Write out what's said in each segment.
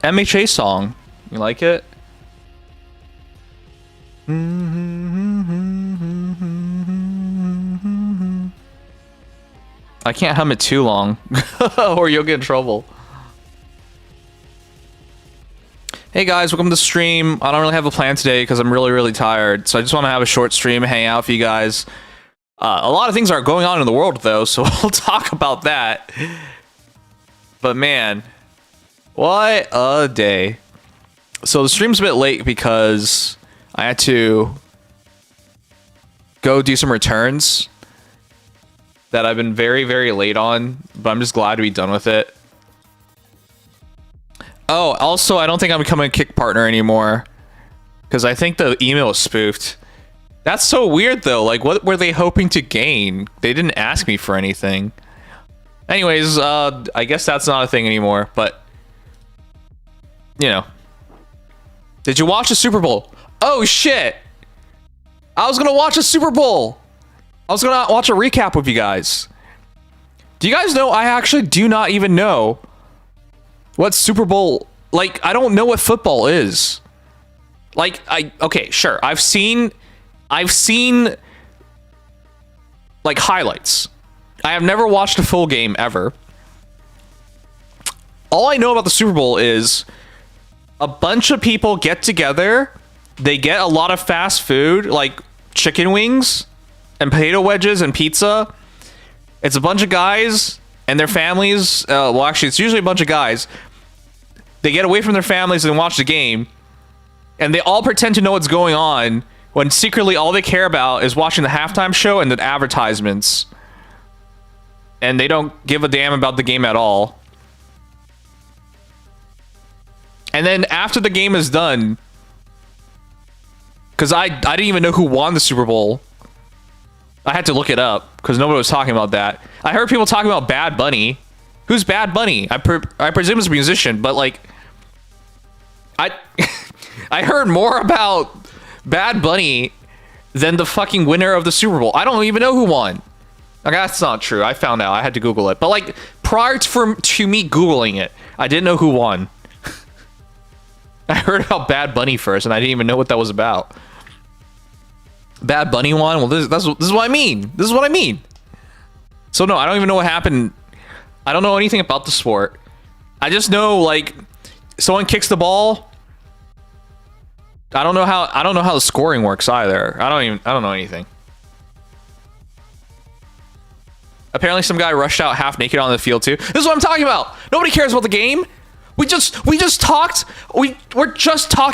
MHA song. You like it? I can't hum it too long or you'll get in trouble. Hey guys, welcome to the stream. I don't really have a plan today because I'm really tired. So I just want to have a short stream, hang out for you guys. A lot of things are going on in the world though, so we'll talk about that. But man, what a day. So the stream's a bit late because I had to go do some returns that I've been very late on, but I'm just glad to be done with it. Oh, also, I don't think I'm becoming a Kick partner anymore because I think the email is spoofed. That's so weird though. Like, what were they hoping to gain? They didn't ask me for anything. Anyways, I guess that's not a thing anymore, but you know. Did you watch the Super Bowl? Oh shit. I was gonna watch a Super Bowl. I was gonna watch a recap with you guys. Do you guys know I actually do not even know what Super Bowl, like, I don't know what football is. Like, okay, sure. I've seen like highlights. I have never watched a full game ever. All I know about the Super Bowl is a bunch of people get together. They get a lot of fast food, like chicken wings and potato wedges and pizza. It's a bunch of guys and their families. Well, actually, it's usually a bunch of guys. They get away from their families and watch the game. And they all pretend to know what's going on when secretly all they care about is watching the halftime show and the advertisements. And they don't give a damn about the game at all. And then after the game is done, because I didn't even know who won the Super Bowl. I had to look it up because nobody was talking about that. I heard people talking about Bad Bunny. Who's Bad Bunny? I presume it's a musician, but like, I heard more about Bad Bunny than the fucking winner of the Super Bowl. I don't even know who won. Like, that's not true. I found out. I had to Google it. But like, prior to me Googling it, I didn't know who won. I heard about Bad Bunny first, and I didn't even know what that was about. Bad Bunny won? Well, this is what I mean. This is what I mean. So no, I don't even know what happened. I don't know anything about the sport. I just know, like, someone kicks the ball. I don't know how the scoring works either. I don't know anything. Apparently some guy rushed out half naked on the field too. This is what I'm talking about. Nobody cares about the game. We're just talking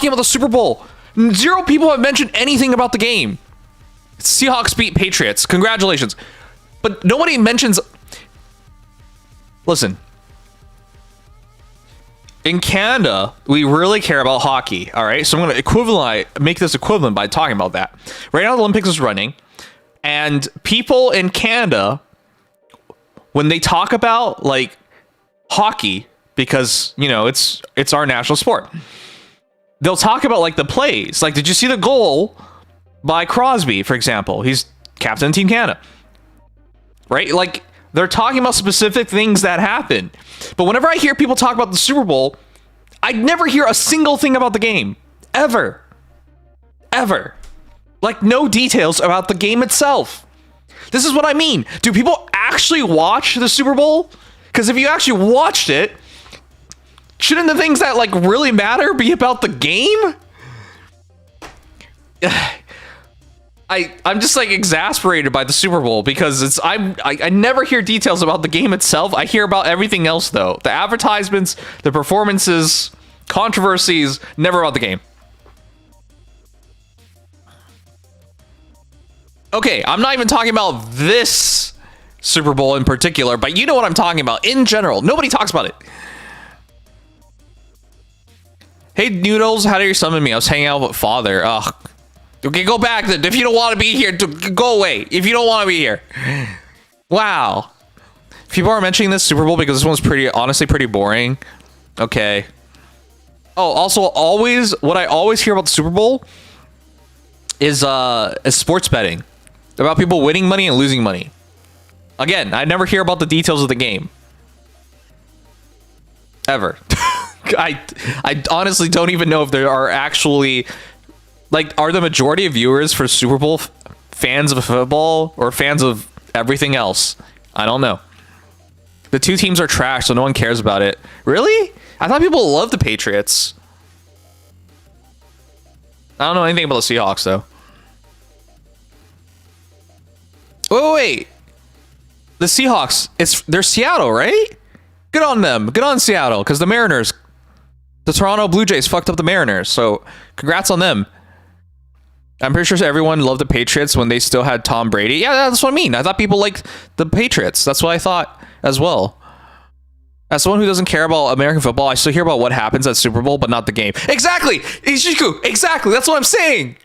about the Super Bowl. 0 people have mentioned anything about the game. Seahawks beat Patriots. Congratulations. But nobody mentions... Listen. In Canada, we really care about hockey, all right? So I'm going to make this equivalent by talking about that. Right now, the Olympics is running, and people in Canada, when they talk about, like, hockey, because, you know, it's our national sport, they'll talk about, like, the plays. Like, did you see the goal by Crosby, for example? He's captain of Team Canada. Right? Like, they're talking about specific things that happen. But whenever I hear people talk about the Super Bowl, I never hear a single thing about the game. Ever. Ever. Like, no details about the game itself. This is what I mean. Do people actually watch the Super Bowl? Because if you actually watched it, shouldn't the things that, like, really matter be about the game? I'm just, like, exasperated by the Super Bowl because I never hear details about the game itself. I hear about everything else, though. The advertisements, the performances, controversies, never about the game. Okay, I'm not even talking about this Super Bowl in particular, but you know what I'm talking about. In general, nobody talks about it. Hey, Noodles, how do you summon me? I was hanging out with Father. Ugh. Okay, go back then. If you don't want to be here, go away. If you don't want to be here. Wow. People are mentioning this Super Bowl because this one's honestly pretty boring. Okay. Oh, also, what I always hear about the Super Bowl is sports betting. About people winning money and losing money. Again, I never hear about the details of the game. Ever. I honestly don't even know if there are actually, like, are the majority of viewers for Super Bowl fans of football or fans of everything else? I don't know. The two teams are trash, so no one cares about it. Really? I thought people loved the Patriots. I don't know anything about the Seahawks, though. Wait. The Seahawks, they're Seattle, right? Good on them. Good on Seattle, because the Mariners, the Toronto Blue Jays fucked up the Mariners, so congrats on them. I'm pretty sure everyone loved the Patriots when they still had Tom Brady. Yeah, that's what I mean. I thought people liked the Patriots. That's what I thought as well. As someone who doesn't care about American football, I still hear about what happens at Super Bowl, but not the game. Exactly! Ishiku, exactly! That's what I'm saying!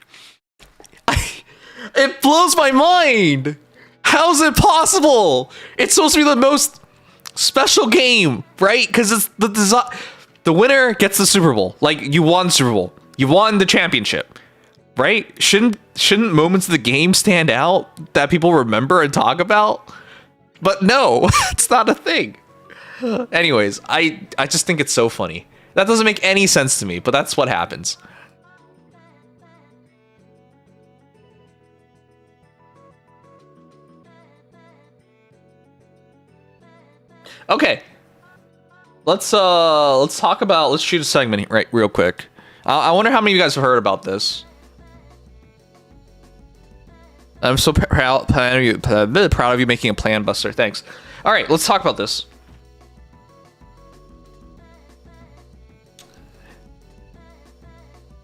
It blows my mind! How is it possible? It's supposed to be the most special game, right? Because it's the winner gets the Super Bowl. Like, you won the Super Bowl. You won the championship. Right? Shouldn't moments of the game stand out that people remember and talk about? But no, it's not a thing. Anyways, I just think it's so funny. That doesn't make any sense to me, but that's what happens. Okay. Let's talk about, let's shoot a segment right real quick. I wonder how many of you guys have heard about this. I'm so proud of you making a plan, Buster. Thanks. All right, let's talk about this.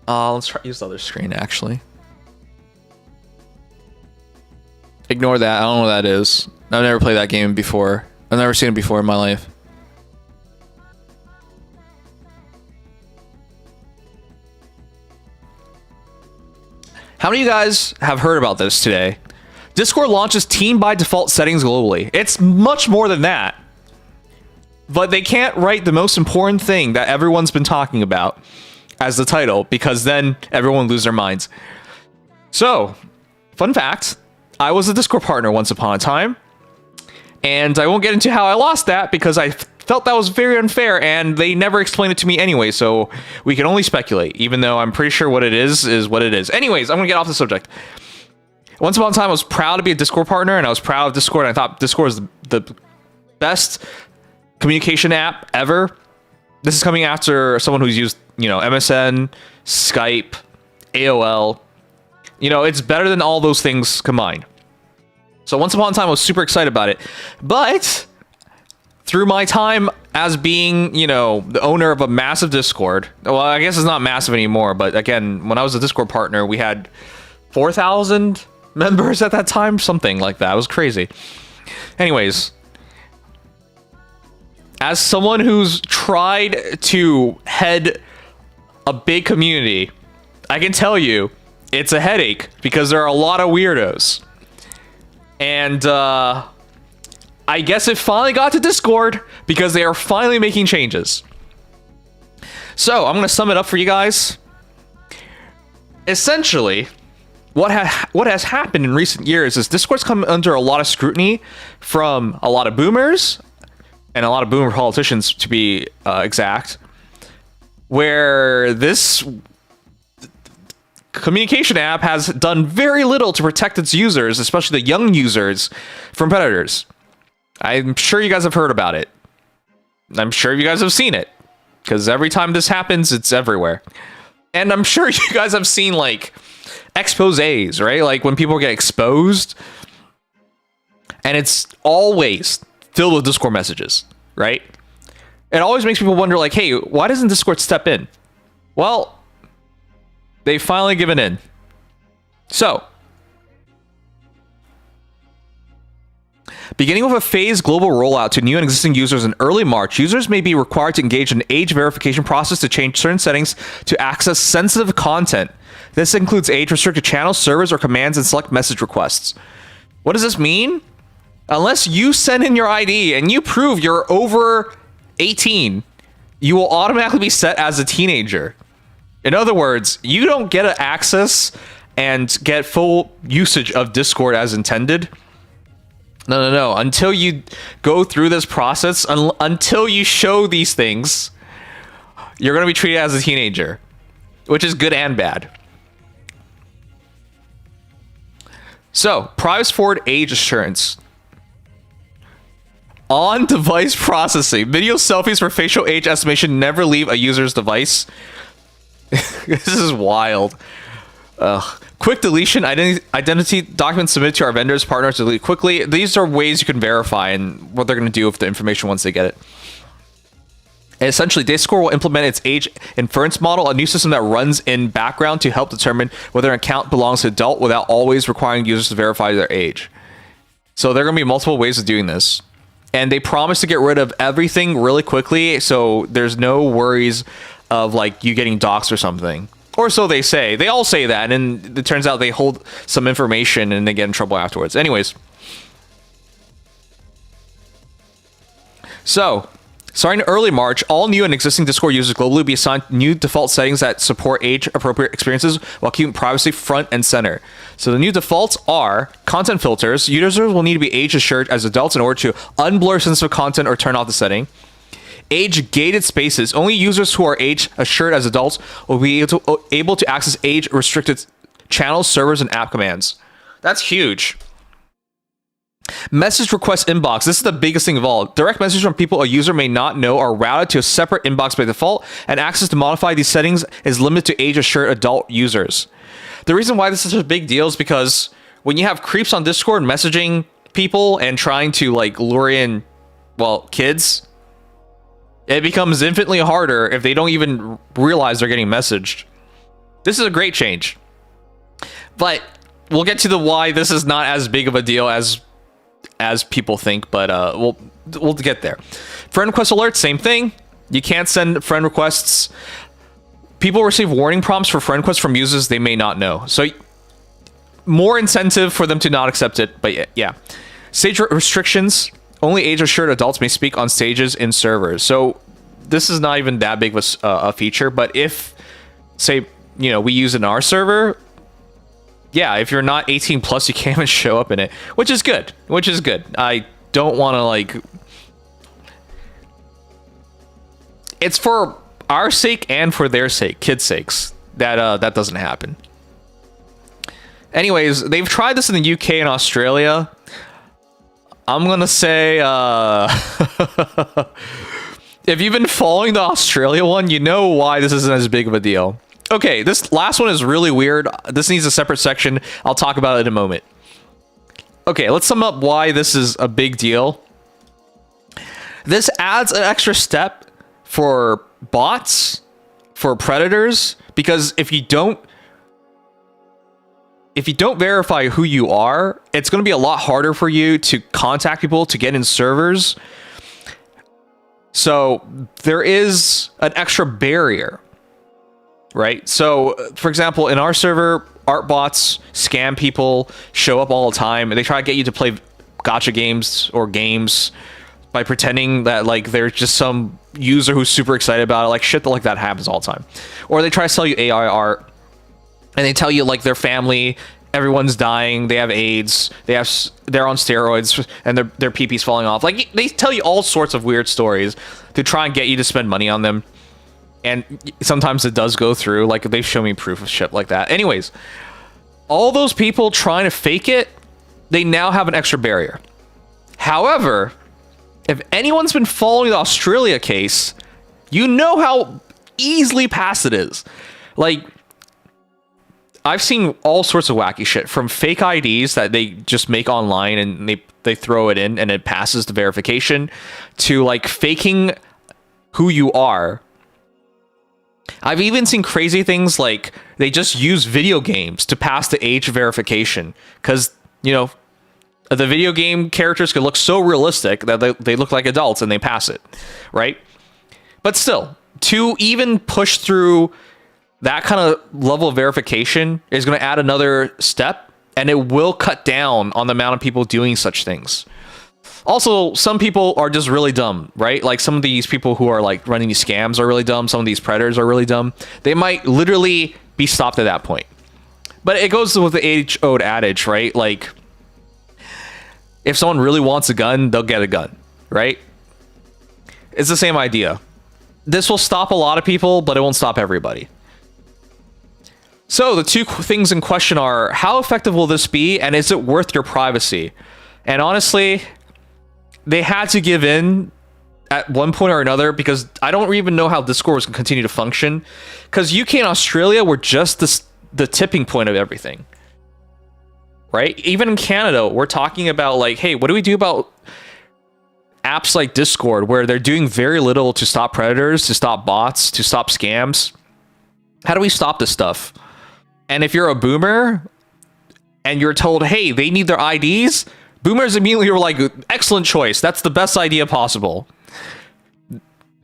Let's try use the other screen, actually. Ignore that. I don't know what that is. I've never played that game before. I've never seen it before in my life. How many of you guys have heard about this today? Discord launches team by default settings globally. It's much more than that. But they can't write the most important thing that everyone's been talking about as the title, because then everyone will lose their minds. So, fun fact, I was a Discord partner once upon a time. And I won't get into how I lost that because I felt that was very unfair and they never explained it to me anyway, so we can only speculate, even though I'm pretty sure what it is what it is. Anyways, I'm gonna get off the subject. Once upon a time, I was proud to be a Discord partner, and I was proud of Discord, and I thought Discord is the best communication app ever. This is coming after someone who's used, you know, MSN, Skype, AOL. You know, it's better than all those things combined. So once upon a time, I was super excited about it. But through my time as being, you know, the owner of a massive Discord, well, I guess it's not massive anymore, but again, when I was a Discord partner, we had 4,000 members at that time, something like that. It was crazy. Anyways, as someone who's tried to head a big community, I can tell you it's a headache because there are a lot of weirdos. And I guess it finally got to Discord because they are finally making changes. So I'm going to sum it up for you guys. Essentially, what has happened in recent years is Discord's come under a lot of scrutiny from a lot of boomers and a lot of boomer politicians, to be exact, where this communication app has done very little to protect its users, especially the young users, from predators. I'm sure you guys have heard about it. I'm sure you guys have seen it, because every time this happens, it's everywhere. And I'm sure you guys have seen, like, exposés, right? Like, when people get exposed, and it's always filled with Discord messages, right? It always makes people wonder, like, hey, why doesn't Discord step in? Well, they've finally given in. So, beginning with a phased global rollout to new and existing users in early March, users may be required to engage in an age verification process to change certain settings to access sensitive content. This includes age-restricted channels, servers, or commands, and select message requests. What does this mean? Unless you send in your ID and you prove you're over 18, you will automatically be set as a teenager. In other words, you don't get access and get full usage of Discord as intended. No. Until you go through this process, until you show these things, You're going to be treated as a teenager, which is good and bad. So, privacy forward age assurance. On-device processing. Video selfies for facial age estimation never leave a user's device. This is wild. Quick deletion. Identity documents submitted to our vendors, partners to delete quickly. These are ways you can verify and what they're going to do with the information once they get it. And essentially, Discord will implement its age inference model, a new system that runs in background to help determine whether an account belongs to adult without always requiring users to verify their age. So there are going to be multiple ways of doing this. And they promise to get rid of everything really quickly, so there's no worries of like you getting doxxed or something. Or so they say. They all say that, and it turns out they hold some information and they get in trouble afterwards. Anyways. So, starting in early March, all new and existing Discord users globally will be assigned new default settings that support age-appropriate experiences while keeping privacy front and center. So the new defaults are content filters. Users will need to be age-assured as adults in order to unblur sensitive content or turn off the setting. Age-gated spaces. Only users who are age-assured as adults will be able to access age-restricted channels, servers, and app commands. That's huge. Message request inbox. This is the biggest thing of all. Direct messages from people a user may not know are routed to a separate inbox by default, and access to modify these settings is limited to age-assured adult users. The reason why this is such a big deal is because when you have creeps on Discord messaging people and trying to like lure in, well, kids, it becomes infinitely harder if they don't even realize they're getting messaged. This is a great change. But we'll get to the why this is not as big of a deal as people think, but we'll get there. Friend request alerts, same thing. You can't send friend requests. People receive warning prompts for friend requests from users they may not know. So more incentive for them to not accept it, but yeah. Stage restrictions. Only age-assured adults may speak on stages in servers. So this is not even that big of a feature, but if, say, you know, we use it in our server, yeah, if you're not 18 plus, you can't even show up in it, which is good. I don't want to like. It's for our sake and for their sake, kids' sakes, that that doesn't happen. Anyways, they've tried this in the UK and Australia. I'm gonna say, if you've been following the Australia one, you know why this isn't as big of a deal. Okay, this last one is really weird. This needs a separate section. I'll talk about it in a moment. Okay, let's sum up why this is a big deal. This adds an extra step for bots, for predators, because if you don't verify who you are, it's going to be a lot harder for you to contact people, to get in servers. So there is an extra barrier. Right? So, for example, in our server, art bots scam people, show up all the time, and they try to get you to play gacha games or games by pretending that like they're just some user who's super excited about it. Like shit like that happens all the time. Or they try to sell you AI art, and they tell you like their family, everyone's dying, they have AIDS, they're on steroids, and their pee-pee's falling off. Like they tell you all sorts of weird stories to try and get you to spend money on them. And sometimes it does go through. Like, they show me proof of shit like that. Anyways, all those people trying to fake it, they now have an extra barrier. However, if anyone's been following the Australia case, you know how easily passed it is. Like, I've seen all sorts of wacky shit, from fake IDs that they just make online and they throw it in and it passes the verification, to like faking who you are. I've even seen crazy things like they just use video games to pass the age verification because, you know, the video game characters can look so realistic that they look like adults and they pass it, right? But still, to even push through that kind of level of verification is going to add another step, and it will cut down on the amount of people doing such things. Also, some people are just really dumb, right? Like some of these people who are like running these scams are really dumb. Some of these predators are really dumb. They might literally be stopped at that point. But it goes with the age-old adage, right? Like, if someone really wants a gun, they'll get a gun, right? It's the same idea. this will stop a lot of people, but it won't stop everybody. So the two things in question are, how effective will this be, and is it worth your privacy? And honestly, they had to give in at one point or another, because I don't even know how Discord was going to continue to function, because UK and Australia were just the tipping point of everything, right? Even in Canada, we're talking about like, hey, what do we do about apps like Discord, where they're doing very little to stop predators, to stop bots, to stop scams? How do we stop this stuff? And if you're a boomer and you're told, hey, they need their IDs, boomers immediately were like, excellent choice. That's the best idea possible.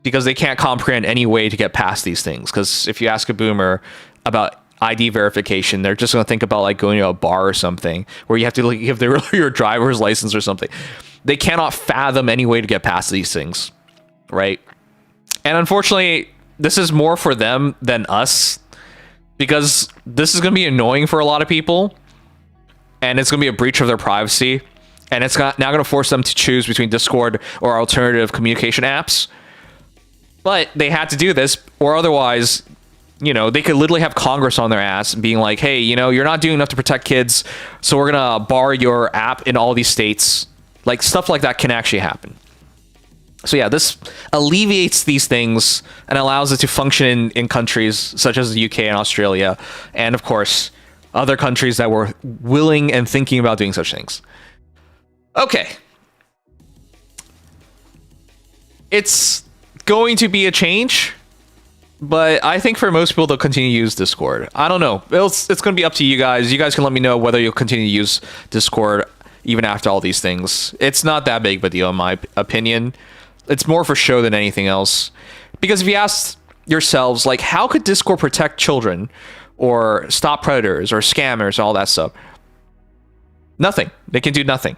Because they can't comprehend any way to get past these things. Because if you ask a boomer about ID verification, they're just going to think about like going to a bar or something where you have to like give your driver's license or something. They cannot fathom any way to get past these things, right? And unfortunately, this is more for them than us, because this is going to be annoying for a lot of people, and it's going to be a breach of their privacy, and it's now going to force them to choose between Discord or alternative communication apps. But they had to do this, or otherwise, you know, they could literally have Congress on their ass being like, hey, you know, you're not doing enough to protect kids, so we're going to bar your app in all these states. Like, stuff like that can actually happen. So yeah, this alleviates these things and allows it to function in countries such as the UK and Australia, and of course, other countries that were willing and thinking about doing such things. Okay. It's going to be a change, but I think for most people, they'll continue to use Discord. I don't know. It's going to be up to you guys. You guys can let me know whether you'll continue to use Discord even after all these things. It's not that big of a deal, in my opinion. It's more for show than anything else. Because if you ask yourselves, like, how could Discord protect children or stop predators or scammers, all that stuff? Nothing. They can do nothing.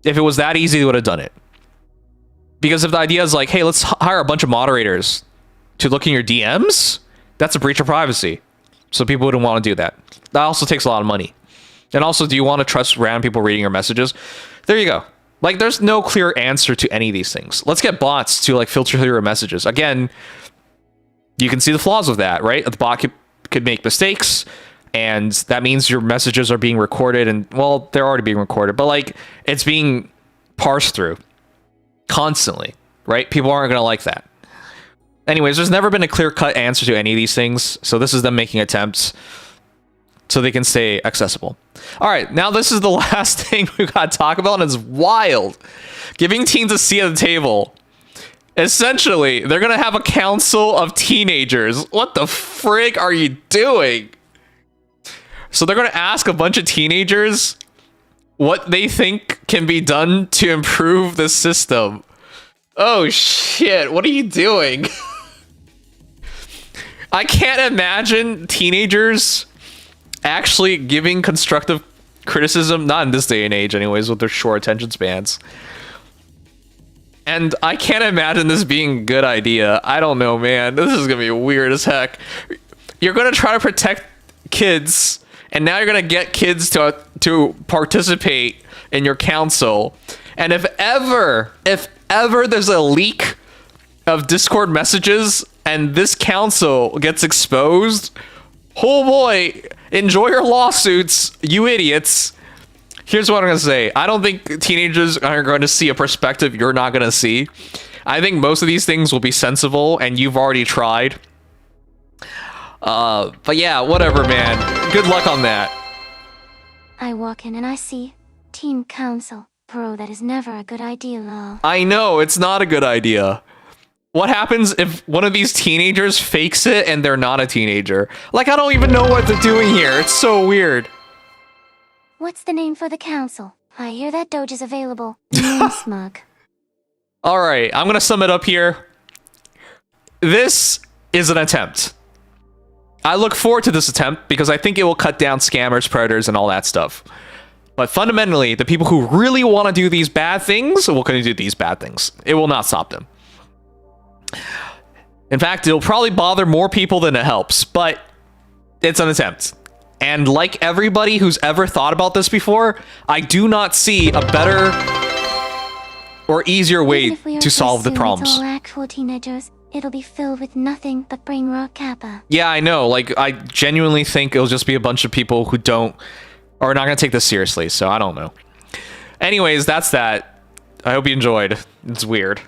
If it was that easy, they would have done it. Because if the idea is like, hey, let's hire a bunch of moderators to look in your DMs, that's a breach of privacy. So people wouldn't want to do that. That also takes a lot of money. And also, do you want to trust random people reading your messages? There you go. Like, there's no clear answer to any of these things. Let's get bots to like filter through your messages. Again, you can see the flaws of that, right? The bot could make mistakes, and that means your messages are being recorded, and well, they're already being recorded, but like, it's being parsed through constantly, right? People aren't going to like that. Anyways, there's never been a clear-cut answer to any of these things, so this is them making attempts so they can stay accessible. All right, now this is the last thing we've got to talk about, and it's wild. Giving teens a seat at the table. Essentially, they're going to have a council of teenagers. What the frig are you doing? So they're going to ask a bunch of teenagers what they think can be done to improve the system. Oh shit, what are you doing? I can't imagine teenagers actually giving constructive criticism, not in this day and age anyways, with their short attention spans. And I can't imagine this being a good idea. I don't know, man. This is gonna be weird as heck. You're gonna try to protect kids, and now you're gonna get kids to participate in your council. And if ever there's a leak of Discord messages and this council gets exposed, oh boy, enjoy your lawsuits, you idiots. Here's what I'm going to say. I don't think teenagers are going to see a perspective you're not going to see. I think most of these things will be sensible, and you've already tried. But yeah, whatever, man. Good luck on that. I walk in and I see Teen Council. Bro, that is never a good idea, lol. I know, it's not a good idea. What happens if one of these teenagers fakes it and they're not a teenager? Like, I don't even know what they're doing here. It's so weird. What's the name for the council? I hear that Doge is available. Name smug. Alright, I'm gonna sum it up here. This is an attempt. I look forward to this attempt because I think it will cut down scammers, predators, and all that stuff. But fundamentally, the people who really want to do these bad things will continue to do these bad things. It will not stop them. In fact, it'll probably bother more people than it helps, but it's an attempt. And like everybody who's ever thought about this before, I do not see a better or easier way Even if we are to solve the assume problems. It's all actual teenagers, it'll be filled with nothing but brain rot kappa. Yeah, I know. Like, I genuinely think it'll just be a bunch of people who are not going to take this seriously. So I don't know. Anyways, that's that. I hope you enjoyed. It's weird.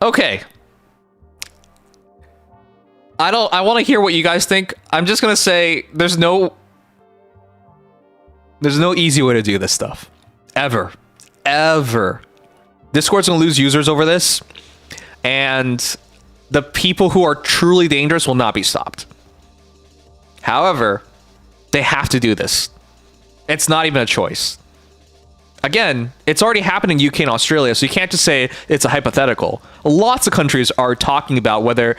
Okay. I want to hear what you guys think. I'm just going to say there's no easy way to do this stuff. Ever. Discord's going to lose users over this. And the people who are truly dangerous will not be stopped. However, they have to do this. It's not even a choice. Again, it's already happened in UK and Australia, so you can't just say it's a hypothetical. Lots of countries are talking about whether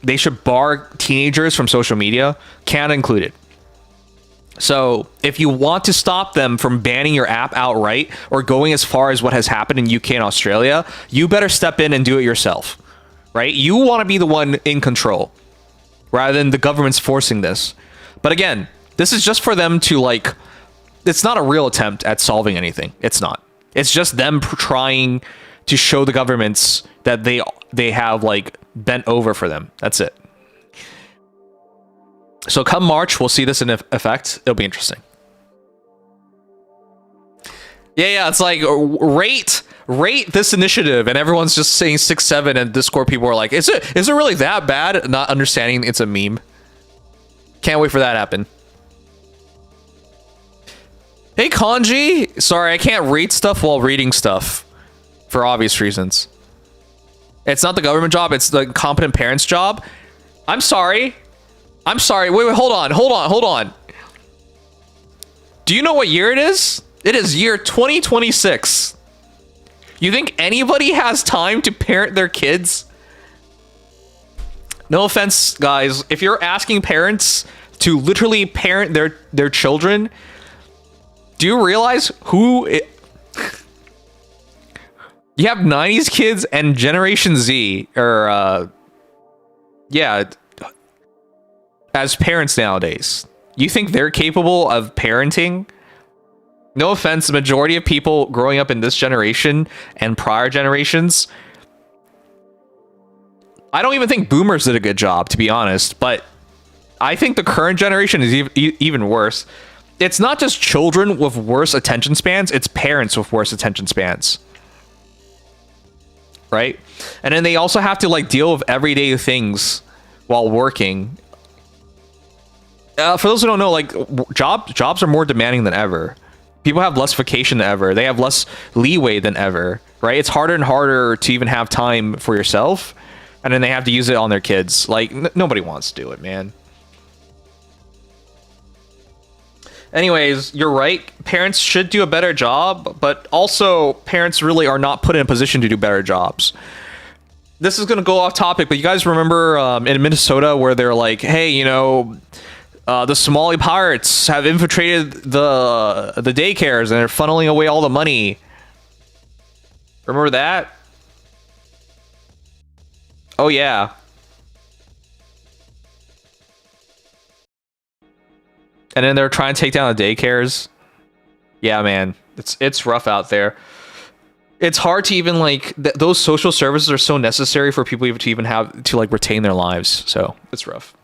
they should bar teenagers from social media, Canada included. So if you want to stop them from banning your app outright or going as far as what has happened in UK and Australia, you better step in and do it yourself, right? You want to be the one in control rather than the government's forcing this. But again, this is just for them to like, it's not a real attempt at solving anything. It's not. It's just them trying to show the governments that they have like bent over for them. That's it. So come March, we'll see this in effect. It'll be interesting. Yeah, it's like rate this initiative, and everyone's just saying 6, 7, and Discord people are like, is it really that bad? Not understanding it's a meme. Can't wait for that to happen. Hey Kanji, sorry, I can't read stuff while reading stuff for obvious reasons. It's not the government job, it's the competent parents' job. I'm sorry. Wait, hold on. Do you know what year it is? It is year 2026. You think anybody has time to parent their kids? No offense, guys. If you're asking parents to literally parent their children, do you realize who you have 90s kids and Generation Z, or yeah, as parents nowadays? You think they're capable of parenting? No offense, the majority of people growing up in this generation and prior generations, I don't even think boomers did a good job, to be honest, but I think the current generation is even worse. It's not just children with worse attention spans, it's parents with worse attention spans. Right? And then they also have to like deal with everyday things while working. For those who don't know, like jobs are more demanding than ever. People have less vacation than ever. They have less leeway than ever, right? It's harder and harder to even have time for yourself, and then they have to use it on their kids. Like nobody wants to do it, man. Anyways, you're right. Parents should do a better job, but also parents really are not put in a position to do better jobs. This is going to go off topic, but you guys remember in Minnesota where they're like, hey, you know, the Somali pirates have infiltrated the daycares and they're funneling away all the money. Remember that? Oh, yeah. And then they're trying to take down the daycares. Yeah, man, it's rough out there. It's hard to even like those social services are so necessary for people to even have to like retain their lives. So it's rough.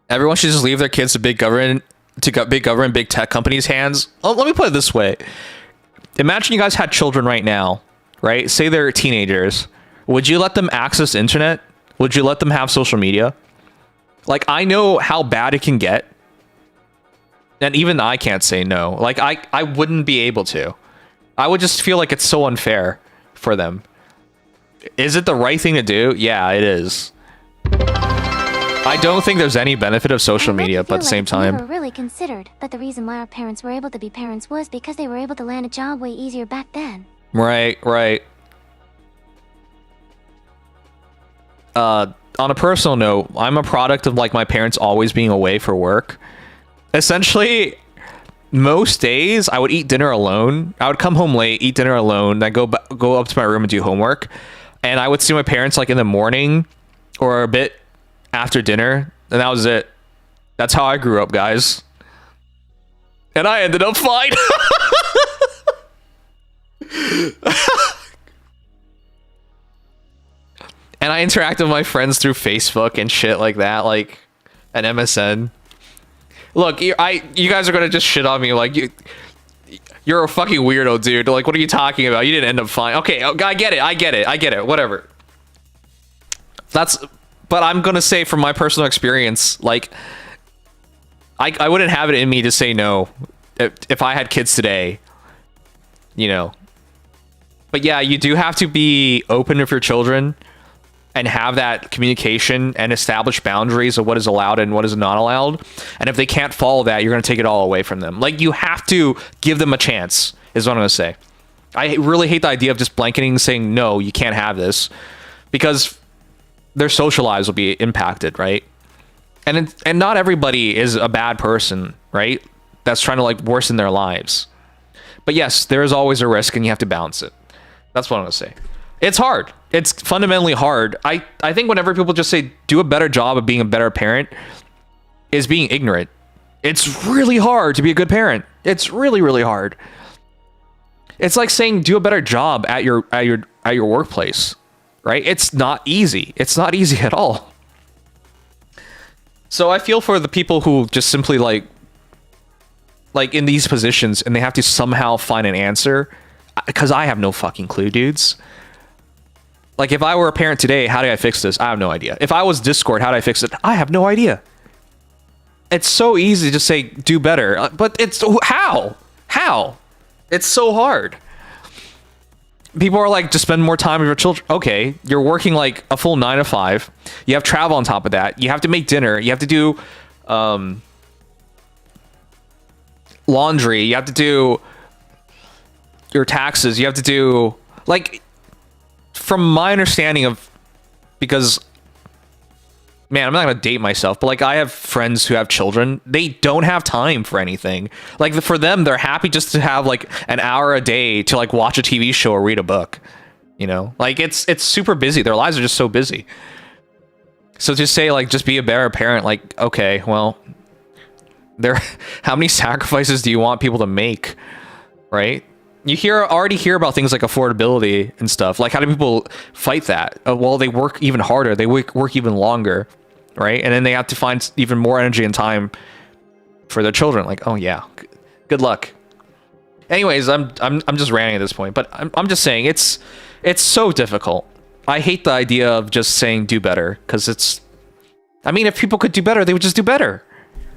Everyone should just leave their kids to big government, big tech companies' hands. Oh, let me put it this way: imagine you guys had children right now, right? Say they're teenagers. Would you let them access the internet? Would you let them have social media? Like, I know how bad it can get. And even I can't say no. Like, I wouldn't be able to. I would just feel like it's so unfair for them. Is it the right thing to do? Yeah, it is. I don't think there's any benefit of social media, but at the same time... Never really considered, but the reason why our parents were able to be parents was because they were able to land a job way easier back then. Right. On a personal note, I'm a product of like my parents always being away for work. Essentially, most days I would eat dinner alone. I would come home late, eat dinner alone, then go up to my room and do homework. And I would see my parents like in the morning or a bit after dinner, and that was it. That's how I grew up, guys. And I ended up fine. And I interact with my friends through Facebook and shit like that, like an MSN. Look, you guys are gonna just shit on me like you're a fucking weirdo, dude. Like, what are you talking about? You didn't end up fine. Okay, I get it. Whatever. But I'm gonna say from my personal experience, like, I wouldn't have it in me to say no if I had kids today, you know. But yeah, you do have to be open with your children and have that communication and establish boundaries of what is allowed and what is not allowed. And if they can't follow that, you're going to take it all away from them. Like, you have to give them a chance, is what I'm going to say. I really hate the idea of just blanketing saying, no, you can't have this, because their social lives will be impacted, right? And not everybody is a bad person, right? That's trying to like worsen their lives. But yes, there is always a risk, and you have to balance it. That's what I'm going to say. It's hard. It's fundamentally hard. I think whenever people just say, do a better job of being a better parent, is being ignorant. It's really hard to be a good parent. It's really, really hard. It's like saying, do a better job at your workplace, right? It's not easy. It's not easy at all. So I feel for the people who just simply like in these positions, and they have to somehow find an answer, because I have no fucking clue, dudes. Like, if I were a parent today, how do I fix this? I have no idea. If I was Discord, how do I fix it? I have no idea. It's so easy to say, do better. But it's... How? How? It's so hard. People are like, just spend more time with your children. Okay, you're working like a full 9 to 5. You have travel on top of that. You have to make dinner. You have to do laundry. You have to do your taxes. You have to do... Like... From my understanding of, because, man, I'm not gonna date myself, but like, I have friends who have children. They don't have time for anything. Like, for them, they're happy just to have like an hour a day to like watch a TV show or read a book. You know, like it's super busy. Their lives are just so busy. So to say like, just be a better parent, like, okay, well, how many sacrifices do you want people to make, right? You already hear about things like affordability and stuff. Like, how do people fight that? Well, they work even harder. They work even longer, right? And then they have to find even more energy and time for their children. Like, oh yeah, good luck. Anyways, I'm just ranting at this point, but I'm just saying it's so difficult. I hate the idea of just saying do better, because it's... I mean, if people could do better, they would just do better.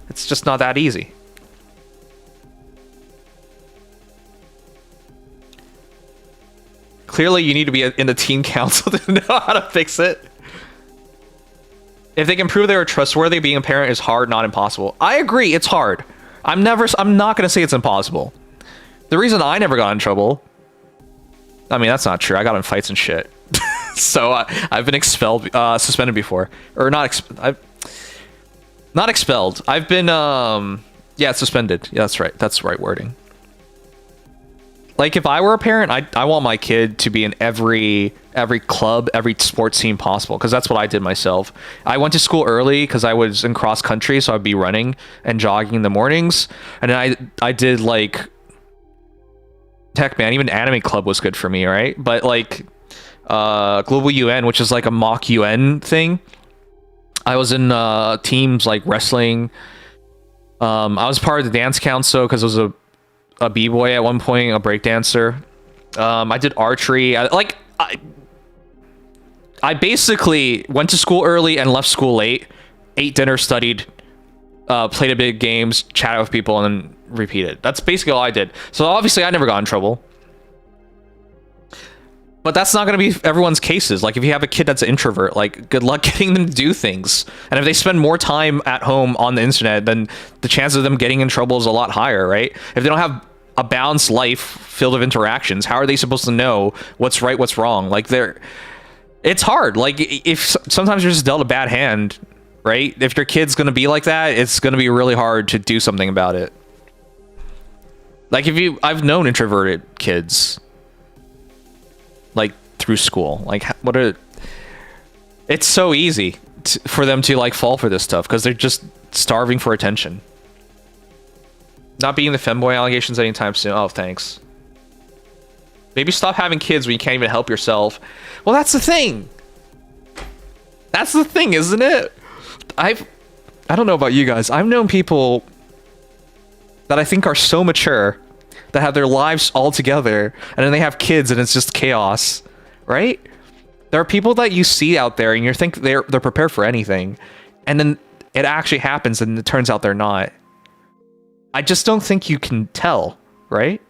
It's just not that easy. Clearly, you need to be in the teen council to know how to fix it. If they can prove they are trustworthy, being a parent is hard, not impossible. I agree, it's hard. I'm not gonna say it's impossible. The reason I never got in trouble... I mean, that's not true. I got in fights and shit. So I've been expelled, suspended before. Or not expelled. I've been, yeah, suspended. Yeah, that's right. That's the right wording. Like, if I were a parent, I want my kid to be in every club, every sports team possible, because that's what I did myself. I went to school early because I was in cross country, so I'd be running and jogging in the mornings. And then I did, like... Heck, man, even anime club was good for me, right? But, like, Global UN, which is like a mock UN thing, I was in teams like wrestling. I was part of the dance council because I was a b-boy at one point, a breakdancer. I did archery. I basically went to school early and left school late, ate dinner, studied, played a bit of games, chatted with people, and then repeated. That's basically all I did. So obviously I never got in trouble. But that's not going to be everyone's cases. Like, if you have a kid that's an introvert, like, good luck getting them to do things. And if they spend more time at home on the internet, then the chance of them getting in trouble is a lot higher, right? If they don't have a balanced life filled with interactions, how are they supposed to know what's right, what's wrong? Like, it's hard. Like, if sometimes you're just dealt a bad hand, right? If your kid's going to be like that, it's going to be really hard to do something about it. Like, I've known introverted kids, like, through school. Like, It's so easy for them to like fall for this stuff because they're just starving for attention. Not being the femboy allegations anytime soon. Oh, thanks. Maybe stop having kids when you can't even help yourself. Well, that's the thing. That's the thing, isn't it? I don't know about you guys. I've known people that I think are so mature that have their lives all together, and then they have kids and it's just chaos, right? There are people that you see out there and you think they're prepared for anything, and then it actually happens and it turns out they're not. I just don't think you can tell, right?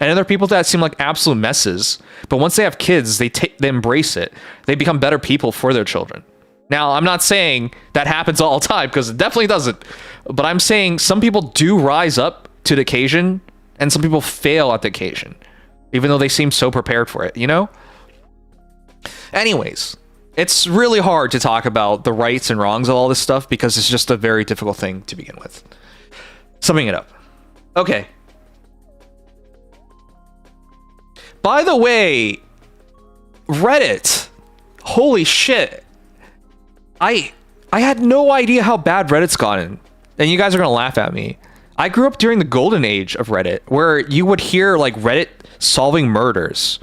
And then there are people that seem like absolute messes, but once they have kids, they embrace it. They become better people for their children. Now, I'm not saying that happens all the time, because it definitely doesn't. But I'm saying some people do rise up to the occasion, and some people fail at the occasion, even though they seem so prepared for it, you know? Anyways, it's really hard to talk about the rights and wrongs of all this stuff, because it's just a very difficult thing to begin with. Summing it up. Okay. By the way, Reddit. Holy shit. I had no idea how bad Reddit's gotten. And you guys are gonna laugh at me. I grew up during the golden age of Reddit, where you would hear like Reddit solving murders,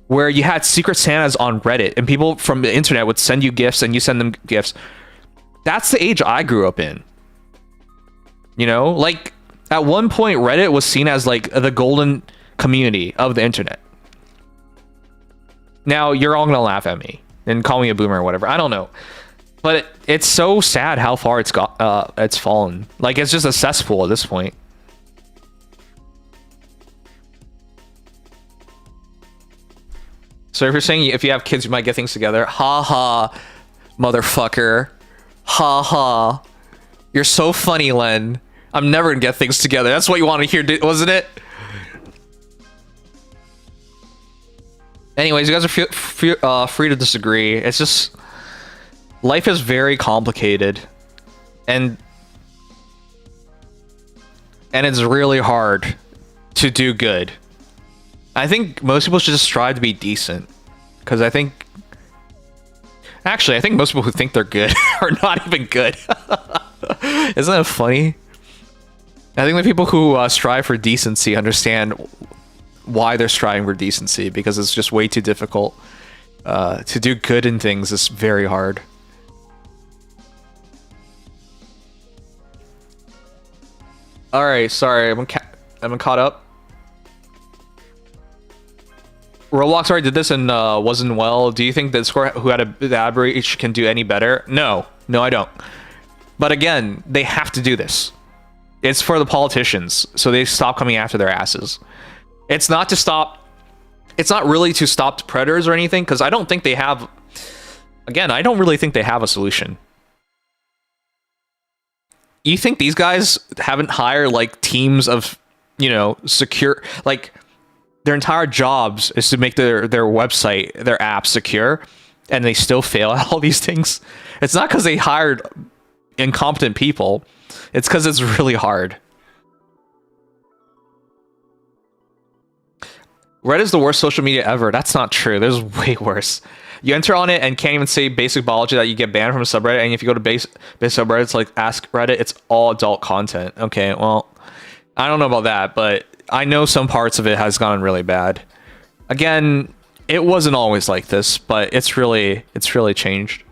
where you had secret Santas on Reddit and people from the internet would send you gifts and you send them gifts. That's the age I grew up in. You know, like at one point Reddit was seen as like the golden community of the internet. Now you're all gonna laugh at me and call me a boomer or whatever. I don't know. But it's so sad how far it's fallen. Like, it's just a cesspool at this point. So if you're saying if you have kids, you might get things together. Ha ha, motherfucker. Ha ha. You're so funny, Len. I'm never gonna get things together. That's what you want to hear, wasn't it? Anyways, you guys are free to disagree. It's just... life is very complicated, and it's really hard to do good. I think most people should just strive to be decent, because I think most people who think they're good are not even good. Isn't that funny? I think the people who strive for decency understand why they're striving for decency, because it's just way too difficult. To do good in things is very hard. All right, sorry, I'm caught up. Roblox already did this and wasn't well. Do you think that Discord, who had the ad breach, can do any better? No, I don't. But again, they have to do this. It's for the politicians, so they stop coming after their asses. It's not to stop. It's not really to stop predators or anything, because I don't think they have. Again, I don't really think they have a solution. You think these guys haven't hired like teams of, you know, secure, like their entire jobs is to make their website, their app secure, and they still fail at all these things? It's not because they hired incompetent people. It's because it's really hard. Reddit is the worst social media ever. That's not true. There's way worse. You enter on it and can't even say basic biology that you get banned from a subreddit. And if you go to basic subreddits like Ask Reddit, it's all adult content. Okay, well, I don't know about that, but I know some parts of it has gotten really bad. Again, it wasn't always like this, but it's really changed.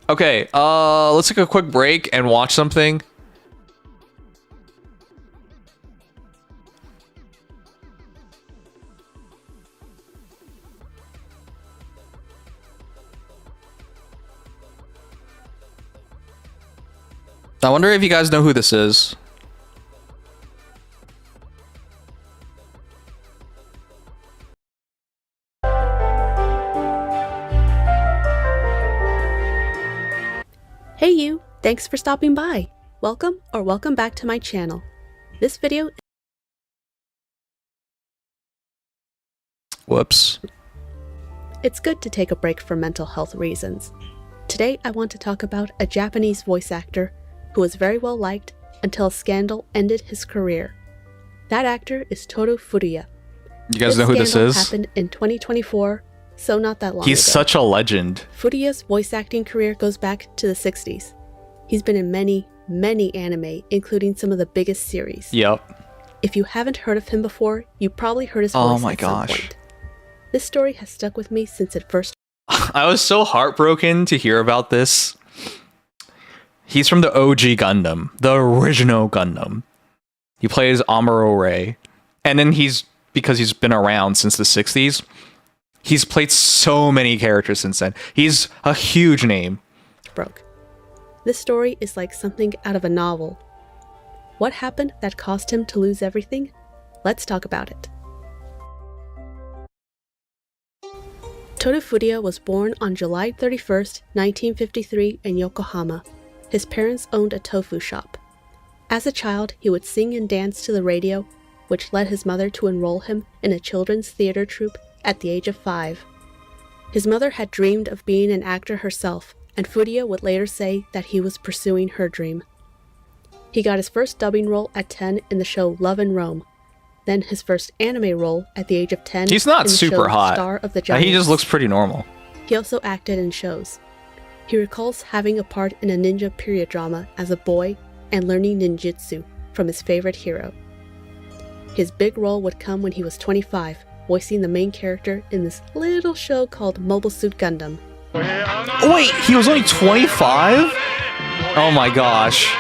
Okay, let's take a quick break and watch something. I wonder if you guys know who this is. Hey you! Thanks for stopping by. Welcome or welcome back to my channel. This video... Whoops. It's good to take a break for mental health reasons. Today I want to talk about a Japanese voice actor who was very well liked until a scandal ended his career. That actor is Toru Furuya. You guys know who this scandal is? Happened in 2024, so not that long He's ago. such a legend. Furuya's voice acting career goes back to the 60s. He's been in many, many anime, including some of the biggest series. Yep. If you haven't heard of him before, you probably heard his voice Oh my at some gosh. point. This story has stuck with me since it first. I was so heartbroken to hear about this. He's from the OG Gundam, the original Gundam. He plays Amuro Ray. And then because he's been around since the 60s, he's played so many characters since then. He's a huge name. broke. This story is like something out of a novel. What happened that caused him to lose everything? Let's talk about it. Toru Furuya was born on July 31st, 1953 in Yokohama. His parents owned a tofu shop. As a child, he would sing and dance to the radio, which led his mother to enroll him in a children's theater troupe at the age of 5. His mother had dreamed of being an actor herself, and Furuya would later say that he was pursuing her dream. He got his first dubbing role at 10 in the show Love and Rome, then his first anime role at the age of 10 He's not in the super show hot. Star of the Giants. He just looks pretty normal. He also acted in shows. He recalls having a part in a ninja period drama as a boy and learning ninjutsu from his favorite hero. His big role would come when he was 25, voicing the main character in this little show called Mobile Suit Gundam. Wait, he was only 25? Oh my gosh.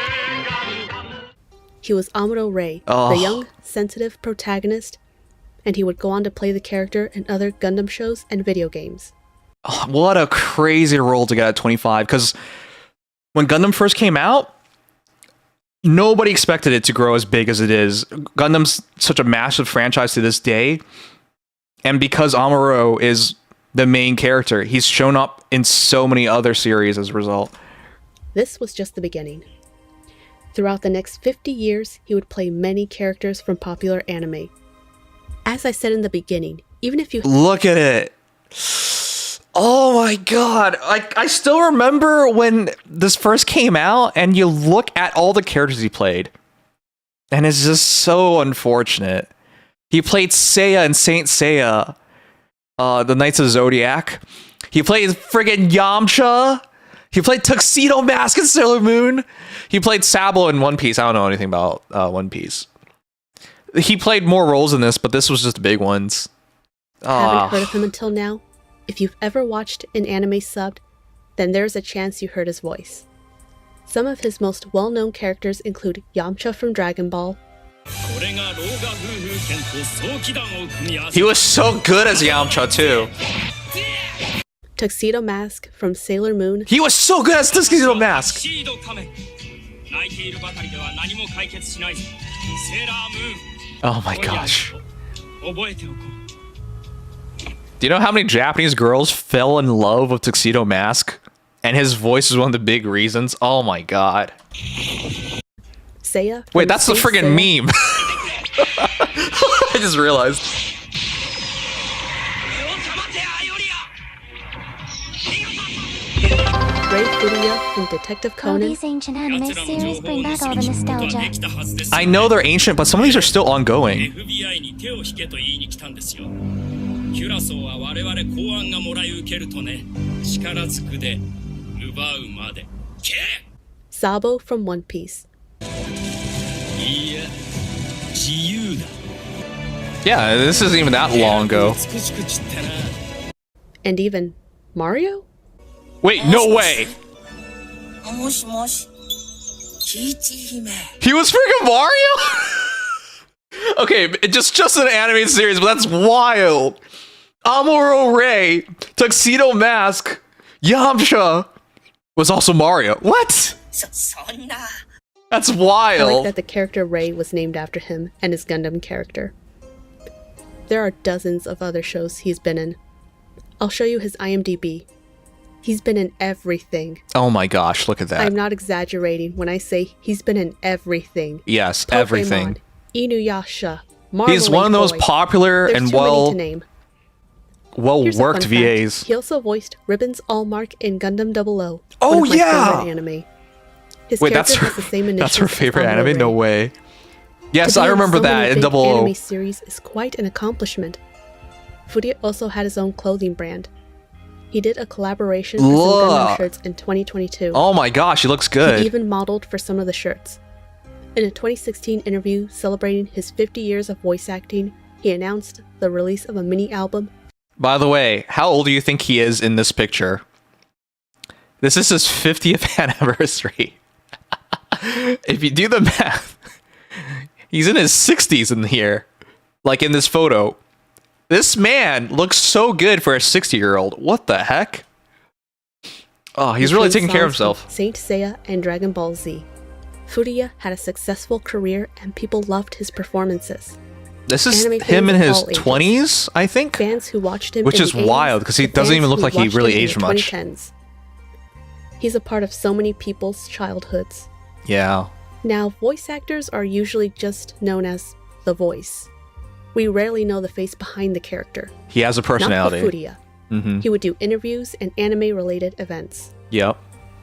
He was Amuro Ray, Oh. the young, sensitive protagonist, and he would go on to play the character in other Gundam shows and video games. What a crazy role to get at 25. Because when Gundam first came out, nobody expected it to grow as big as it is. Gundam's such a massive franchise to this day. And because Amuro is the main character, he's shown up in so many other series as a result. This was just the beginning. Throughout the next 50 years, he would play many characters from popular anime. As I said in the beginning, even if you Look at it. Oh my god. I still remember when this first came out and you look at all the characters he played. And it's just so unfortunate. He played Seiya in Saint Seiya, the Knights of Zodiac. He played friggin' Yamcha. He played Tuxedo Mask in Sailor Moon. He played Sabo in One Piece. I don't know anything about One Piece. He played more roles in this, but this was just big ones. haven't heard of him until now, if you've ever watched an anime subbed, then there's a chance you heard his voice. Some of his most well-known characters include Yamcha from Dragon Ball. He was so good as Yamcha too. Tuxedo Mask from Sailor Moon. He was so good as Tuxedo Mask. Oh my gosh. Do you know how many Japanese girls fell in love with Tuxedo Mask? And his voice is one of the big reasons. Oh my god. Seiya. Wait, from that's the Saint friggin' Seiya. meme. I just realized. Ray Furuya from Detective All Conan. these ancient anime series bring back all the nostalgia. I know they're ancient, but some of these are still ongoing. FBI に手を引けと言いに来たんですよ。キュラソーは我々公安がもらい受けるとね、力ずくで奪うまで。け Sabo from One Piece. いいや、自由だ。 Yeah, this isn't even that long ago. 美しく散ったな。 And even Mario? Wait, no way. もしもし、キイチ姫。 He was freaking Mario? Okay, just an animated series, but that's wild. Amuro Ray, Tuxedo Mask, Yamcha was also Mario. What? そんな。 That's I like wild. that the character Ray was named after him and his Gundam character. There are dozens of other shows he's been in. I'll show you his IMDb. He's been in everything. Oh my gosh, look at that. I'm not exaggerating when I say he's been in everything. Yes, Pokemon, everything. Inuyasha, He's Marmalade one of those Boy. popular There's and too many to name. Here's a well-worked fun fact. VAs. He also voiced Ribbon's Allmark in Gundam 00. Oh, one of my yeah! favorite anime. His Wait, that's character her, has the same that's her initials as favorite Amuro anime? Ray. No way. Yes, To be I remember so many that in big Double O. anime series is quite an accomplishment. Furia also had his own clothing brand. He did a collaboration for some Gundam Ugh. shirts in 2022. Oh my gosh, he looks He good. even modeled for some of the shirts. In a 2016 interview celebrating his 50 years of voice acting, he announced the release of a mini album. By the way, how old do you think he is in this picture? This is his 50th anniversary. If you do the math, he's in his 60s in here. Like in this photo. This man looks so good for a 60-year-old. What the heck? Oh, he's really taking care of himself. Saint Seiya and Dragon Ball Z. Furia had a successful career and people loved his performances. This is Anime him fans in of his all ages. 20s, I think? Fans who watched him Which in is the 80s, wild, because he to doesn't fans even look who like he watched really him in aged the much. 2010s. He's a part of so many people's childhoods. Yeah. Now, voice actors are usually just known as the voice. We rarely know the face behind the character. He has a Not for personality. Furia. Mm-hmm. He would do interviews and anime-related events. Yep.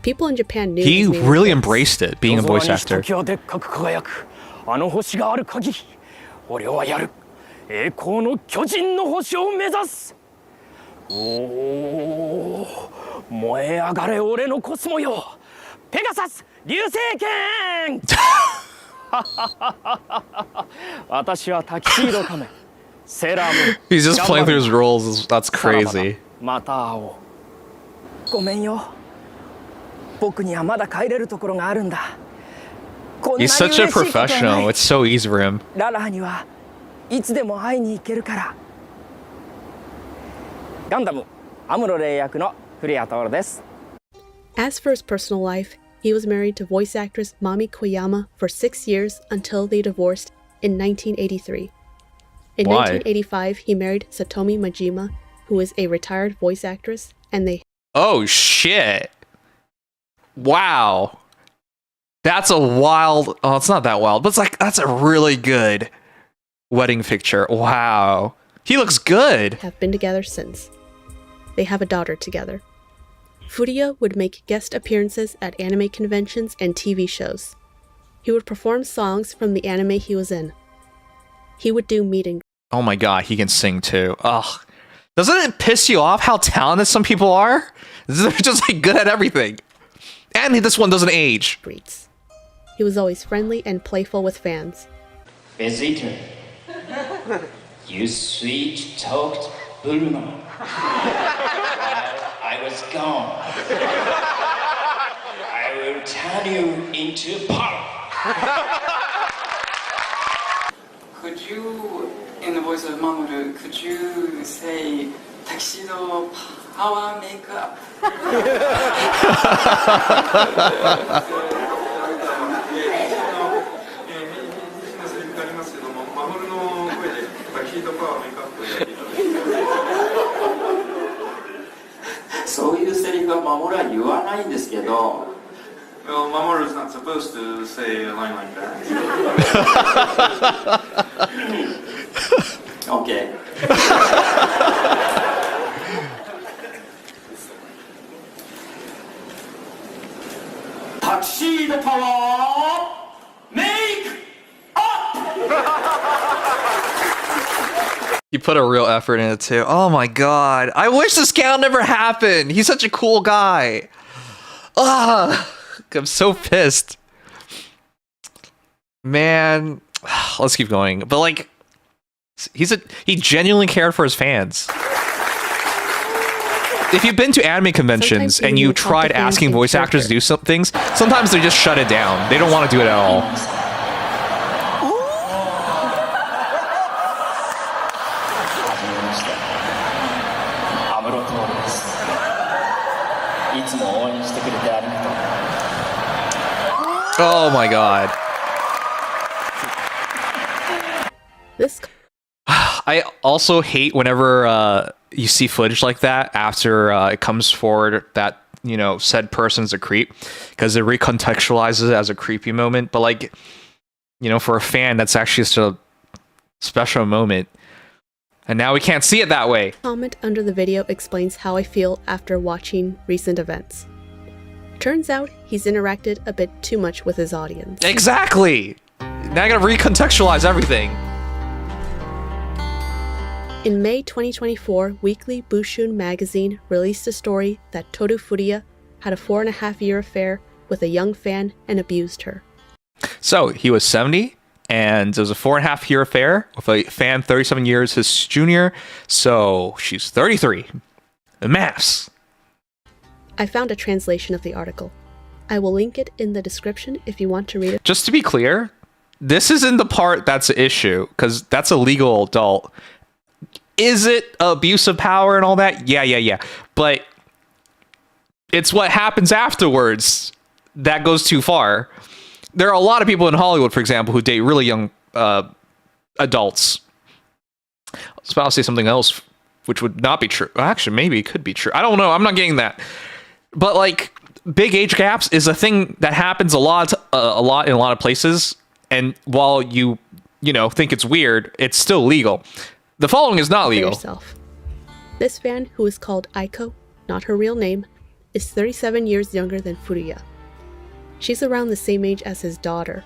People in Japan knew He his name really was. embraced it, being a voice 夜空に actor. ひときわでっかく輝くあの星がある限り俺はやる栄光の巨人の星を目指すおお燃え上がれ俺のコスモよペガサス流星剣私はタキシード仮面セーラームーン He's just playing through his 頑張る roles. That's さらばだ crazy. また会おうごめんよ僕にはまだ帰れるところがあるんだこんなに He's 嬉し such い a ことはない professional. It's so easy for him. ララにはいつでも会いに行けるからガンダムアムロレイ役の古谷徹です As for his personal life, he was married to voice actress Mami Koyama for 6 years until they divorced in 1983. In Why? 1985, he married Satomi Majima, who is a retired voice actress, and they Oh, shit. Wow. That's a wild... Oh, it's not that wild, but it's like, that's a really good wedding picture. Wow. He looks good. have been together since. They have a daughter together. Furia would make guest appearances at anime conventions and TV shows. He would perform songs from the anime he was in. He would do meet and Oh my god, he can sing too. Ugh. Doesn't it piss you off how talented some people are? They're just like good at everything. And this one doesn't age. greets. He was always friendly and playful with fans. Visitor, you sweet-talked Bruno. While I was gone, I will turn you into pulp. Could you, in the voice of Mamoru, could you say tuxedo power makeup? そういうセリフは守ら言わないんですけど。Well, Mamoru's not supposed to say a line like that. Okay. Tuxedo power, make up. He put a real effort in it too. Oh my god. I wish this count never happened. He's such a cool guy. Ah, I'm so pissed. Man, let's keep going. But like, he genuinely cared for his fans. If you've been to anime conventions and you tried asking voice actors to do some things, sometimes they just shut it down. They don't want to do it at all. Oh my god. This I also hate whenever you see footage like that after it comes forward that, you know, said person's a creep, because it recontextualizes it as a creepy moment. But like, you know, for a fan, that's actually just a special moment. And now we can't see it that way. comment under the video explains how I feel after watching recent events. Turns out he's interacted a bit too much with his audience. Exactly. Now I gotta recontextualize everything. In May 2024, Weekly Bushun magazine released a story that Toru Furuya had a 4.5-year affair with a young fan and abused her. So he was 70, and it was a 4.5-year affair with a fan 37 years his junior. So she's 33. The maths. I found a translation of the article. I will link it in the description if you want to read it. Just to be clear, this isn't the part that's the issue, because that's a legal adult. Is it abuse of power and all that? Yeah. But it's what happens afterwards that goes too far. There are a lot of people in Hollywood, for example, who date really young adults. I was about to say something else, which would not be true. Actually, maybe it could be true. I don't know. I'm not getting that. But like, big age gaps is a thing that happens a lot in a lot of places. And while you think it's weird, it's still legal. The following is not legal. Yourself. This fan, who is called Aiko, not her real name, is 37 years younger than Furuya. She's around the same age as his daughter.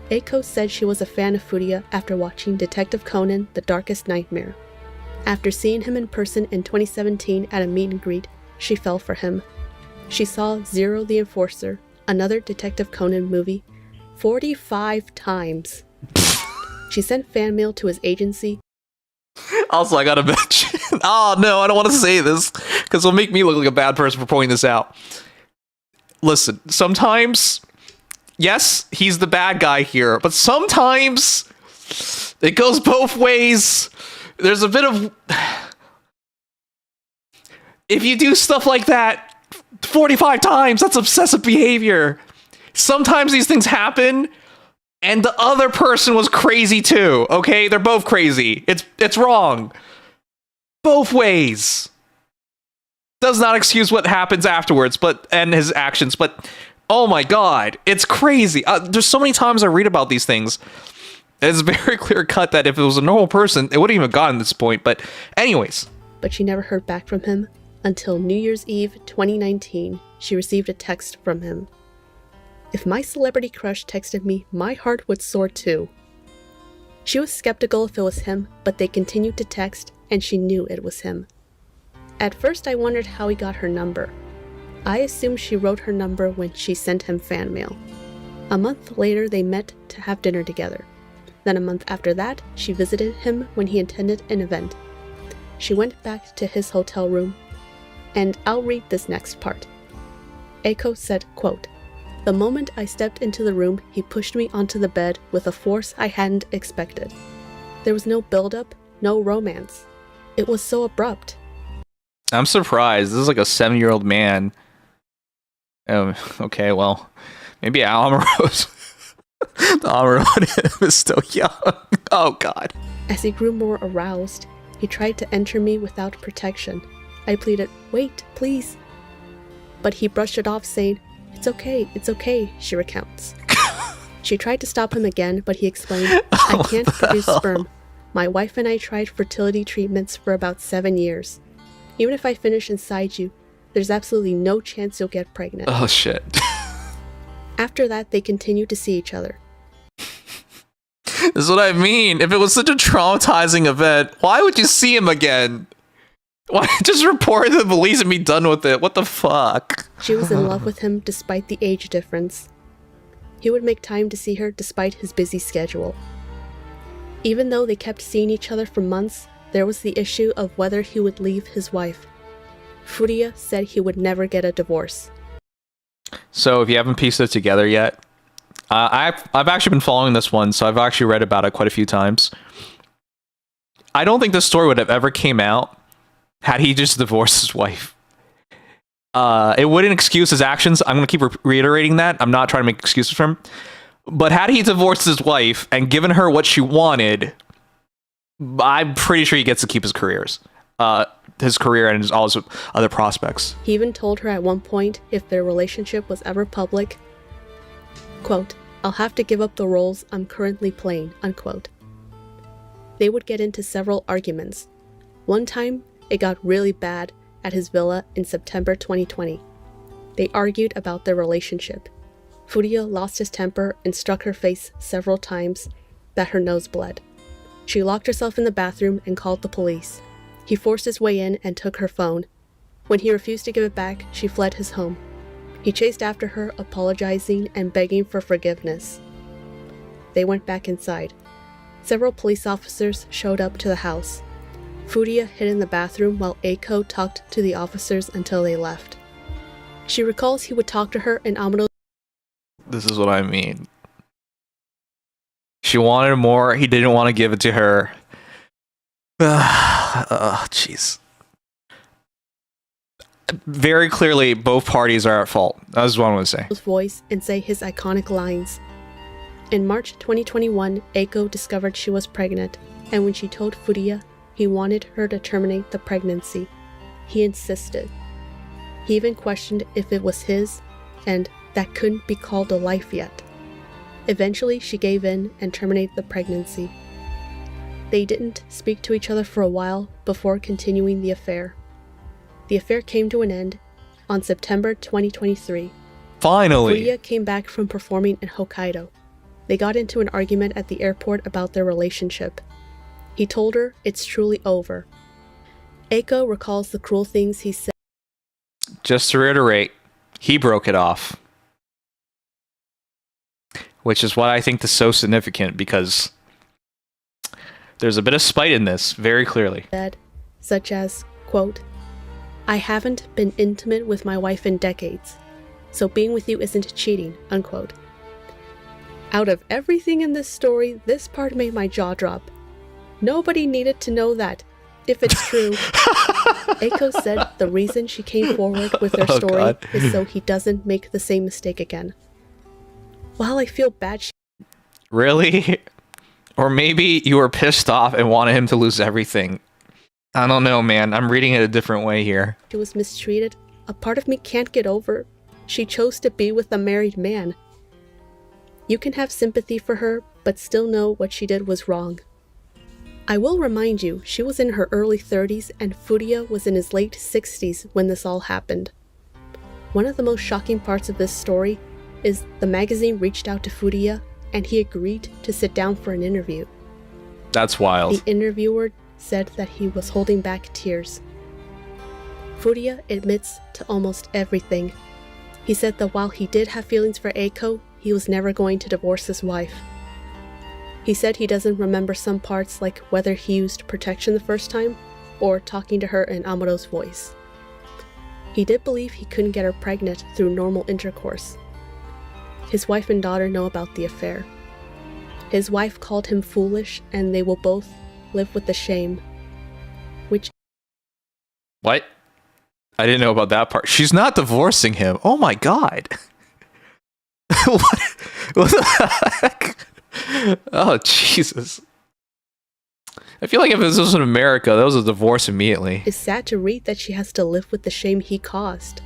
Aiko said she was a fan of Furuya after watching Detective Conan: The Darkest Nightmare. After seeing him in person in 2017 at a meet and greet, she fell for him. She saw Zero the Enforcer, another Detective Conan movie, 45 times. She sent fan mail to his agency. Also, I gotta mention. Oh no, I don't want to say this because it'll make me look like a bad person for pointing this out. Listen, sometimes, yes, he's the bad guy here, but sometimes it goes both ways. There's a bit of... If you do stuff like that 45 times, that's obsessive behavior. Sometimes these things happen, and the other person was crazy too, okay? They're both crazy. It's wrong. Both ways. Does not excuse what happens afterwards, and his actions, but oh my god, it's crazy. There's so many times I read about these things. It's very clear cut that if it was a normal person, it wouldn't even have gotten to this point, but anyways. But she never heard back from him until New Year's Eve 2019. She received a text from him. If my celebrity crush texted me, my heart would soar too. She was skeptical if it was him, but they continued to text, and she knew it was him. At first I wondered how he got her number. I assumed she wrote her number when she sent him fan mail. A month later they met to have dinner together. Then a month after that, she visited him when he attended an event. She went back to his hotel room, and I'll read this next part. Aiko said, quote, "The moment I stepped into the room, he pushed me onto the bed with a force I hadn't expected. There was no build-up, no romance. It was so abrupt." I'm surprised. This is like a 7-year-old man. Okay, well, maybe Amuro is still young. Oh, God. As he grew more aroused, he tried to enter me without protection. I pleaded, "Wait, please." But he brushed it off, saying, it's okay, she recounts. She tried to stop him again, but he explained, "I can't produce sperm. My wife and I tried fertility treatments for about 7 years. Even if I finish inside you, there's absolutely no chance you'll get pregnant." Oh, shit. After that, they continued to see each other. This is what I mean. If it was such a traumatizing event, why would you see him again? Why just report to the police and be done with it? What the fuck? She was in love with him despite the age difference. He would make time to see her despite his busy schedule. Even though they kept seeing each other for months, there was the issue of whether he would leave his wife. Furuya said he would never get a divorce. So if you haven't pieced it together yet, I've actually been following this one, so I've actually read about it quite a few times. I don't think this story would have ever came out had he just divorced his wife. It wouldn't excuse his actions. I'm going to keep reiterating that. I'm not trying to make excuses for him. But had he divorced his wife and given her what she wanted, I'm pretty sure he gets to keep his career and all his other prospects. He even told her at one point if their relationship was ever public, quote, "I'll have to give up the roles I'm currently playing," unquote. They would get into several arguments. One time, it got really bad at his villa in September 2020. They argued about their relationship. Furia lost his temper and struck her face several times that her nose bled. She locked herself in the bathroom and called the police. He forced his way in and took her phone. When he refused to give it back, she fled his home. He chased after her, apologizing and begging for forgiveness. They went back inside. Several police officers showed up to the house. Furia hid in the bathroom while Eiko talked to the officers until they left. She recalls he would talk to her in Amado. This is what I mean. She wanted more. He didn't want to give it to her. Jeez. Very clearly, both parties are at fault. That's what I'm going to say. Voice and say his iconic lines. In March 2021, Eiko discovered she was pregnant, and when she told Furia he wanted her to terminate the pregnancy, he insisted. He even questioned if it was his, and that couldn't be called a life yet. Eventually, she gave in and terminated the pregnancy. They didn't speak to each other for a while before continuing the affair. The affair came to an end on September 2023. Finally! Furia came back from performing in Hokkaido. They got into an argument at the airport about their relationship. He told her it's truly over. Eiko recalls the cruel things he said. Just to reiterate, he broke it off. Which is what I think is so significant, because there's a bit of spite in this, very clearly. Such as, quote, "I haven't been intimate with my wife in decades, so being with you isn't cheating," unquote. Out of everything in this story, this part made my jaw drop. Nobody needed to know that. If it's true, Eiko said the reason she came forward with her story is so he doesn't make the same mistake again. While I feel bad, Really? Or maybe you were pissed off and wanted him to lose everything. I don't know, man. I'm reading it a different way here. She was mistreated. A part of me can't get over. She chose to be with a married man. You can have sympathy for her, but still know what she did was wrong. I will remind you, she was in her early 30s and Furia was in his late 60s when this all happened. One of the most shocking parts of this story is the magazine reached out to Furia and he agreed to sit down for an interview. That's wild. The interviewer said that he was holding back tears. Furia admits to almost everything. He said that while he did have feelings for Eiko, he was never going to divorce his wife. He said he doesn't remember some parts, like whether he used protection the first time or talking to her in Amado's voice. He did believe he couldn't get her pregnant through normal intercourse. His wife and daughter know about the affair. His wife called him foolish and they will both live with the shame. Which... What? I didn't know about that part. She's not divorcing him. Oh my god. What the heck? Oh, Jesus. I feel like if this was in America, that was a divorce immediately. It's sad to read that she has to live with the shame he caused.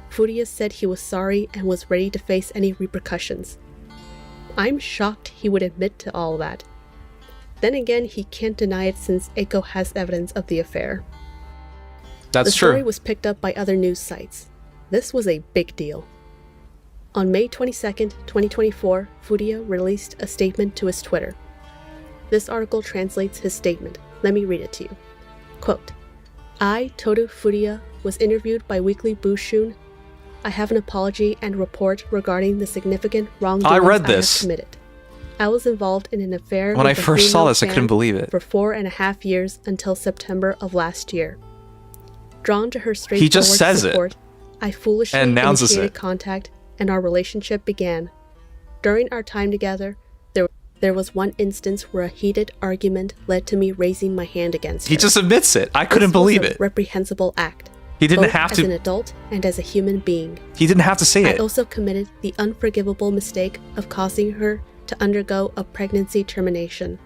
Furia said he was sorry and was ready to face any repercussions. I'm shocked he would admit to all that. Then again, he can't deny it since Eiko has evidence of the affair. That's true. The story was picked up by other news sites. This was a big deal. On May 22nd, 2024, Furia released a statement to his Twitter. This article translates his statement. Let me read it to you. Quote, I, Toru Furia, was interviewed by Weekly Bushun. I have an apology and report regarding the significant wrongdoings I read I have this. committed. I was involved in an affair When I with a first saw female this, I couldn't fan believe it. for 4.5 years until September of last year. Drawn to her straightforward He just says it support, I foolishly and announces initiated it. contact and our relationship began. During our time together, there was one instance where a heated argument led to me raising my hand against her. He just admits it. I couldn't This was believe a it. reprehensible act. He didn't both have as an to. adult and as a human being. He didn't have to say I it. also committed the unforgivable mistake of causing her to undergo a pregnancy termination.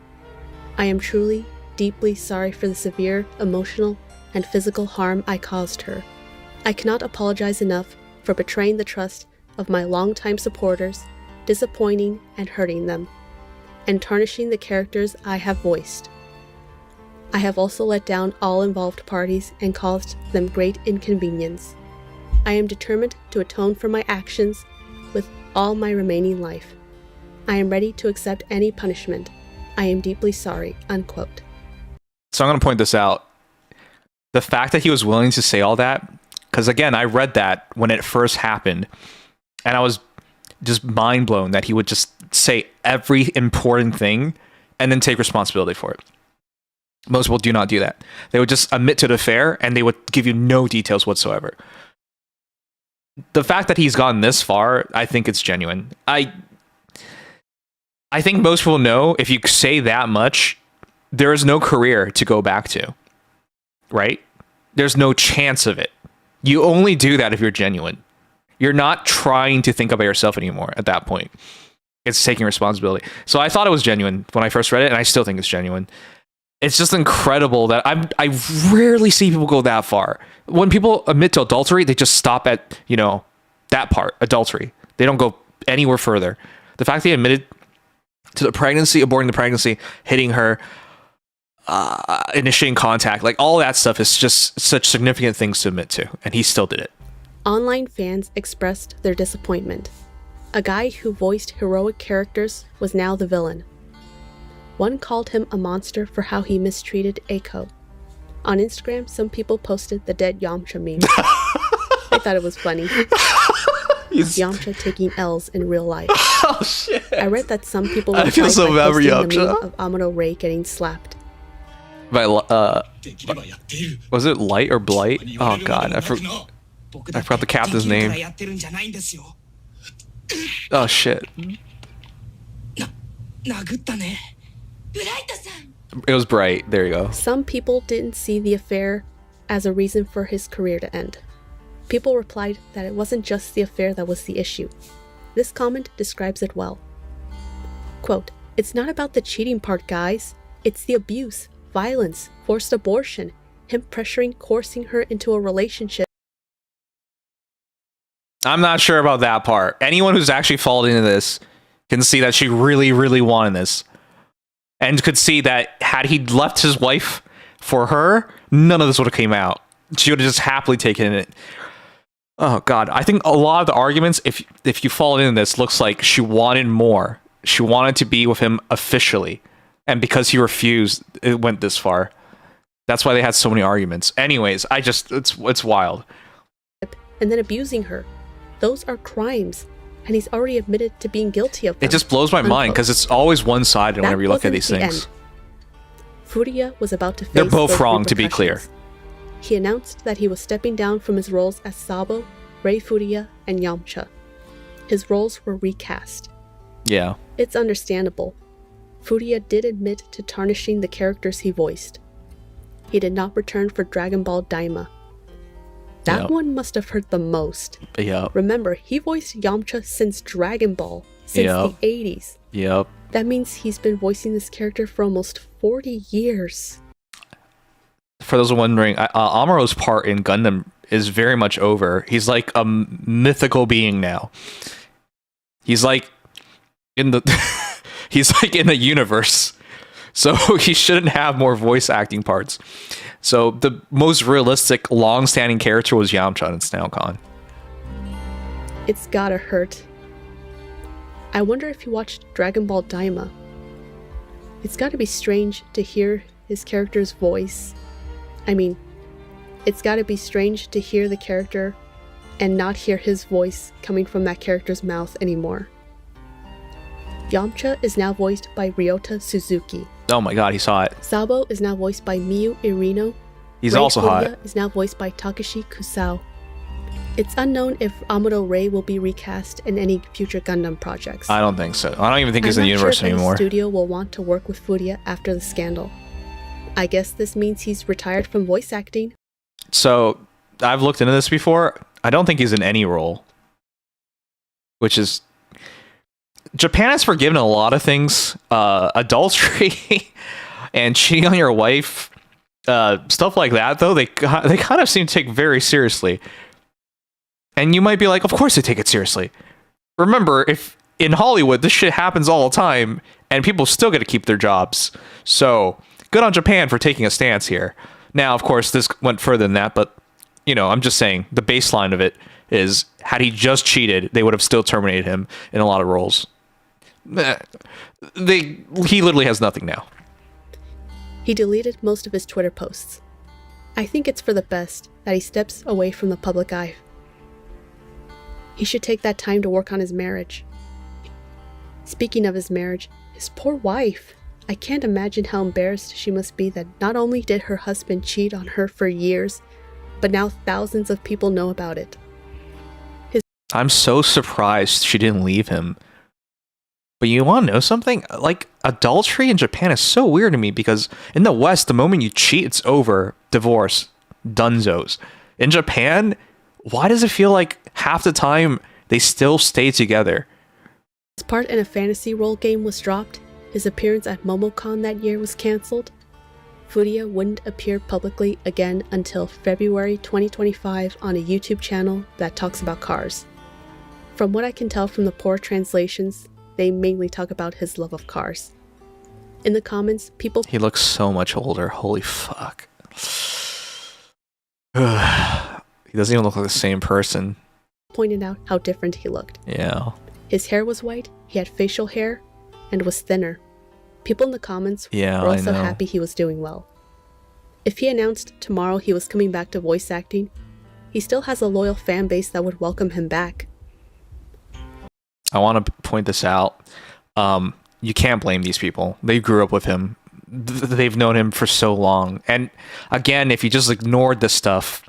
I am truly, deeply sorry for the severe emotional and physical harm I caused her. I cannot apologize enough for betraying the trust of my longtime supporters, disappointing and hurting them, and tarnishing the characters I have voiced. I have also let down all involved parties and caused them great inconvenience. I am determined to atone for my actions with all my remaining life. I am ready to accept any punishment. I am deeply sorry, unquote. So I'm going to point this out. The fact that he was willing to say all that, because again, I read that when it first happened, and I was just mind blown that he would just say every important thing and then take responsibility for it. Most people do not do that. They would just admit to the affair and they would give you no details whatsoever. The fact that he's gotten this far, I think it's genuine. I think most people know if you say that much, there is no career to go back to, right? There's no chance of it. You only do that if you're genuine. You're not trying to think about yourself anymore at that point. It's taking responsibility. So I thought it was genuine when I first read it, and I still think it's genuine. It's just incredible that I rarely see people go that far. When people admit to adultery, they just stop at, that part, adultery. They don't go anywhere further. The fact they admitted to the pregnancy, aborting the pregnancy, hitting her, initiating contact, like all that stuff is just such significant things to admit to, and he still did it. Online fans expressed their disappointment. A guy who voiced heroic characters was now the villain. One called him a monster for how he mistreated Eiko. On Instagram, some people posted the dead Yamcha meme. I thought it was funny. Yamcha taking L's in real life. Oh shit! I read that some people I feel so bad for posting the Yamcha. meme of Amuro Ray getting slapped. By was it Light or Blight? Oh god, I forgot the captain's name. Oh shit! It was Bright. There you go. Some people didn't see the affair as a reason for his career to end. People replied that it wasn't just the affair that was the issue. This comment describes it well. Quote, "It's not about the cheating part, guys. It's the abuse, violence, forced abortion, him pressuring, coercing her into a relationship." I'm not sure about that part. Anyone who's actually fallen into this can see that she really, really wanted this. And could see that had he left his wife for her, none of this would have came out. She would have just happily taken it. Oh god, I think a lot of the arguments, if you fall into this, looks like she wanted more. She wanted to be with him officially. And because he refused, it went this far. That's why they had so many arguments. Anyways, it's wild. And then abusing her. Those are crimes. And he's already admitted to being guilty of them. It just blows my mind because it's always one-sided whenever you look at these things. Furuya was about to face They're both those wrong, to be clear. repercussions. He announced that he was stepping down from his roles as Sabo, Rei Furuya, and Yamcha. His roles were recast. Yeah. It's understandable. Furuya did admit to tarnishing the characters he voiced. He did not return for Dragon Ball Daima. That one must have hurt the most. Yep. Remember, he voiced Yamcha since Dragon Ball, since the 80s. Yep. That means he's been voicing this character for almost 40 years. For those wondering, Amuro's part in Gundam is very much over. He's like a mythical being now. He's like in the he's like in the universe. So he shouldn't have more voice acting parts. So the most realistic, long-standing character was Yamcha, and it's now gone. It's gotta hurt. I wonder if you watched Dragon Ball Daima. It's gotta be strange to hear his character's voice. I mean, it's gotta be strange to hear the character and not hear his voice coming from that character's mouth anymore. Yamcha is now voiced by Ryota Suzuki. Oh my god, he saw it. Sabo is now voiced by Miyu Irino. He's Rei also Furuya hot. is now voiced by Takeshi Kusao. It's unknown if Amuro Ray will be recast in any future Gundam projects. I don't think so. I don't even think he's in the universe I'm not sure if anymore. the studio will want to work with Furuya after the scandal. I guess this means he's retired from voice acting. So, I've looked into this before. I don't think he's in any role. Which is... Japan has forgiven a lot of things. Adultery and cheating on your wife. Stuff like that, though, they kind of seem to take very seriously. And you might be like, of course they take it seriously. Remember, if in Hollywood, this shit happens all the time, and people still get to keep their jobs. So, good on Japan for taking a stance here. Now, of course, this went further than that, but, I'm just saying, the baseline of it is had he just cheated, they would have still terminated him in a lot of roles. He literally has nothing now. He deleted most of his Twitter posts. I think it's for the best that he steps away from the public eye. He should take that time to work on his marriage. Speaking of his marriage, his poor wife. I can't imagine how embarrassed she must be that not only did her husband cheat on her for years, but now thousands of people know about it. I'm so surprised she didn't leave him. But you want to know something? Like, adultery in Japan is so weird to me because in the West, the moment you cheat, it's over. Divorce. Dunzos. In Japan, why does it feel like half the time they still stay together? His part in a fantasy role game was dropped. His appearance at MomoCon that year was cancelled. Furia wouldn't appear publicly again until February 2025 on a YouTube channel that talks about cars. From what I can tell from the poor translations, they mainly talk about his love of cars. In the comments, people... He looks so much older. Holy fuck. He doesn't even look like the same person. Pointed out how different he looked. Yeah. His hair was white, he had facial hair, and was thinner. People in the comments were also happy he was doing well. If he announced tomorrow he was coming back to voice acting, he still has a loyal fan base that would welcome him back. I want to point this out. You can't blame these people. They grew up with him. They've known him for so long. And again, if you just ignored this stuff,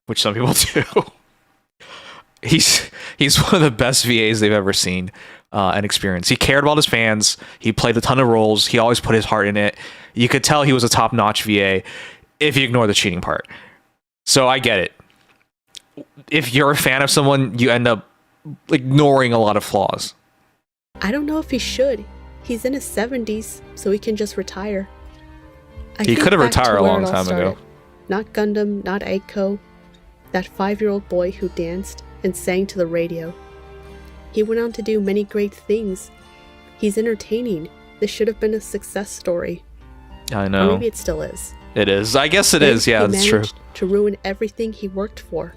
which some people do, he's one of the best VAs they've ever seen and experienced. He cared about his fans. He played a ton of roles. He always put his heart in it. You could tell he was a top-notch VA if you ignore the cheating part. So I get it. If you're a fan of someone, you end up ignoring a lot of flaws. I don't know if he should. He's in his 70s, so he can just retire. He could have retired a long time ago. Not Gundam, not Aiko. That 5-year-old boy who danced and sang to the radio. He went on to do many great things. He's entertaining. This should have been a success story. I know. Or maybe it still is. It is. I guess it is. Yeah, that's true. To ruin everything he worked for.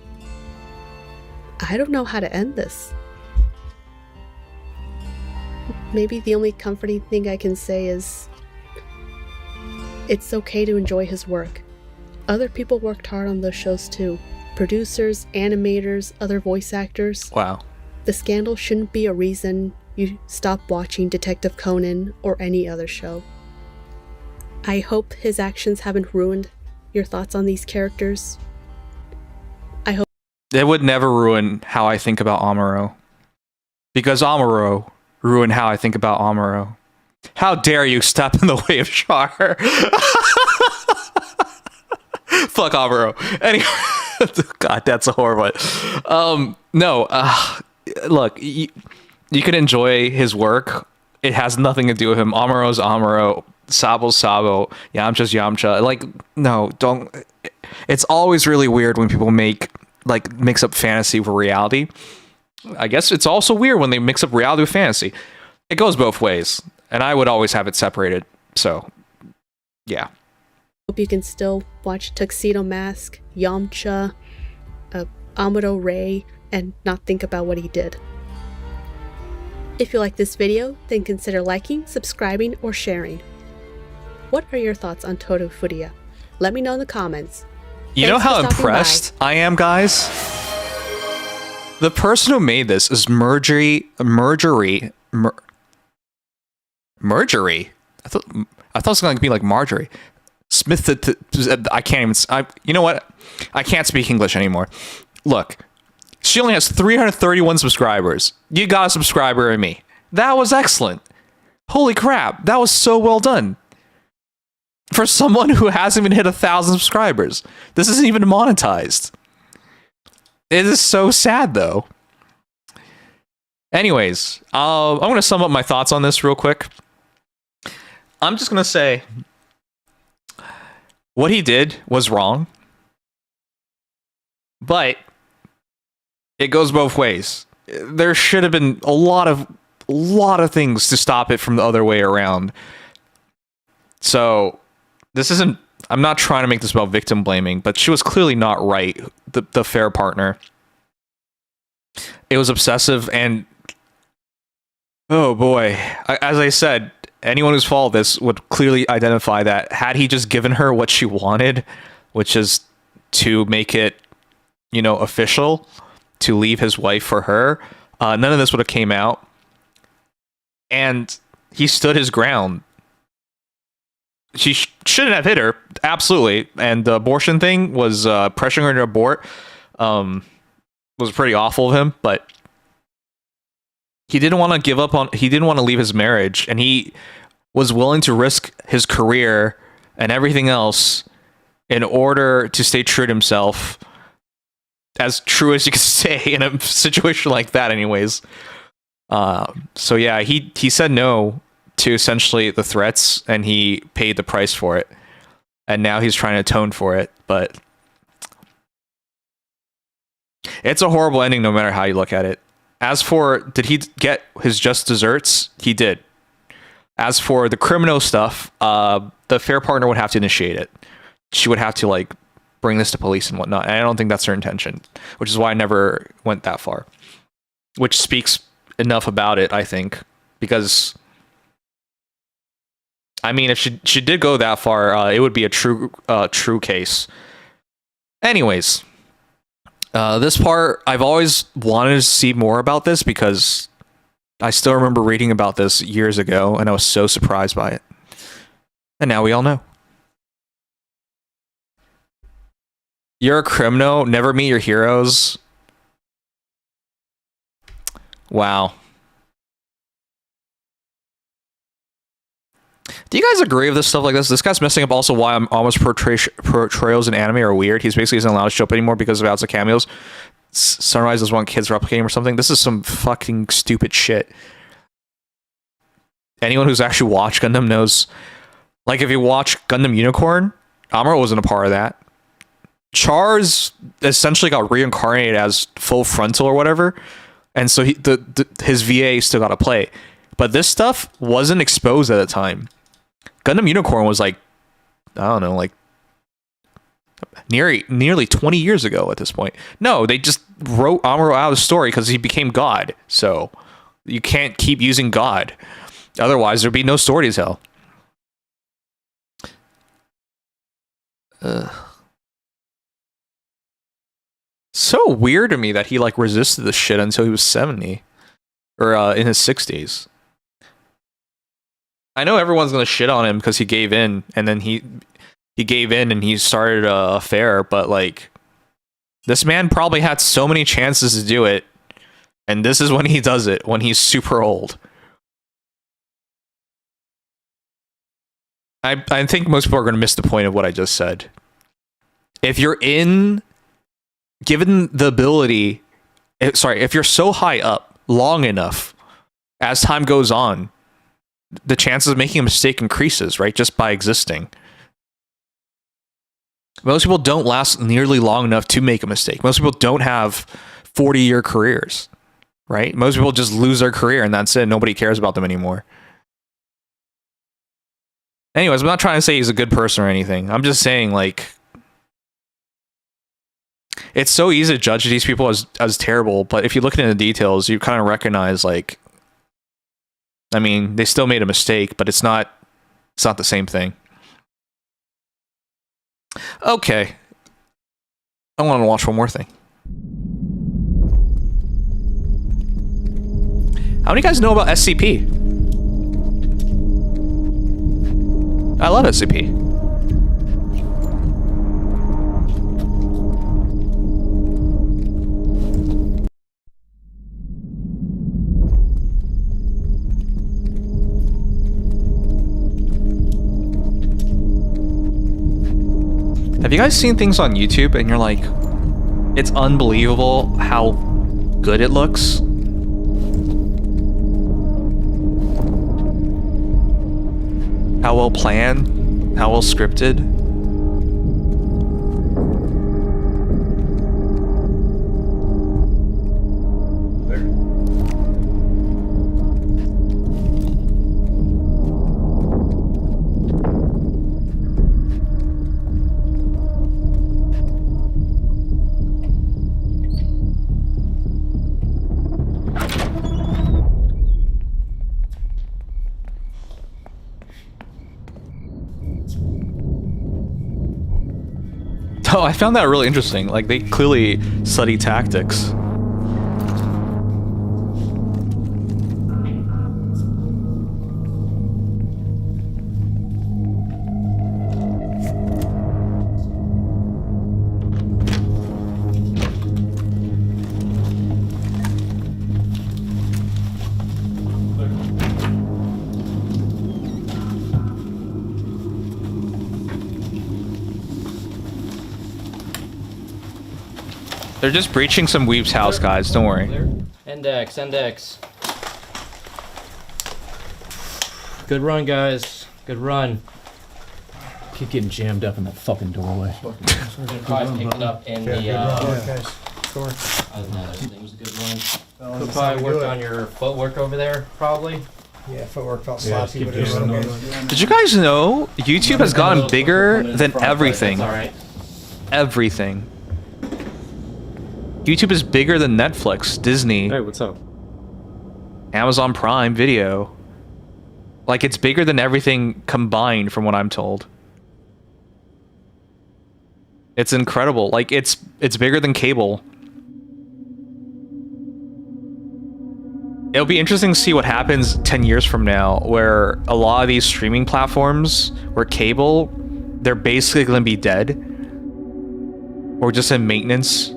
I don't know how to end this. Maybe the only comforting thing I can say is it's okay to enjoy his work. Other people worked hard on those shows too. Producers, animators, other voice actors. Wow. The scandal shouldn't be a reason you stop watching Detective Conan or any other show. I hope his actions haven't ruined your thoughts on these characters. I hope it would never ruin how I think about Amuro. Because Amuro ruined how I think about Amuro. How dare you step in the way of Char? Fuck Amuro. Anyway, God, that's a horrible one. Look, you can enjoy his work. It has nothing to do with him. Amuro's Amuro. Sabo's Sabo. Yamcha's Yamcha. Like, no, don't. It's always really weird when people mix up fantasy with reality. I guess it's also weird when they mix up reality with fantasy. It goes both ways, and I would always have it separated. So, yeah. Hope you can still watch Tuxedo Mask, Yamcha, Amuro Ray, and not think about what he did. If you like this video, then consider liking, subscribing, or sharing. What are your thoughts on Todo Furia? Let me know in the comments. You know how impressed I am, guys? The person who made this is Marjorie. I thought it was going to be like Marjorie. Smith. I can't even. You know what? I can't speak English anymore. Look, she only has 331 subscribers. You got a subscriber in me. That was excellent. Holy crap! That was so well done. For someone who hasn't even hit 1,000 subscribers. This isn't even monetized. It is so sad, though. Anyways, I'm going to sum up my thoughts on this real quick. I'm just going to say what he did was wrong. But it goes both ways. There should have been a lot of things to stop it from the other way around. So this isn't, I'm not trying to make this about victim blaming, but she was clearly not right, the fair partner. It was obsessive, and oh boy, as I said, anyone who's followed this would clearly identify that had he just given her what she wanted, which is to make it, you know, official, to leave his wife for her, none of this would have came out. And he stood his ground. She shouldn't have hit her, absolutely. And the abortion thing was pressuring her to abort. Was pretty awful of him, but he didn't want to give up on. He didn't want to leave his marriage, and he was willing to risk his career and everything else in order to stay true to himself, as true as you can say in a situation like that, anyways. So yeah, he said no to essentially the threats, and he paid the price for it, and now he's trying to atone for it, but it's a horrible ending no matter how you look at it. As for, did he get his just desserts? He did. As for the criminal stuff, the affair partner would have to initiate it. She would have to, like, bring this to police and whatnot, and I don't think that's her intention, which is why I never went that far. Which speaks enough about it, I think, because I mean, if she did go that far, it would be a true case. Anyways, this part, I've always wanted to see more about this because I still remember reading about this years ago, and I was so surprised by it. And now we all know. You're a criminal, never meet your heroes. Wow. Do you guys agree with this stuff like this? This guy's messing up also why I'm almost portrayals in anime are weird. He's basically isn't allowed to show up anymore because of outside cameos. Sunrise doesn't want kids replicating or something. This is some fucking stupid shit. Anyone who's actually watched Gundam knows. Like, if you watch Gundam Unicorn, Amuro wasn't a part of that. Char's essentially got reincarnated as full frontal or whatever, and so his VA still got to play. But this stuff wasn't exposed at the time. Gundam Unicorn was like, I don't know, like nearly 20 years ago at this point. No, they just wrote Amuro out of the story because he became God. So you can't keep using God. Otherwise, there'd be no story to tell. So weird to me that he like resisted this shit until he was 70 or in his 60s. I know everyone's gonna shit on him because he gave in, and then he gave in and he started a affair, but like, this man probably had so many chances to do it, and this is when he does it, when he's super old. I think most people are gonna miss the point of what I just said. If you're given the ability, if you're so high up long enough, as time goes on, the chances of making a mistake increases, right? Just by existing. Most people don't last nearly long enough to make a mistake. Most people don't have 40-year careers, right? Most people just lose their career and that's it. Nobody cares about them anymore. Anyways, I'm not trying to say he's a good person or anything. I'm just saying, like, it's so easy to judge these people as terrible, but if you look into the details, you kind of recognize, like, I mean, they still made a mistake, but it's not the same thing. Okay. I want to watch one more thing. How many guys know about SCP? I love SCP. Have you guys seen things on YouTube and you're like, it's unbelievable how good it looks? How well planned, how well scripted. Oh, I found that really interesting. Like, they clearly study tactics. They're just breaching some weeb's house, guys. Don't worry. Index, index. Good run, guys. Good run. Keep getting jammed up in that fucking doorway. Probably picked it up in the. guys. I don't know. I think it was a good run. Could probably work on your footwork over there, probably. Yeah, footwork felt sloppy, but it was okay. Did you guys know YouTube has gotten bigger than everything? All right. Everything. YouTube is bigger than Netflix, Disney. Hey, what's up? Amazon Prime Video. Like, it's bigger than everything combined, from what I'm told. It's incredible. Like, it's bigger than cable. It'll be interesting to see what happens 10 years from now, where a lot of these streaming platforms, where cable, they're basically going to be dead. Or just in maintenance.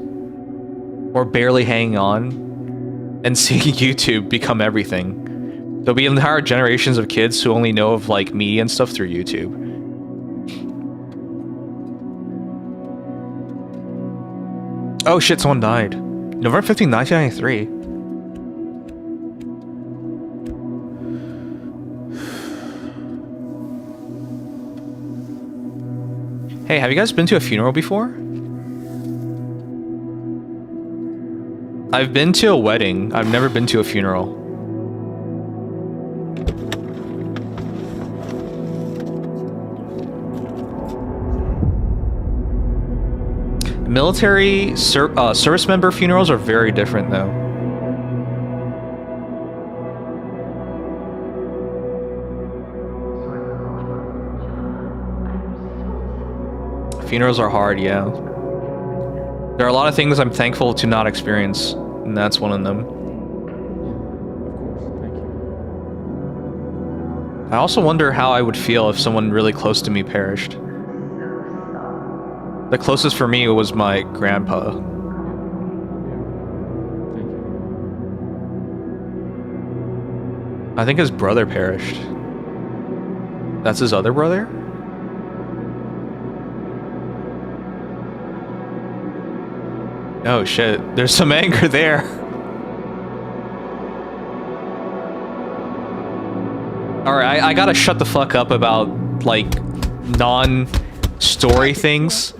Or barely hanging on. And seeing YouTube become everything. There'll be entire generations of kids who only know of, like, media and stuff through YouTube. Oh shit, someone died. November 15, 1993. Hey, have you guys been to a funeral before? I've been to a wedding. I've never been to a funeral. Military service member funerals are very different, though. Funerals are hard, yeah. There are a lot of things I'm thankful to not experience, and that's one of them. I also wonder how I would feel if someone really close to me perished. The closest for me was my grandpa. I think his brother perished. That's his other brother? Oh shit, there's some anger there. Alright, I gotta shut the fuck up about, like, non-story things.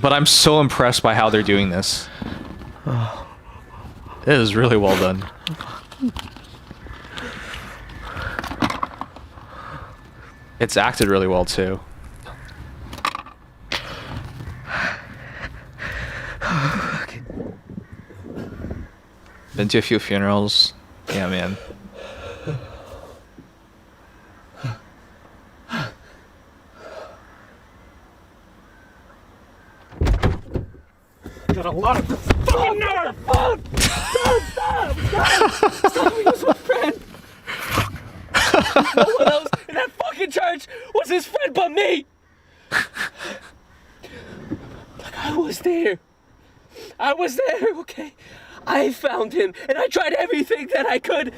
But I'm so impressed by how they're doing this. It is really well done. It's acted really well, too. Been to a few funerals. Yeah, man. Got a lot of fucking nerve! Stop! He was my friend! No one else in that fucking church was his friend but me! Like, I was there. I was there, okay? I found him, and I tried everything that I could.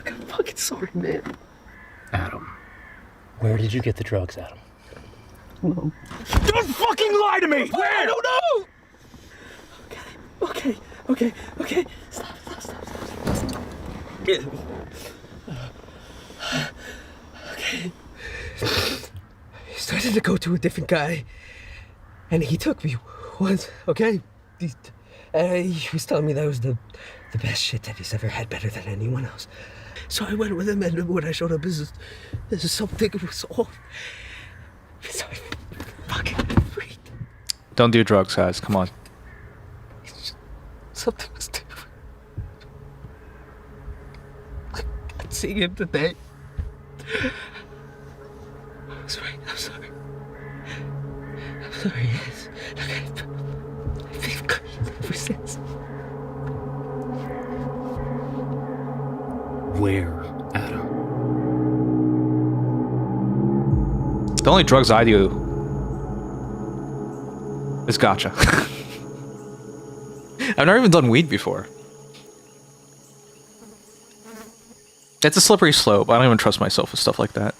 I'm fucking sorry, man. Adam, where did you get the drugs, Adam? No. Don't fucking lie to me! Where? I don't know! Okay. Stop. Yeah. Okay. He started to go to a different guy, and he took me once, okay? He was telling me that was the best shit that he's ever had, better than anyone else. So I went with him, and when I showed up, this is something it was off. So I fucking freaked. Don't do drugs, guys. Come on. Something was different. Like, I'd see him today. I was right. Sorry. I've got ever since. Where, Adam? The only drugs I do is gotcha. I've never even done weed before. It's a slippery slope. I don't even trust myself with stuff like that.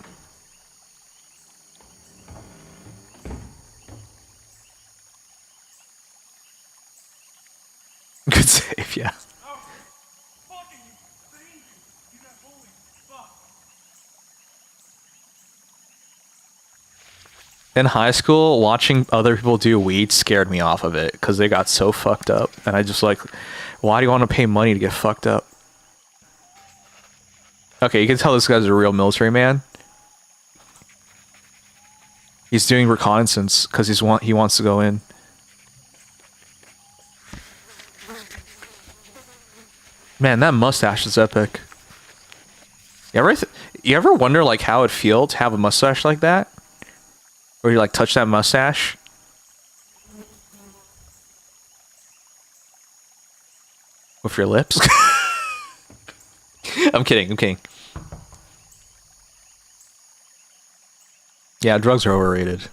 Good save, yeah. In high school, watching other people do weed scared me off of it because they got so fucked up. And I just like, why do you want to pay money to get fucked up? Okay, you can tell this guy's a real military man. He's doing reconnaissance because he wants to go in. Man, that mustache is epic. You ever wonder like how it'd feel to have a mustache like that? Or you like touch that mustache? With your lips? I'm kidding, I'm kidding. Yeah, drugs are overrated.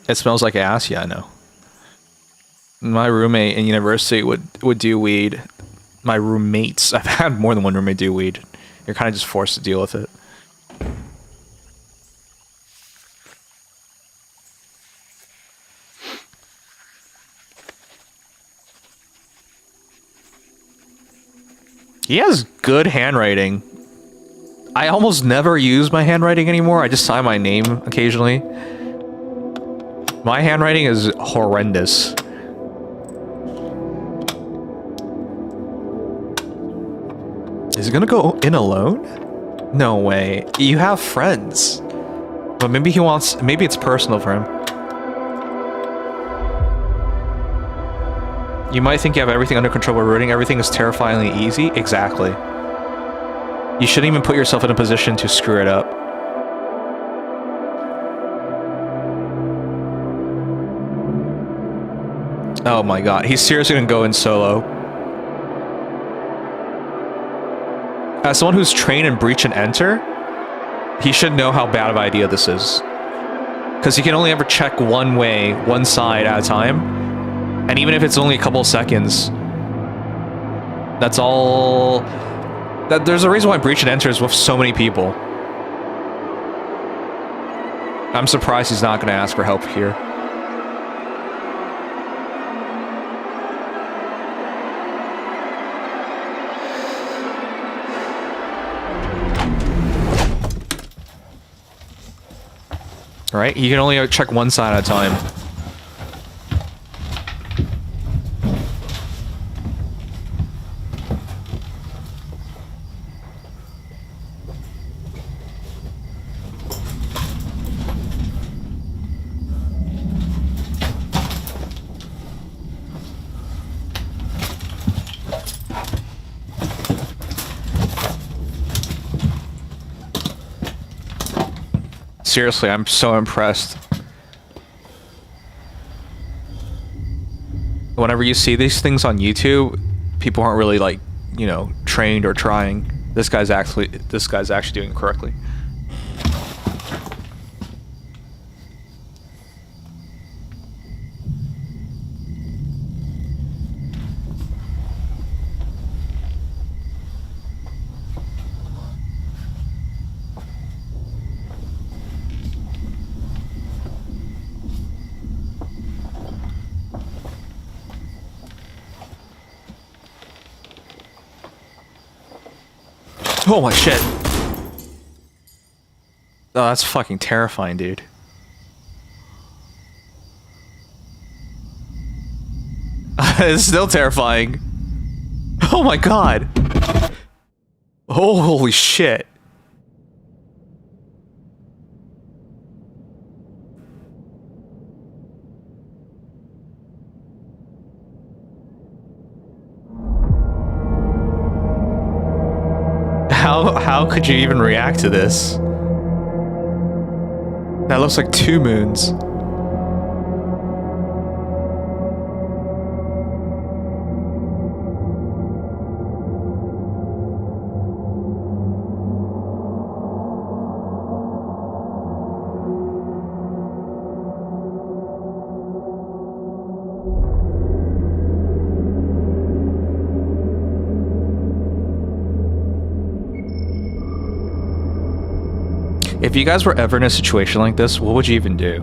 It smells like ass? Yeah, I know. My roommate in university would do weed. My roommates, I've had more than one roommate do weed. You're kind of just forced to deal with it. He has good handwriting. I almost never use my handwriting anymore. I just sign my name occasionally. My handwriting is horrendous. Is he gonna go in alone? No way. You have friends. But maybe he wants... Maybe it's personal for him. You might think you have everything under control, but rooting everything is terrifyingly easy. Exactly. You shouldn't even put yourself in a position to screw it up. Oh my god, he's seriously gonna go in solo. As someone who's trained in breach and enter, he should know how bad of an idea this is. Because he can only ever check one way, one side at a time. And even if it's only a couple of seconds, that's all... There's a reason why breach and enter is with so many people. I'm surprised he's not going to ask for help here. Alright, you can only check one side at a time. Seriously, I'm so impressed. Whenever you see these things on YouTube, people aren't really like, you know, trained or trying. This guy's actually doing it correctly. Oh my shit. Oh, that's fucking terrifying, dude. It's still terrifying. Oh my god. Oh, holy shit. How could you even react to this? That looks like 2 moons. If you guys were ever in a situation like this, what would you even do?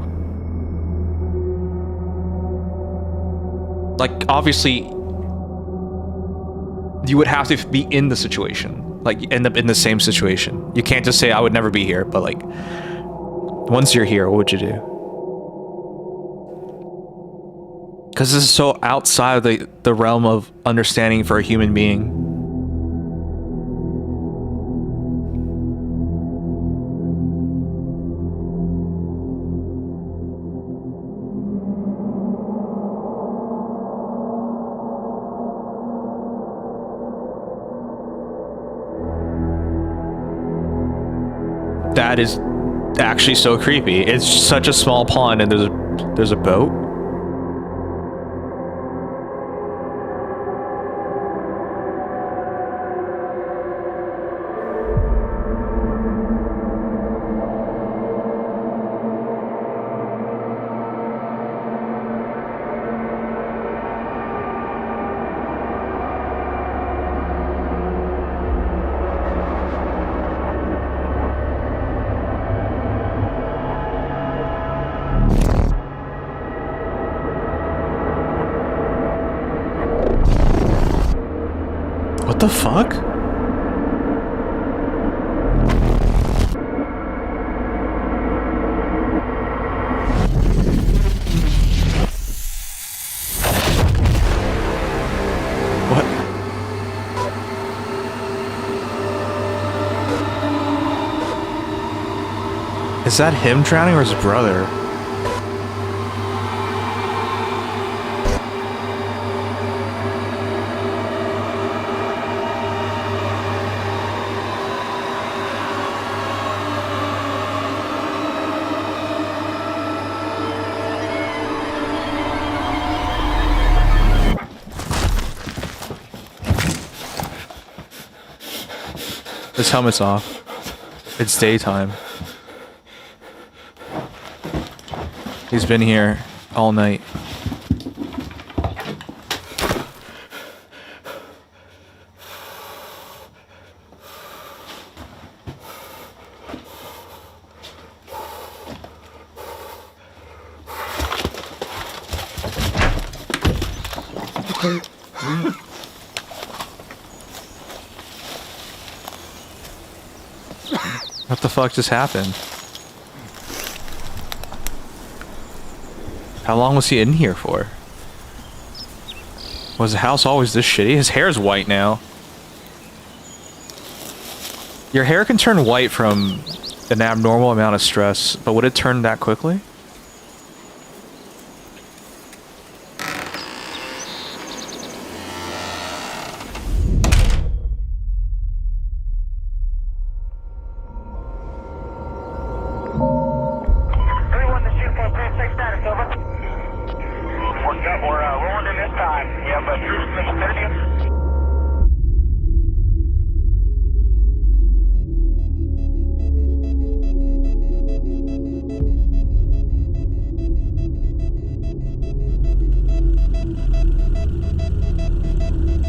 Like, obviously, you would have to be in the situation. Like, end up in the same situation. You can't just say, I would never be here, but like, once you're here, what would you do? Because this is so outside of the realm of understanding for a human being. That is actually so creepy. It's such a small pond and there's a boat. What the fuck? What? Is that him drowning or his brother? His helmet's off. It's daytime. He's been here all night. What the fuck just happened? How long was he in here for? Was the house always this shitty? His hair's white now. Your hair can turn white from an abnormal amount of stress, but would it turn that quickly?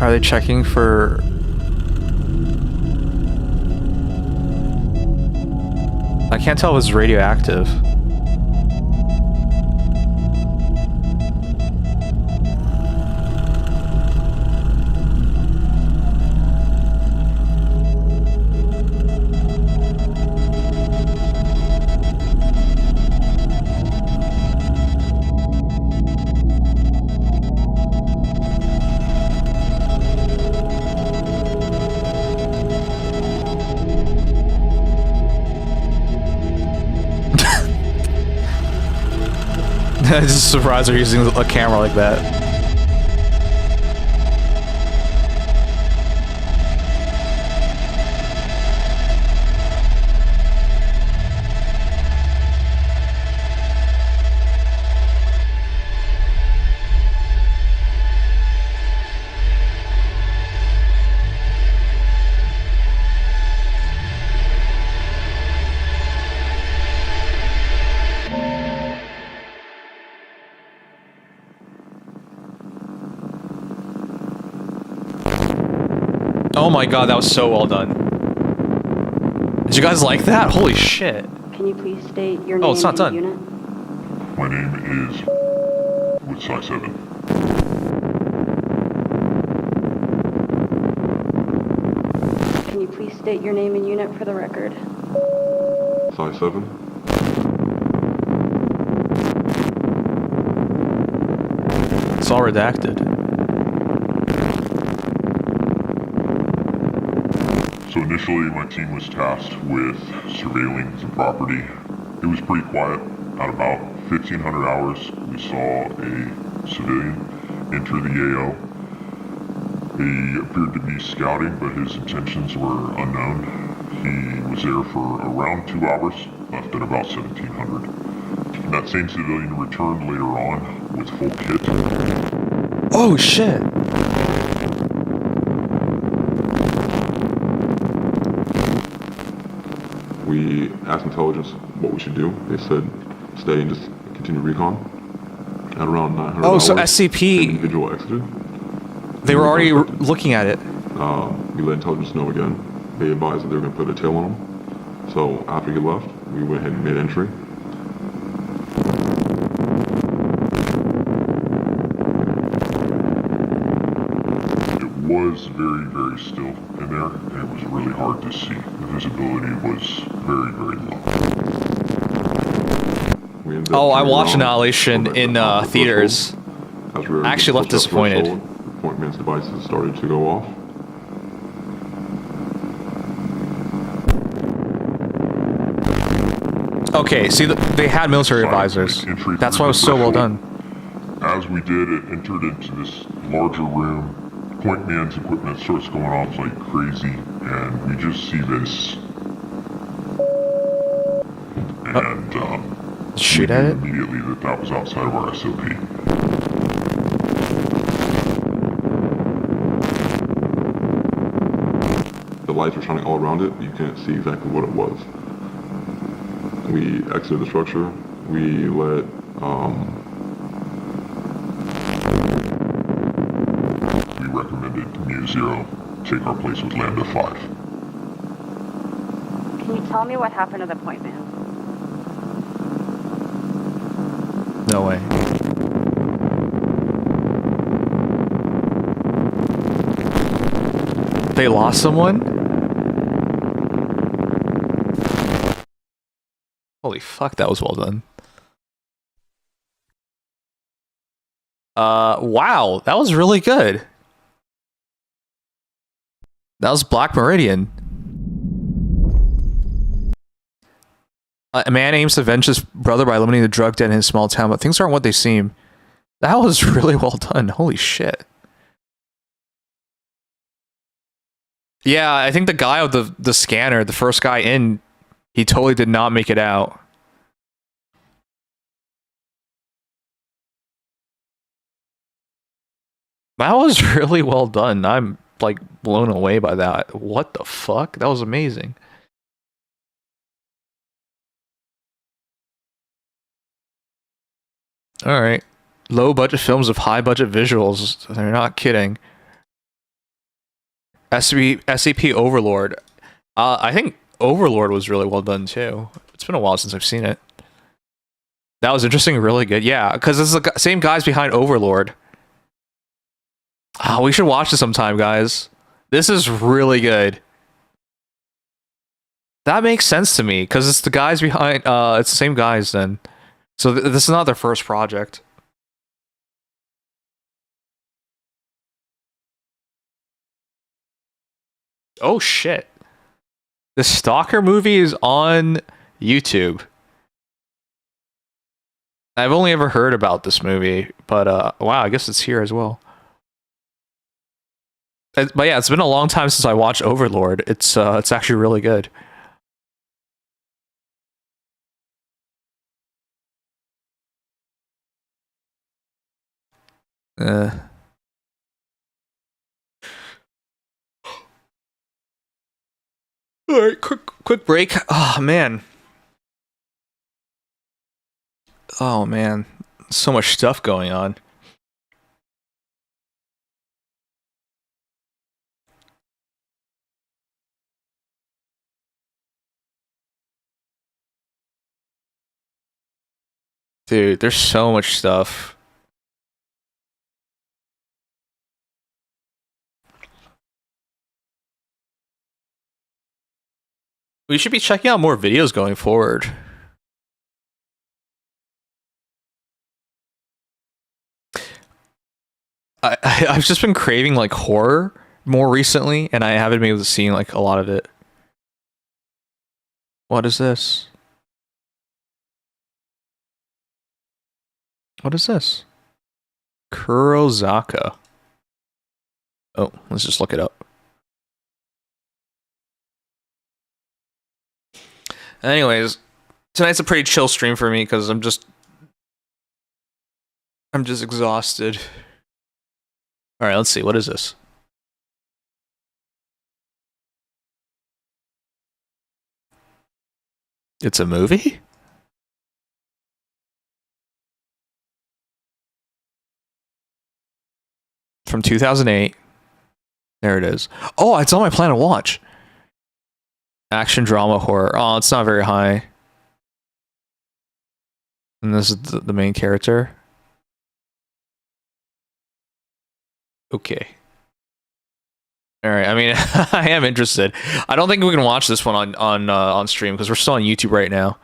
Are they checking for... I can't tell if it's radioactive. I'm just surprised they're using a camera like that. Oh my god, that was so well done. Did you guys like that? Holy shit. Can you please state your name Oh, it's not and done. unit? My name is with size 7. Can you please state your name and unit for the record? Size 7. It's all redacted. So initially my team was tasked with surveilling the property. It was pretty quiet. At about 1,500 hours, we saw a civilian enter the AO. He appeared to be scouting, but his intentions were unknown. He was there for around 2 hours, left at about 1,700. And that same civilian returned later on with full kit. Oh shit. We asked intelligence what we should do. They said stay and just continue recon. At around 900 Oh, so hours, SCP... an individual exited. They were already looking at it. We let intelligence know again. They advised that they were going to put a tail on him. So after he left, we went ahead and made entry. It was very, very still in there, and it was really hard to see. The visibility was very, very low. Oh, I watched Annihilation in theaters. I actually left disappointed. Point man's devices started to go off. Okay, see, they had military advisors. That's why it was so well done. As we did, it entered into this larger room. Point man's equipment starts going off like crazy, and we just see this. And shoot at it? Immediately that was outside of our SOP. The lights were shining all around it. You can't see exactly what it was. We exited the structure. We let we recommended Mu Zero take our place with Lambda 5. Can you tell me what happened to the point man? No way. They lost someone? Holy fuck, that was well done. Wow, that was really good. That was Black Meridian. A man aims to avenge his brother by eliminating the drug den in his small town, but things aren't what they seem. That was really well done. Holy shit. Yeah, I think the guy with the scanner, the first guy in, he totally did not make it out. That was really well done. I'm like blown away by that. What the fuck? That was amazing. All right. Low budget films with high budget visuals. They're not kidding. SCP Overlord. I think Overlord was really well done too. It's been a while since I've seen it. That was interesting, really good. Yeah, because it's the same guys behind Overlord. We should watch this sometime, guys. This is really good. That makes sense to me, because it's the guys behind... it's the same guys then. So this is not their first project. Oh shit. The Stalker movie is on YouTube. I've only ever heard about this movie, but wow, I guess it's here as well. But yeah, it's been a long time since I watched Overlord. It's actually really good. All right, quick break. Oh man. Oh man, so much stuff going on. Dude, there's so much stuff. We should be checking out more videos going forward. I've just been craving like horror more recently, and I haven't been able to see like a lot of it. What is this? What is this? Kurozaka. Oh, let's just look it up. Anyways, tonight's a pretty chill stream for me because I'm just exhausted. All right, let's see. What is this? It's a movie? From 2008. There it is. Oh, it's on my plan to watch. Action, drama, horror. Oh, it's not very high. And this is the main character. Okay. All right. I mean, I am interested. I don't think we can watch this one on stream because we're still on YouTube right now.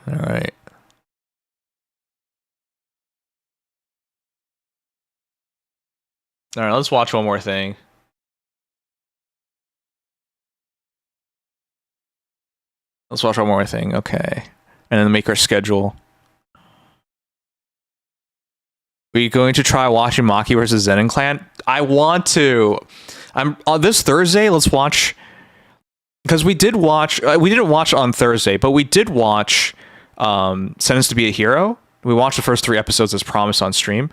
All right. All right. Let's watch one more thing. Let's watch one more thing. Okay. And then make our schedule. Are you going to try watching Maki vs. Zenin Clan? I want to. I'm on this Thursday. Let's watch. Because we did watch. We didn't watch on Thursday, but we did watch Sentenced to Be a Hero. We watched the first 3 episodes as promised on stream.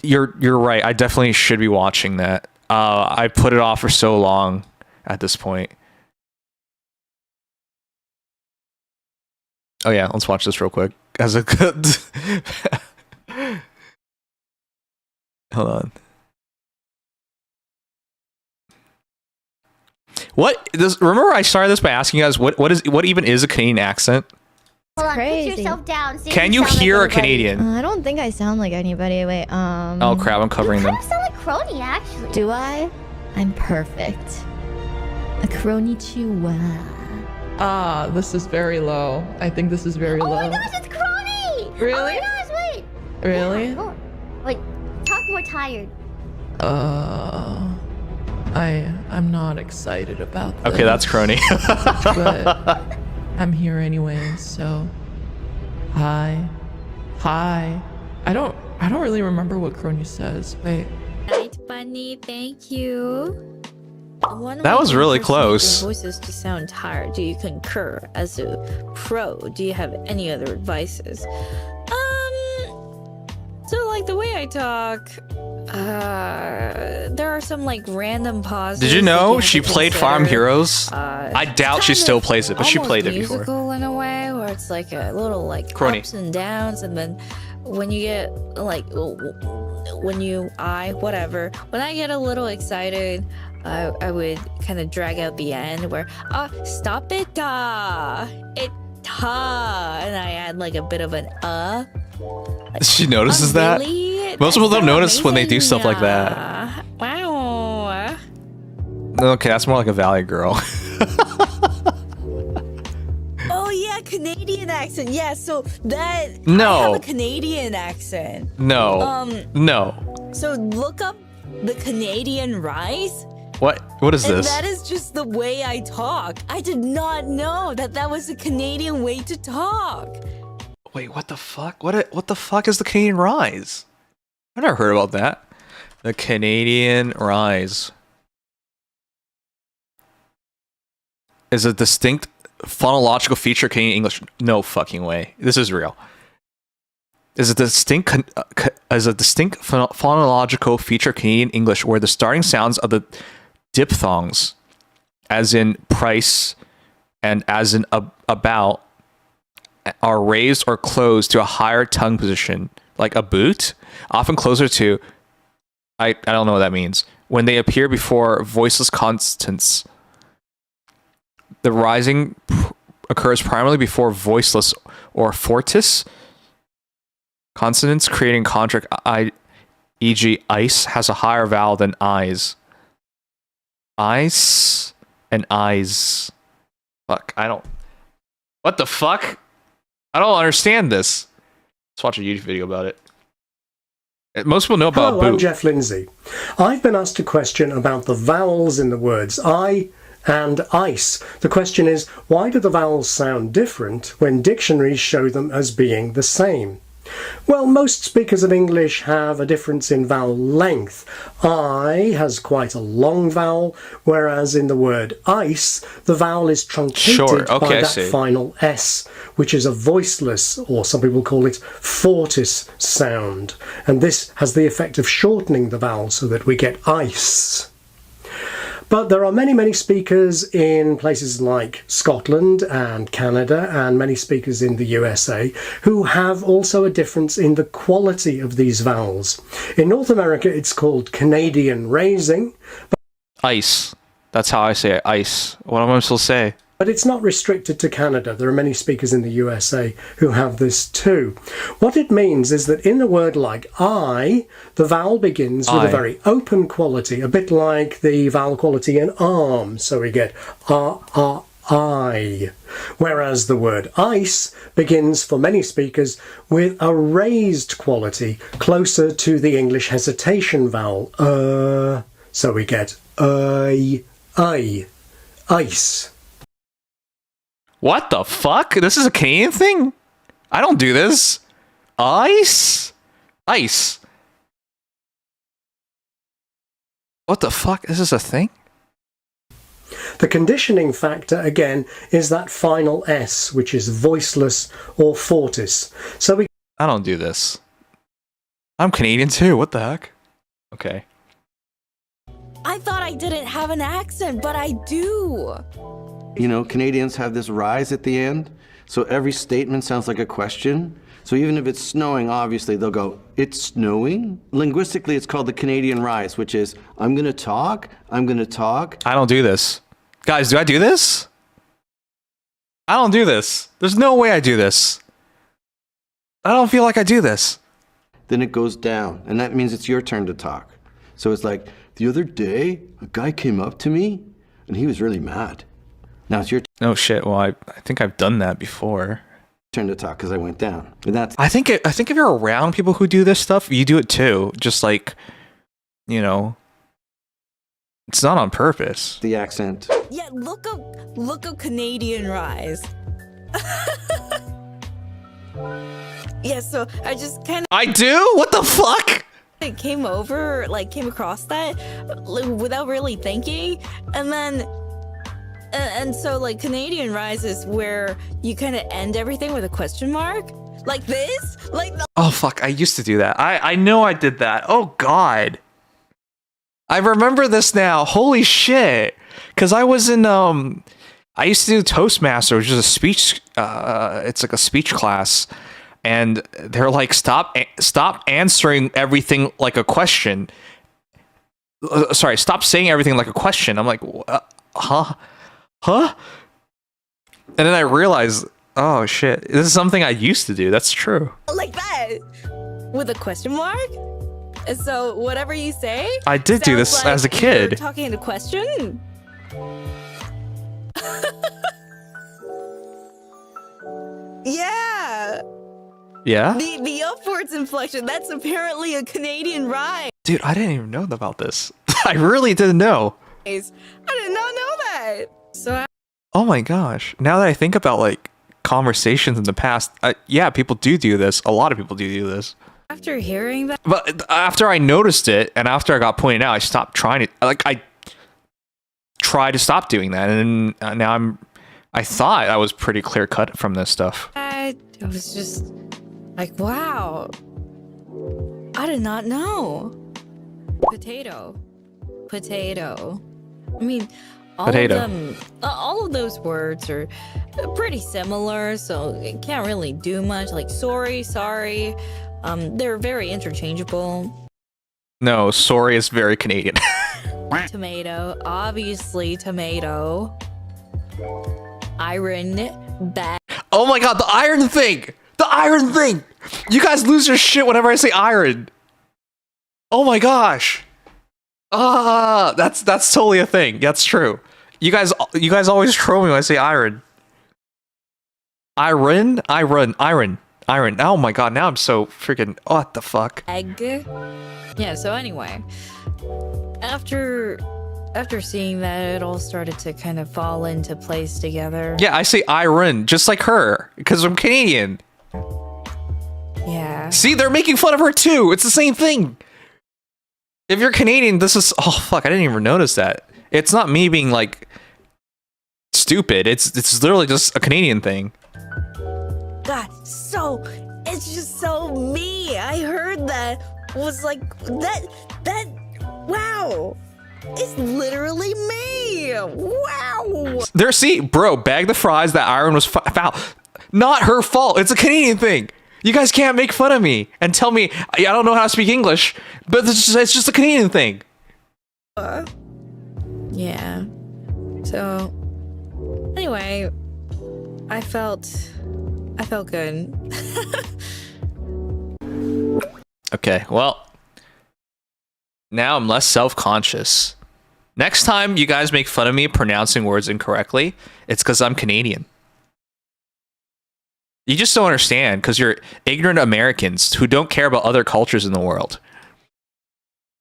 You're right. I definitely should be watching that. I put it off for so long at this point. Oh yeah, let's watch this real quick. As a good hold on. What this? Remember, I started this by asking you guys what even is a Canadian accent? Hold on, Crazy. put yourself down. See if Can you sound like hear a anybody. Canadian? I don't think I sound like anybody. Wait, Oh crap! I'm covering them. You sound like Crony, actually. Do I? I'm perfect. A konnichiwa. Ah, this is very low. I think this is very low. Oh my gosh, it's Crony! Really? Oh my gosh, wait. Really? Yeah, oh, wait, talk more tired. I'm not excited about this. Okay, that's Crony. But I'm here anyway, so hi. I don't really remember what Crony says. Wait. Night Bunny, thank you. That was really close. Voices to sound tired. Do you concur? As a pro, do you have any other advices? So like the way I talk, there are some like random pauses. Did you know she played Farm consider. Heroes? I doubt she still plays it, but she played it before. Musical in a way where it's like a little like Crony. ups and downs, and then when you get like when I get a little excited, I would kind of drag out the end where stop it and I add like a bit of an like, She notices that. really? Most people don't so notice when they do stuff like that. Wow. Okay, that's more like a Valley Girl. Oh yeah, Canadian accent. Yeah, so that No. I have a Canadian accent. No. No. So look up the Canadian Rise. What is And this? that is just the way I talk. I did not know that was a Canadian way to talk. Wait, what the fuck? What the fuck is the Canadian Rise? I never heard about that. The Canadian Rise is a distinct phonological feature of Canadian English. No fucking way. This is real. Is a distinct phonological feature of Canadian English where the starting sounds of the diphthongs, as in price and as in about, are raised or closed to a higher tongue position, like a boot, often closer to, I don't know what that means, when they appear before voiceless consonants. The rising occurs primarily before voiceless or fortis consonants, creating contract e.g. ice has a higher vowel than eyes. Ice and eyes. Fuck, I don't... What the fuck? I don't understand this. Let's watch a YouTube video about it. Most people know about Hello, I'm Jeff Lindsay. I've been asked a question about the vowels in the words I and ice. The question is, why do the vowels sound different when dictionaries show them as being the same? Well, most speakers of English have a difference in vowel length. I has quite a long vowel, whereas in the word ice, the vowel is truncated by that final S, which is a voiceless, or some people call it fortis sound. And this has the effect of shortening the vowel so that we get ice. But there are many, many speakers in places like Scotland and Canada and many speakers in the USA who have also a difference in the quality of these vowels. In North America, it's called Canadian raising. Ice. That's how I say it. Ice. What am I supposed to say? But it's not restricted to Canada. There are many speakers in the USA who have this too. What it means is that in a word like I, the vowel begins with a very open quality, a bit like the vowel quality in arm. So we get I. Whereas the word ice begins for many speakers with a raised quality, closer to the English hesitation vowel, So we get ice. What the fuck? This is a Canadian thing? I don't do this. Ice? Ice. What the fuck? Is this a thing? The conditioning factor, again, is that final S, which is voiceless or fortis. So we... I don't do this. I'm Canadian too. What the heck? Okay. I thought I didn't have an accent, but I do. You know, Canadians have this rise at the end, so every statement sounds like a question. So even if it's snowing, obviously they'll go, it's snowing? Linguistically, it's called the Canadian rise, which is, I'm gonna talk. I don't do this. Guys, do I do this? I don't do this. There's no way I do this. I don't feel like I do this. Then it goes down, and that means it's your turn to talk. So it's like, the other day, a guy came up to me, and he was really mad. Now it's your turn. Oh shit, well I think I've done that before. Turn to talk because I went down. And that's I think if you're around people who do this stuff, you do it too. Just like, you know, it's not on purpose. The accent. Yeah, look up Canadian rise. Yeah, so I just kind of... I do? What the fuck? I came across that without really thinking, and then... And so, like, Canadian rise is where you kind of end everything with a question mark. Like this? Like the Oh, fuck. I used to do that. I know I did that. Oh, God. I remember this now. Holy shit. Because I was in, I used to do Toastmaster, which is a speech, it's like a speech class. And they're like, stop answering everything like a question. Sorry, stop saying everything like a question. I'm like, huh? And then I realized, oh shit, this is something I used to do. That's true. like that with a question mark. And so whatever you say, I did do this as a kid. You're talking in a question. Yeah. Yeah? The upwards inflection, that's apparently a Canadian rise. Dude, I didn't even know about this. I really didn't know. I did not know that. So oh my gosh. Now that I think about like conversations in the past, yeah, people do this. A lot of people do this. After hearing that, but after I noticed it and after I got pointed out, I stopped trying to, like, I tried to stop doing that, and now I thought I was pretty clear cut from this stuff. I was just like, wow, I did not know. Potato. I mean, all of those words are pretty similar, so it can't really do much. Like sorry. They're very interchangeable. No, sorry is very Canadian. Tomato. Obviously, tomato. Iron. Bag. Oh my god, the iron thing! The iron thing! You guys lose your shit whenever I say iron. Oh my gosh. That's totally a thing. That's true. You guys always troll me when I say iron. Iron. Oh my god, now I'm so freaking, what the fuck? Egg. Yeah, so anyway, after seeing that, it all started to kind of fall into place together. Yeah, I say iron, just like her, because I'm Canadian. Yeah. See, they're making fun of her too. It's the same thing. If you're Canadian, this is, oh fuck, I didn't even notice that. It's not me being like stupid. It's literally just a Canadian thing. God, so it's just so me. I heard that was like that. Wow, it's literally me. Wow. There, see, bro, bag the fries. That iron was foul. Not her fault. It's a Canadian thing. You guys can't make fun of me and tell me I don't know how to speak English, but it's just a Canadian thing. Yeah. So anyway, I felt good. Okay, well, now I'm less self-conscious. Next time you guys make fun of me pronouncing words incorrectly, it's because I'm Canadian. You just don't understand because you're ignorant Americans who don't care about other cultures in the world.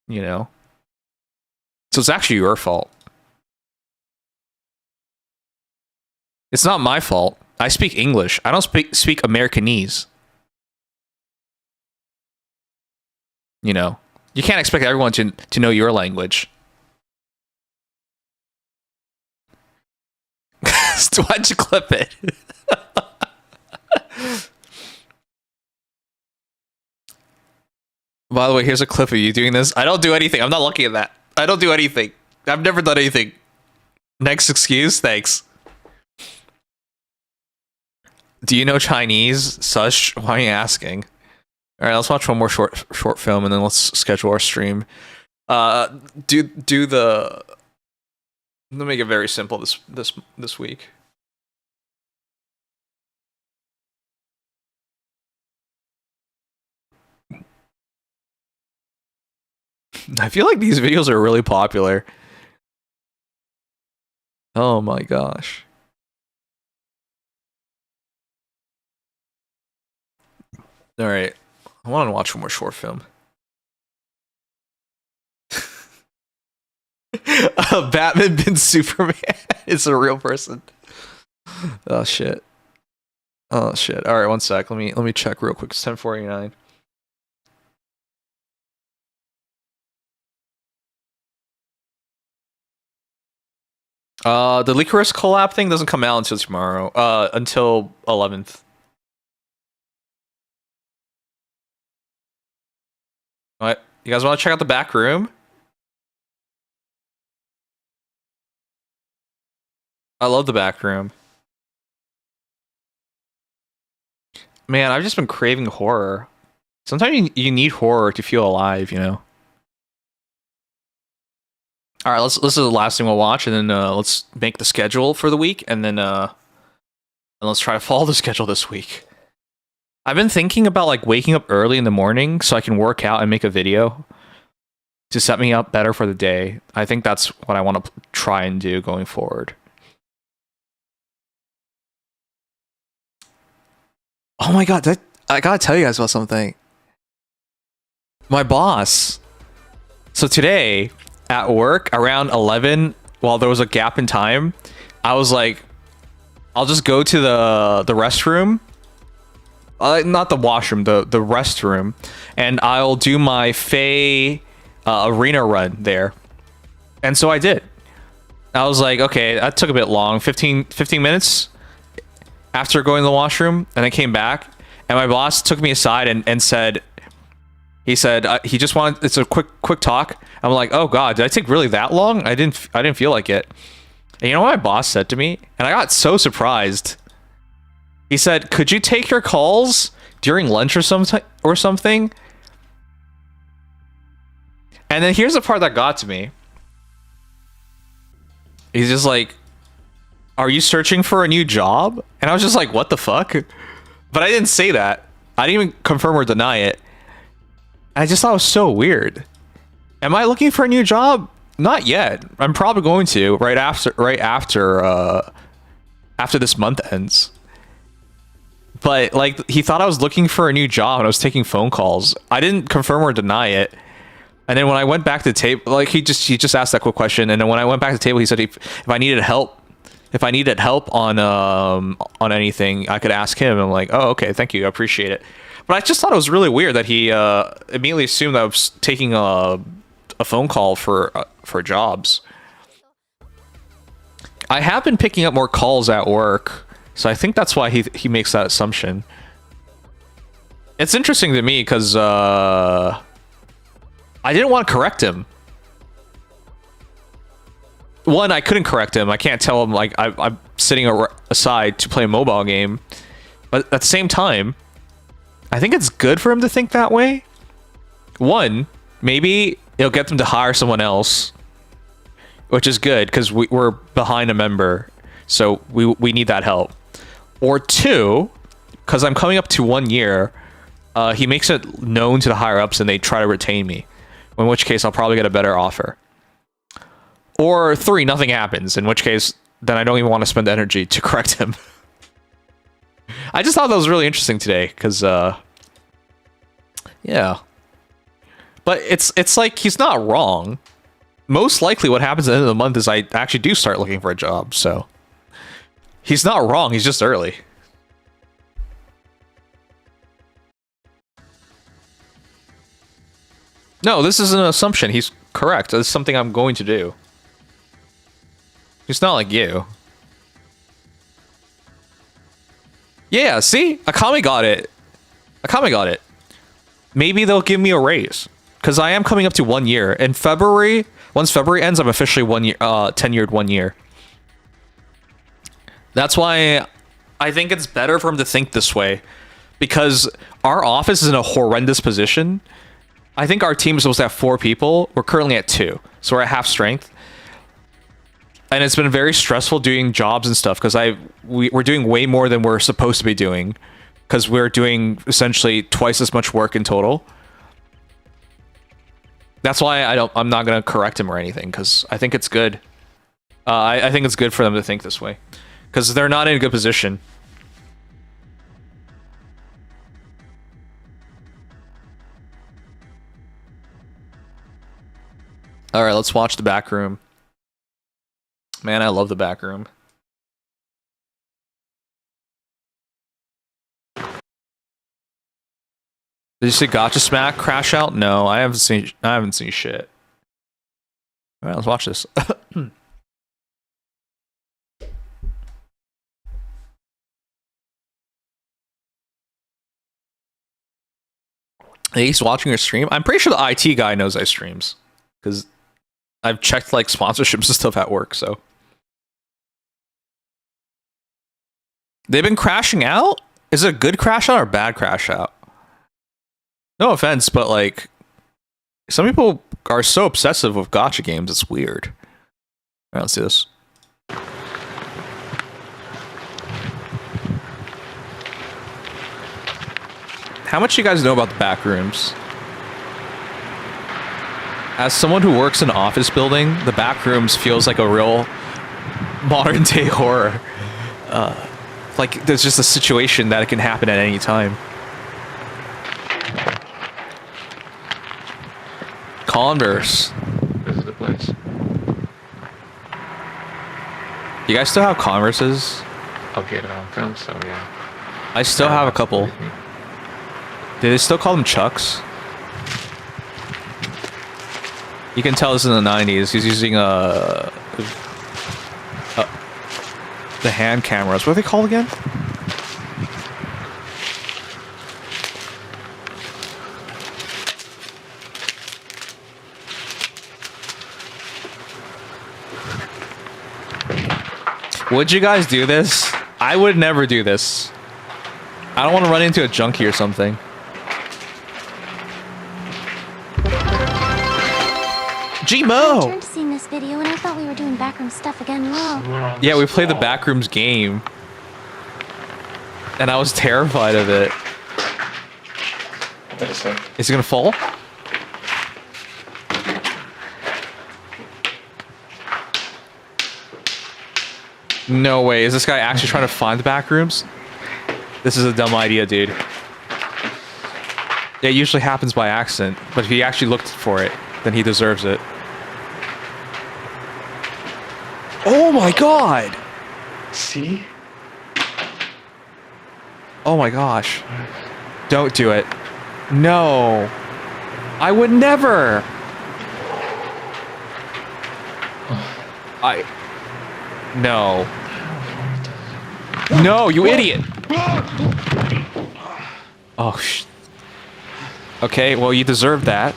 You know? So it's actually your fault. It's not my fault. I speak English. I don't speak Americanese. You know? You can't expect everyone to know your language. Why'd you clip it? By the way, here's a clip of you doing this. I don't do anything. I'm not looking at that. I don't do anything. I've never done anything. Next excuse? Thanks. Do you know Chinese? Such? Why are you asking? Alright, let's watch one more short film and then let's schedule our stream. Do the... Let me make it very simple this week. I feel like these videos are really popular. Oh my gosh. Alright. I want to watch one more short film. Batman been Superman. It's a real person. Oh shit. Oh shit. Alright, one sec. Let me check real quick. It's 10:49. The Licorice collab thing doesn't come out until tomorrow. Until 11th. What? You guys want to check out the back room? I love the back room. Man, I've just been craving horror. Sometimes you need horror to feel alive, you know? Alright, this is the last thing we'll watch, and then let's make the schedule for the week, and then let's try to follow the schedule this week. I've been thinking about like waking up early in the morning so I can work out and make a video to set me up better for the day. I think that's what I want to try and do going forward. Oh my god, I gotta tell you guys about something. My boss. So today, at work, around 11, while there was a gap in time, I was like, I'll just go to the restroom. Not the washroom, the restroom. And I'll do my Faye arena run there. And so I did. I was like, okay, that took a bit long. 15 minutes after going to the washroom. And I came back. And my boss took me aside and said... He said he just wanted... It's a quick talk. I'm like, oh god, did I take really that long? I didn't feel like it. And you know what my boss said to me? And I got so surprised. He said, could you take your calls during lunch or something? And then here's the part that got to me. he's just like, are you searching for a new job? And I was just like, what the fuck? But I didn't say that. I didn't even confirm or deny it. I just thought it was so weird. Am I looking for a new job? Not yet. I'm probably going to right after this month ends. But like, he thought I was looking for a new job and I was taking phone calls. I didn't confirm or deny it. And then when I went back to the table, like he just asked that quick question. And then when I went back to the table, he said if I needed help on anything, I could ask him. I'm like, oh, okay, thank you, I appreciate it. But I just thought it was really weird that he immediately assumed that I was taking a phone call for jobs. I have been picking up more calls at work, so I think that's why he makes that assumption. It's interesting to me because I didn't want to correct him. One, I couldn't correct him. I can't tell him like I'm sitting aside to play a mobile game. But at the same time, I think it's good for him to think that way. One, maybe it'll get them to hire someone else, which is good because we're behind a member, so we need that help. Or two, because I'm coming up to 1 year, he makes it known to the higher ups and they try to retain me, in which case I'll probably get a better offer. Or three, nothing happens, in which case then I don't even want to spend energy to correct him. I just thought that was really interesting today because yeah. But it's like he's not wrong. Most likely what happens at the end of the month is I actually do start looking for a job, so he's not wrong, he's just early. No, this is an assumption. He's correct. It's something I'm going to do. He's not like you. Yeah, see? Akami got it. Akami got it. Maybe they'll give me a raise. Because I am coming up to 1 year. In February, once February ends, I'm officially 1 year, tenured 1 year. That's why I think it's better for him to think this way. Because our office is in a horrendous position. I think our team is supposed to have 4 people. We're currently at 2. So we're at half strength. And it's been very stressful doing jobs and stuff because we're doing way more than we're supposed to be doing because we're doing essentially twice as much work in total. That's why I'm not gonna correct him or anything because I think it's good. I think it's good for them to think this way because they're not in a good position. All right, let's watch the back room. Man, I love the back room. Did you see Gotcha Smack crash out? No, I haven't seen shit. All right, let's watch this. Hey, he's watching your stream. I'm pretty sure the IT guy knows I streams because I've checked like sponsorships and stuff at work, so. They've been crashing out? Is it a good crash out or a bad crash out? No offense, but like, some people are so obsessive with gacha games, it's weird. Alright, let's see this. How much do you guys know about the back rooms? As someone who works in an office building, the back rooms feels like a real modern day horror. Like there's just a situation that it can happen at any time. Converse. This is the place. You guys still have Converses? I'll get it on film, so yeah. I still have a couple. Do they still call them Chucks? You can tell this in the 90s. He's using the hand cameras. What are they called again? Would you guys do this? I would never do this. I don't want to run into a junkie or something. Gmo! I returned to seeing this video and I thought we were doing backroom stuff again. Whoa. Yeah, we played the Backrooms game. And I was terrified of it. Is he gonna fall? No way. Is this guy actually trying to find the Backrooms? This is a dumb idea, dude. It usually happens by accident, but if he actually looked for it, then he deserves it. Oh my god! See? Oh my gosh. Don't do it. No. I would never. No. No, you idiot. Oh, okay, well, you deserve that.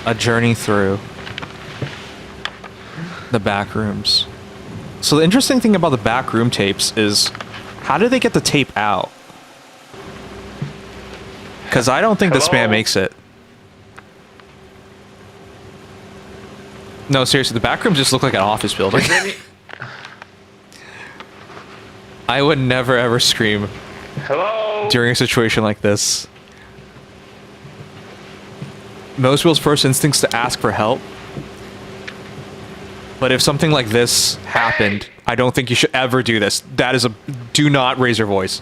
A journey through the back rooms. So the interesting thing about the back room tapes is, how do they get the tape out? Because I don't think this man makes it. No, seriously, the back rooms just look like an office building. I would never ever scream during a situation like this. Most people's first instinct's to ask for help. But if something like this happened, I don't think you should ever do this. That is a... Do not raise your voice.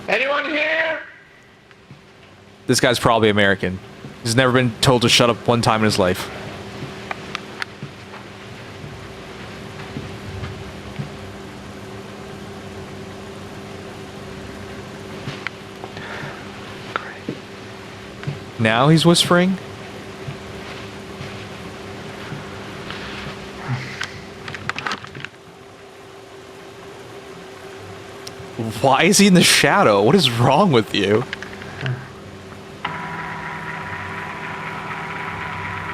Anyone here? This guy's probably American. He's never been told to shut up one time in his life. Now he's whispering? Why is he in the shadow? What is wrong with you?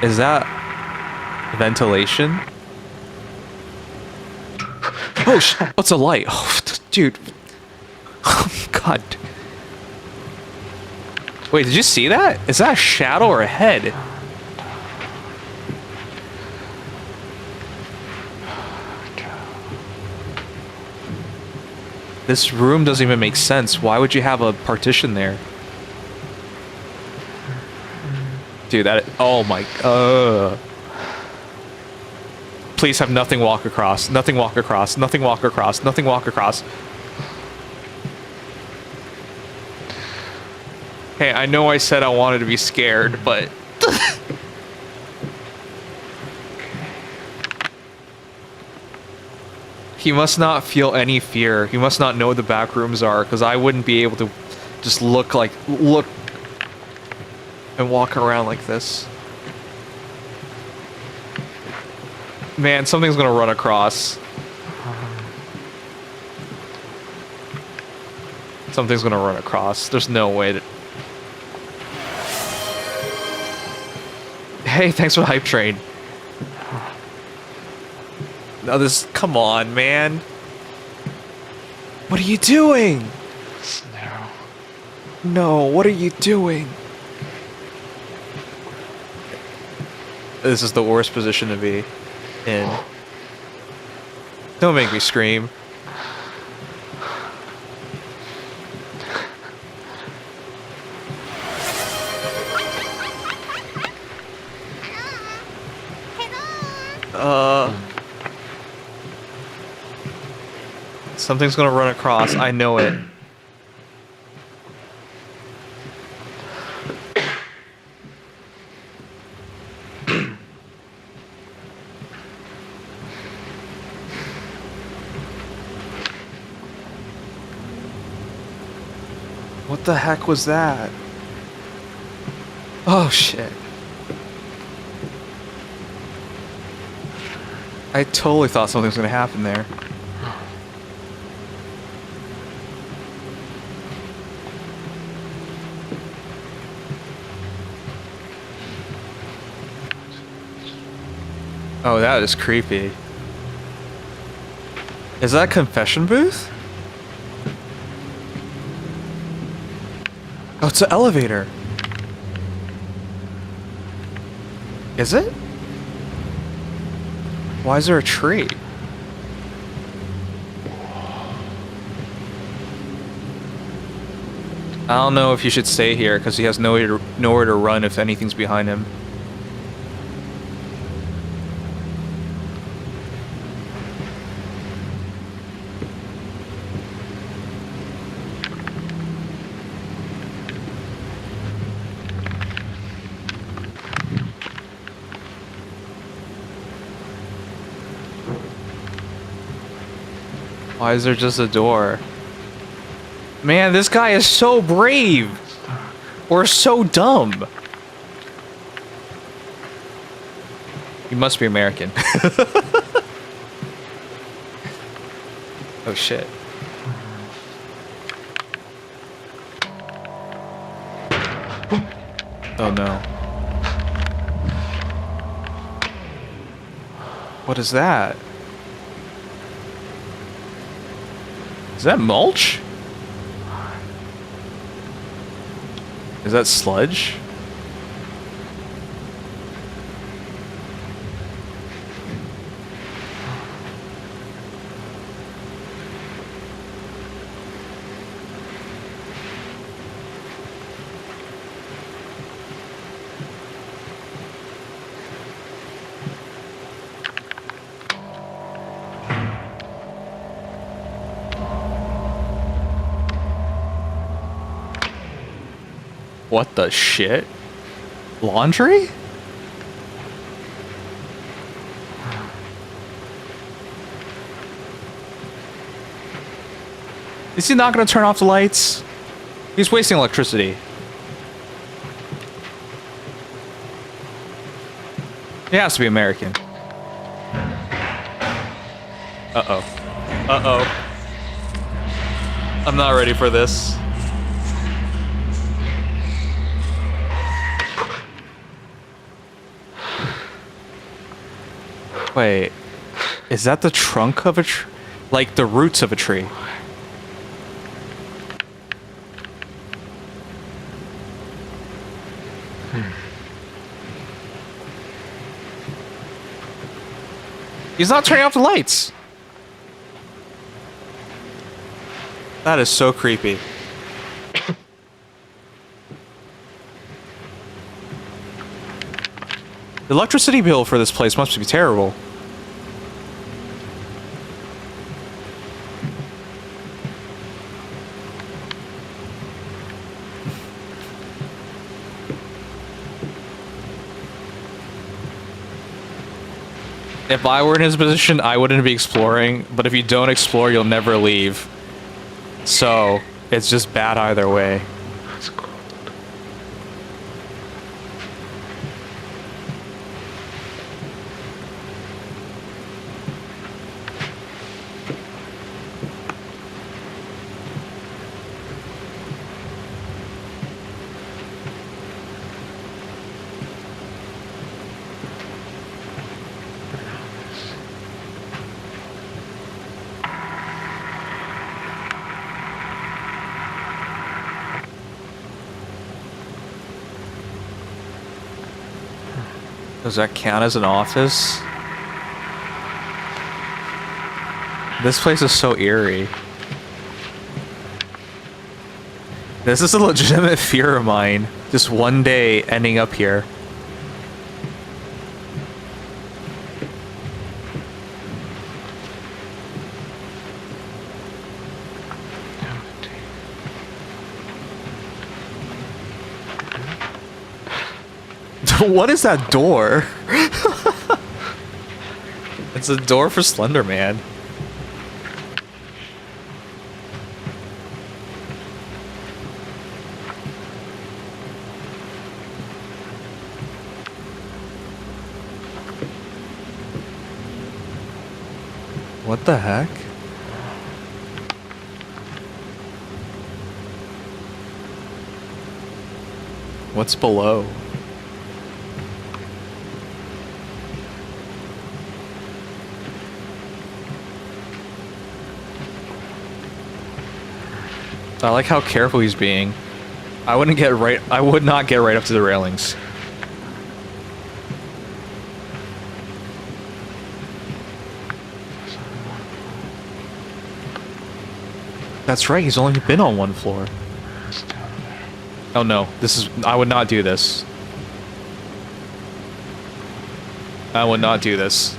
Is that ventilation? Oh, what's a light? Oh, dude. Oh, God. Wait, did you see that? Is that a shadow or a head? This room doesn't even make sense. Why would you have a partition there? Dude, that... Oh my... Please have nothing walk across. Nothing walk across. Nothing walk across. Nothing walk across. Hey, I know I said I wanted to be scared, but... He must not feel any fear. He must not know what the back rooms are, because I wouldn't be able to just look and walk around like this. Man, something's gonna run across. Something's gonna run across. There's no way to... Hey, thanks for the hype train. No, this... Come on, man. What are you doing? No, what are you doing? This is the worst position to be in. Don't make me scream. Something's gonna run across. I know it. What the heck was that? Oh shit. I totally thought something was gonna happen there. Oh, that is creepy. Is that a confession booth? Oh, it's an elevator. Is it? Why is there a tree? I don't know if you should stay here because he has nowhere to run if anything's behind him. Why is there just a door? Man, this guy is so brave! Or so dumb! You must be American. Oh shit. Oh no. What is that? Is that mulch? Is that sludge? What the shit? Laundry? Is he not gonna turn off the lights? He's wasting electricity. He has to be American. Uh-oh. Uh-oh. I'm not ready for this. Wait, is that the trunk of a tree? Like the roots of a tree? He's not turning off the lights. That is so creepy. The electricity bill for this place must be terrible. If I were in his position, I wouldn't be exploring, but if you don't explore, you'll never leave. So, it's just bad either way. That's cool. Does that count as an office? This place is so eerie. This is a legitimate fear of mine. Just one day ending up here. What is that door? It's a door for Slender Man. What the heck? What's below? I like how careful he's being. I would not get right up to the railings. That's right, he's only been on one floor. Oh no, I would not do this. I would not do this.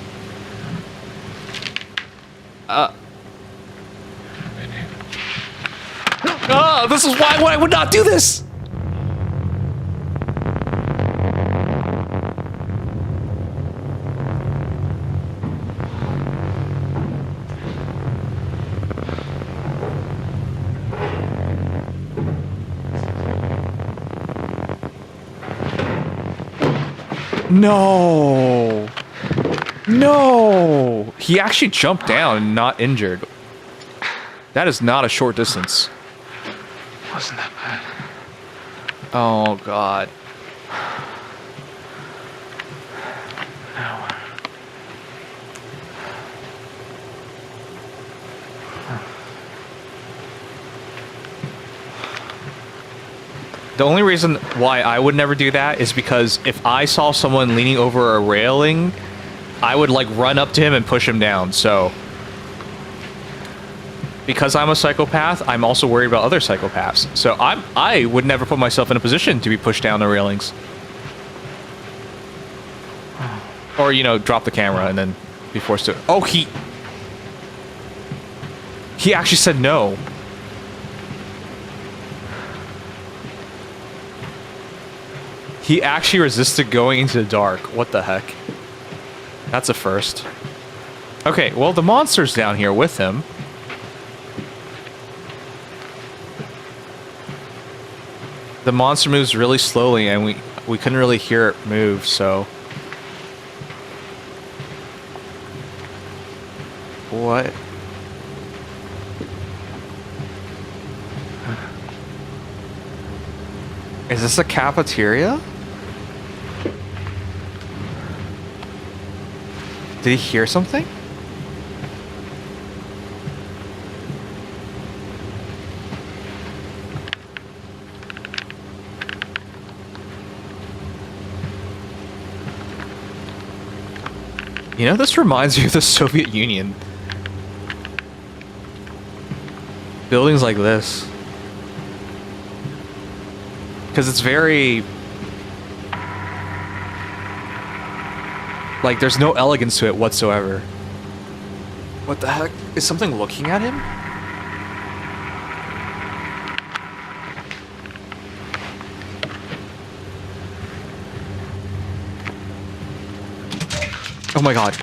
This is why I would not do this! No! No! He actually jumped down and not injured. That is not a short distance. Wasn't that bad? Oh, God. The only reason why I would never do that is because if I saw someone leaning over a railing, I would like run up to him and push him down. So because I'm a psychopath, I'm also worried about other psychopaths. So I would never put myself in a position to be pushed down the railings. Or, you know, drop the camera and then be forced to... Oh, he actually said no. He actually resisted going into the dark. What the heck? That's a first. Okay, well, the monster's down here with him. The monster moves really slowly, and we couldn't really hear it move, so... What? Is this a cafeteria? Did he hear something? You know, this reminds me of the Soviet Union. Buildings like this. Because it's very... like, there's no elegance to it whatsoever. What the heck? Is something looking at him? Oh my god.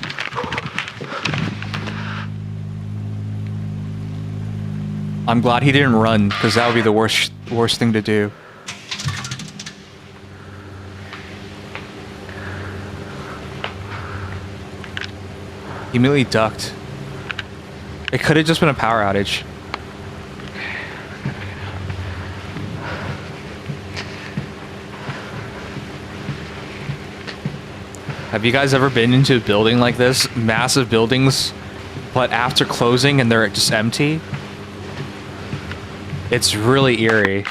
I'm glad he didn't run, because that would be the worst thing to do. He immediately ducked. It could have just been a power outage. Have you guys ever been into a building like this? Massive buildings, but after closing and they're just empty? It's really eerie.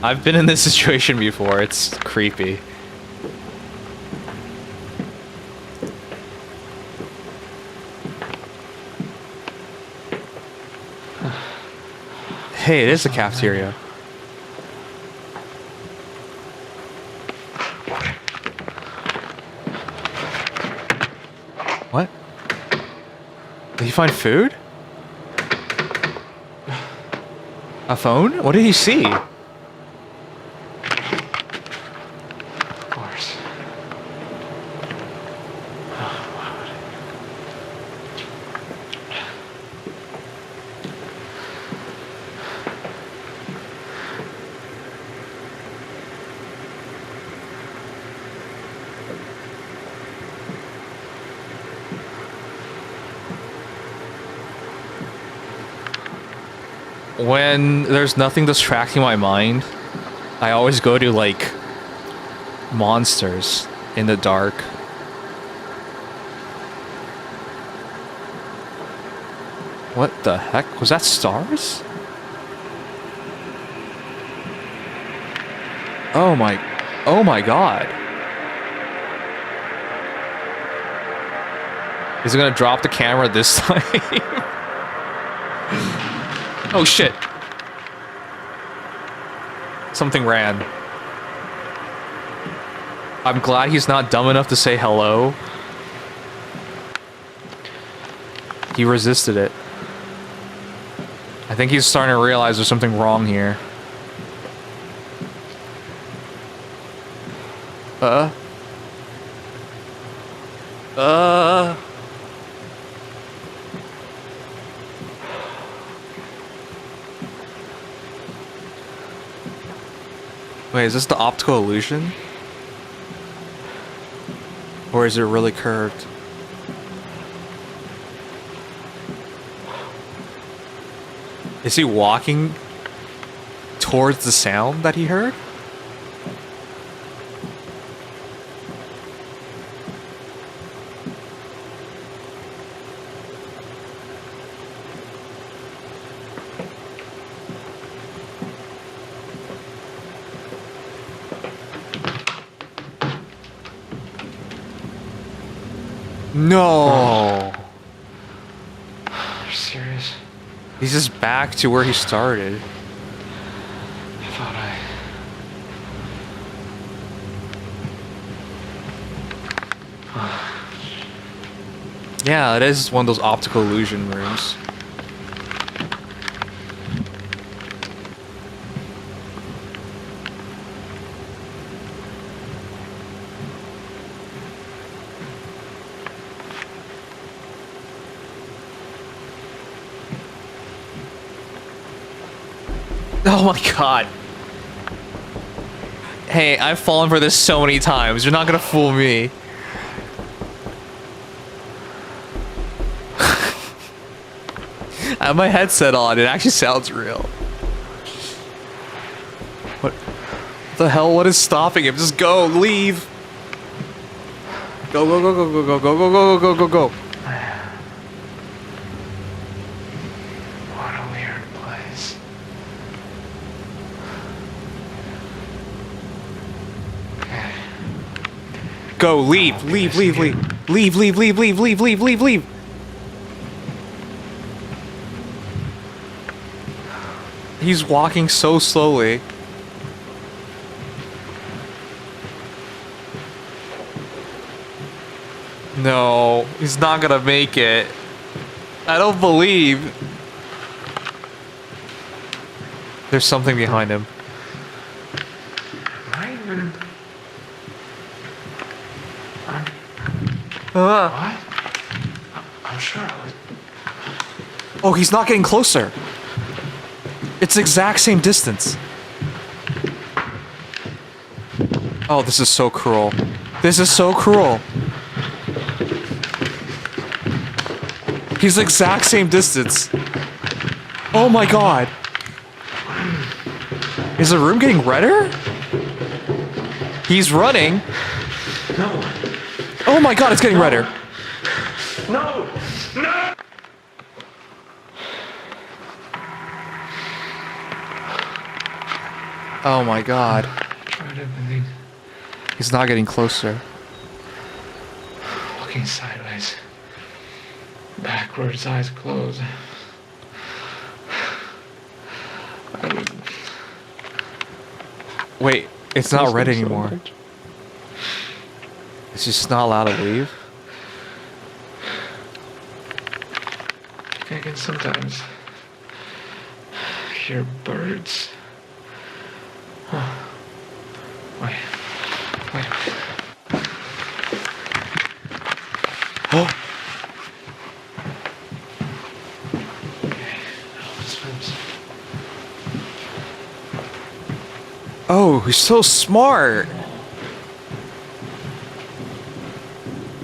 I've been in this situation before. It's creepy. Hey, it is a cafeteria. What? Did he find food? A phone? What did he see? Of course. When there's nothing distracting my mind, I always go to, like, monsters in the dark. What the heck? Was that stars? Oh my god. Is it gonna drop the camera this time? Oh shit. Something ran. I'm glad he's not dumb enough to say hello. He resisted it. I think he's starting to realize there's something wrong here. Wait, is this the optical illusion? Or is it really curved? Is he walking towards the sound that he heard? No. You're serious? He's just back to where he started. I thought Yeah, it is one of those optical illusion rooms. Oh my god. Hey, I've fallen for this so many times. You're not gonna fool me. I have my headset on. It actually sounds real. What the hell? What is stopping him? Just go. Leave. Go, go, go, go, go, go, go, go, go, go, go, go. what a weird place. Go, leave, leave, leave, leave. Leave, leave, leave, leave, leave, leave, leave, leave. He's walking so slowly. No, he's not gonna make it. I don't believe. There's something behind him. Am I even... What? I'm sure I was... Oh, he's not getting closer. It's the exact same distance. Oh, this is so cruel. This is so cruel. He's the exact same distance. Oh my god. Is the room getting redder? He's running. No. Oh my god, it's getting redder. No! No! Oh my god. Try to believe. He's not getting closer. Walking sideways. Backwards, eyes closed. Wait, it's not red anymore. It's just not allowed to leave. I can sometimes hear birds. Wait. Wait. Oh! Oh, he's so smart.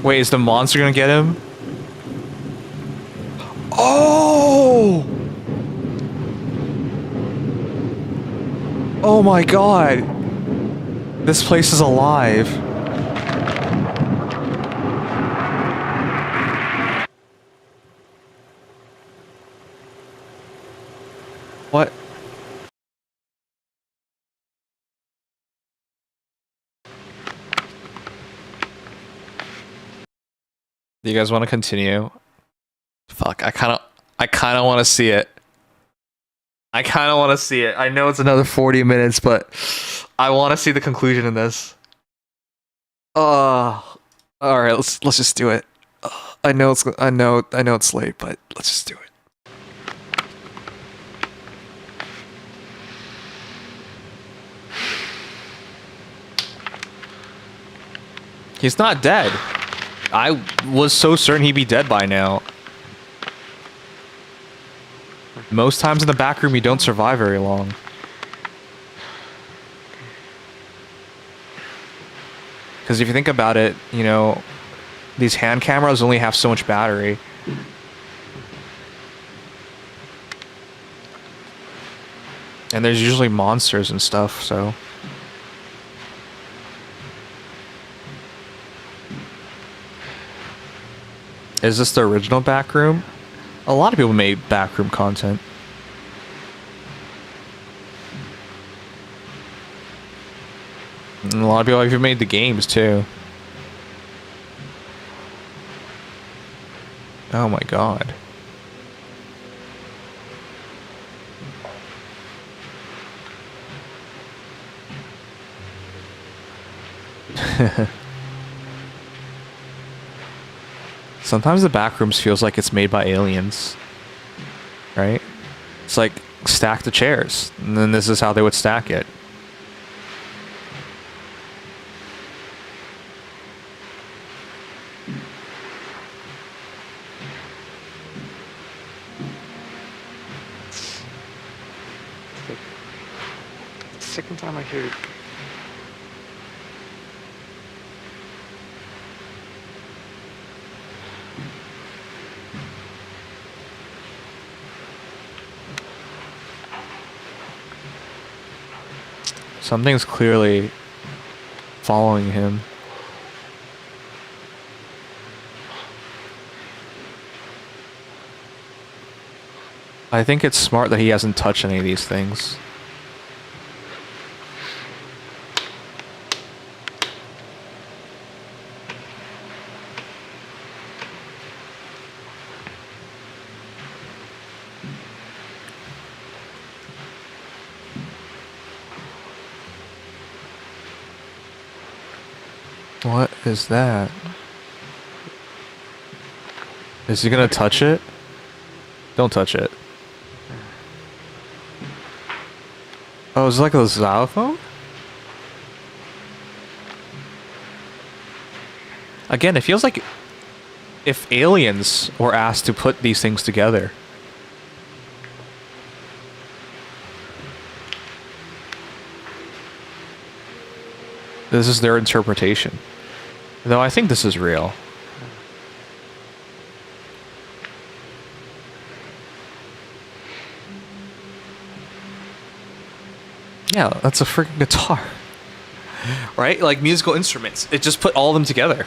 Wait, is the monster gonna get him? Oh! Oh my god. This place is alive. What? Do you guys want to continue? Fuck, I kind of want to see it. I kind of want to see it. I know it's another 40 minutes, but I want to see the conclusion in this. All right, let's just do it. I know it's late, but let's just do it. He's not dead. I was so certain he'd be dead by now. Most times in the back room, you don't survive very long. Because if you think about it, you know, these hand cameras only have so much battery. And there's usually monsters and stuff, so... Is this the original backroom? A lot of people made backroom content. And a lot of people have even made the games too. Oh my god. Sometimes the backrooms feels like it's made by aliens, right? It's like stack the chairs, and then this is how they would stack it. Second time I hear it. Something's clearly following him. I think it's smart that he hasn't touched any of these things. What is that? Is he gonna touch it? Don't touch it. Oh, is it like a xylophone? Again, it feels like if aliens were asked to put these things together. This is their interpretation. Though I think this is real. Yeah, that's a freaking guitar. Right? Like musical instruments. It just put all of them together.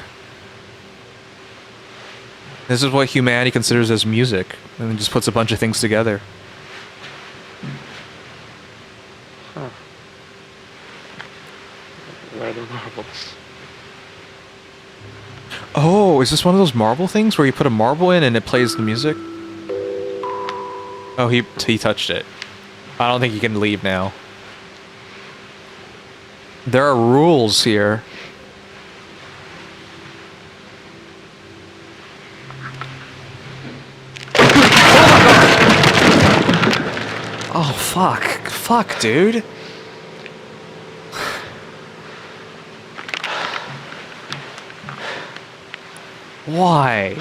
This is what humanity considers as music. And it just puts a bunch of things together. Huh. Where are the marbles? Oh, is this one of those marble things where you put a marble in and it plays the music? Oh, he touched it. I don't think he can leave now. There are rules here. Oh, fuck. Fuck, dude. Why?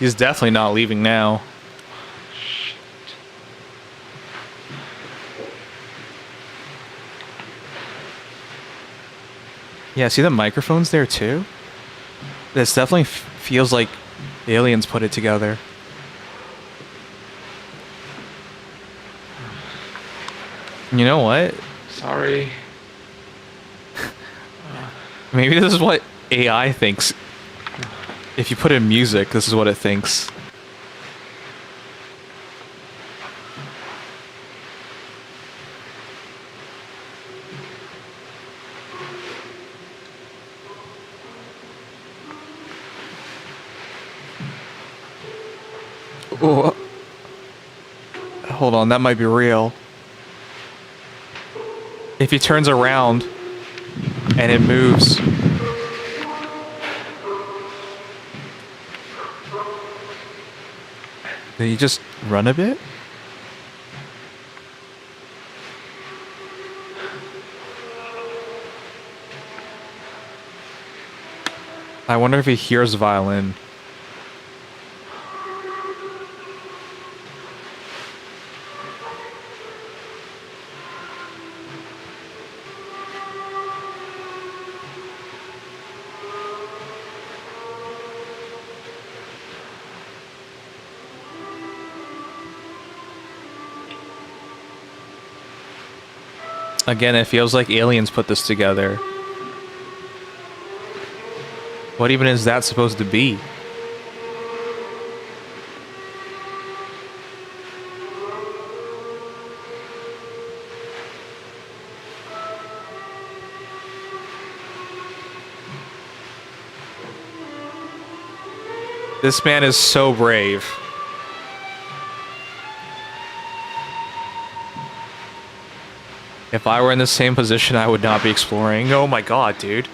He's definitely not leaving now. Yeah, see the microphones there too? This definitely feels like aliens put it together. You know what? Sorry. Maybe this is what AI thinks. If you put in music, this is what it thinks. Oh. Hold on, that might be real. If he turns around and it moves. Did he just run a bit? I wonder if he hears violin. Again, it feels like aliens put this together. What even is that supposed to be? This man is so brave. If I were in the same position, I would not be exploring. Oh my god, dude.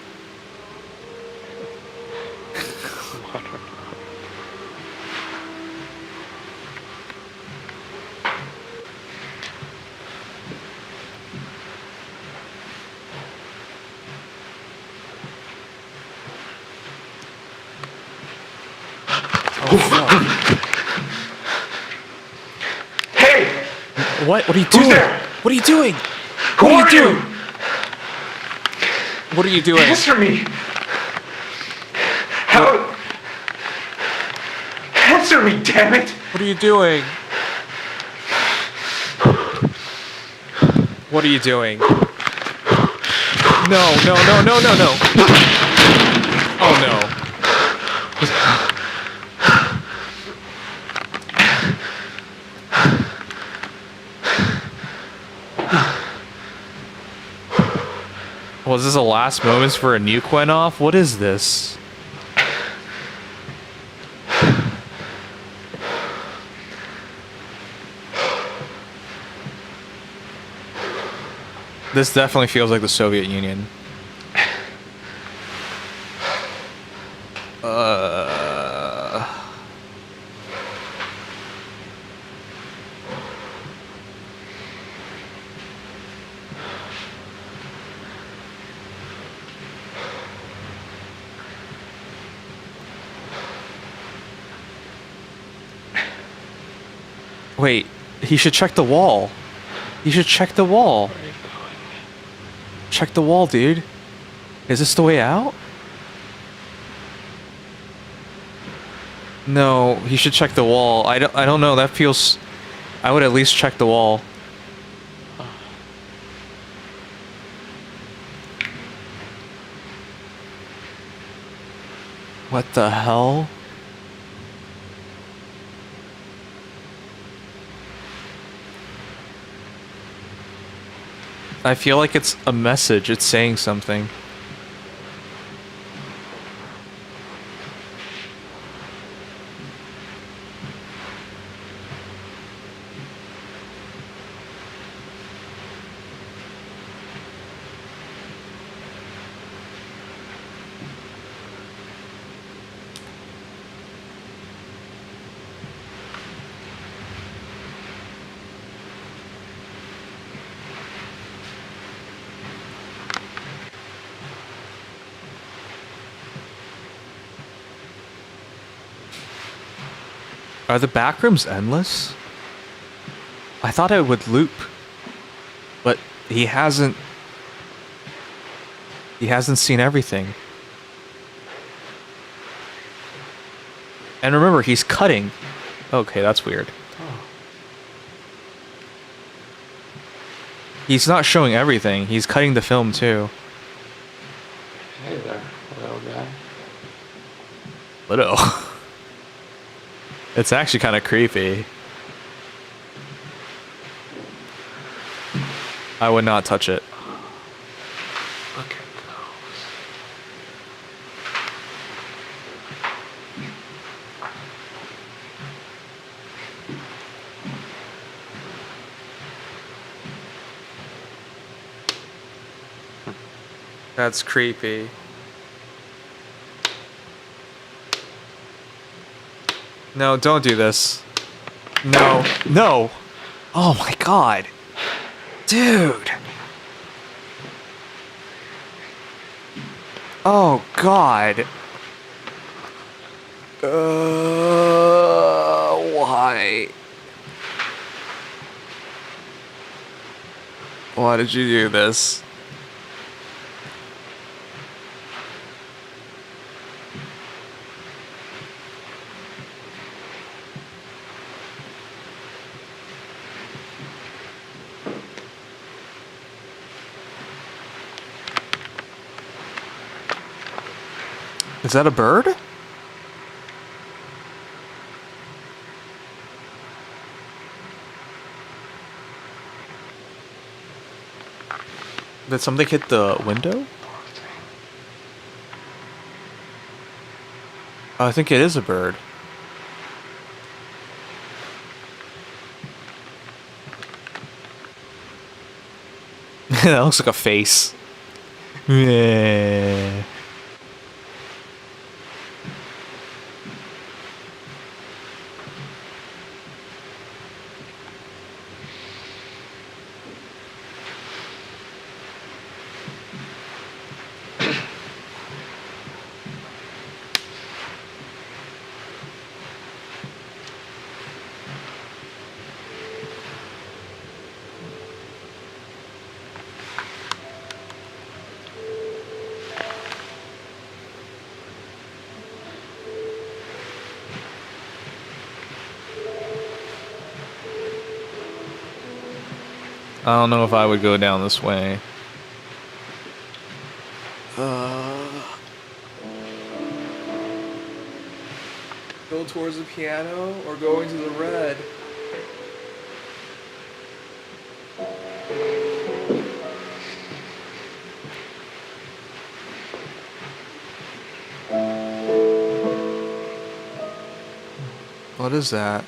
Hey! What? What are you doing? What are you doing? Who are you? What are you doing? Answer me! How? Answer me, damn it! What are you doing? What are you doing? No, no, no, no, no, no. Oh no. Was this the last moments for a nuke went off? What is this? This definitely feels like the Soviet Union. Wait, he should check the wall. He should check the wall. Check the wall, dude. Is this the way out? No, he should check the wall. I don't know, that feels... I would at least check the wall. What the hell? I feel like it's a message, it's saying something. Are the backrooms endless? I thought it would loop. But he hasn't seen everything. And remember, he's cutting. Okay, that's weird. He's not showing everything. He's cutting the film too. Hey there, little guy. Little. It's actually kind of creepy. I would not touch it. Look at those. That's creepy. No, don't do this. No. No! Oh my god. Dude. Oh god. Why? Why did you do this? Is that a bird? Did something hit the window? Oh, I think it is a bird. That looks like a face. Yeah. I don't know if I would go down this way. Go towards the piano or go into the red? What is that?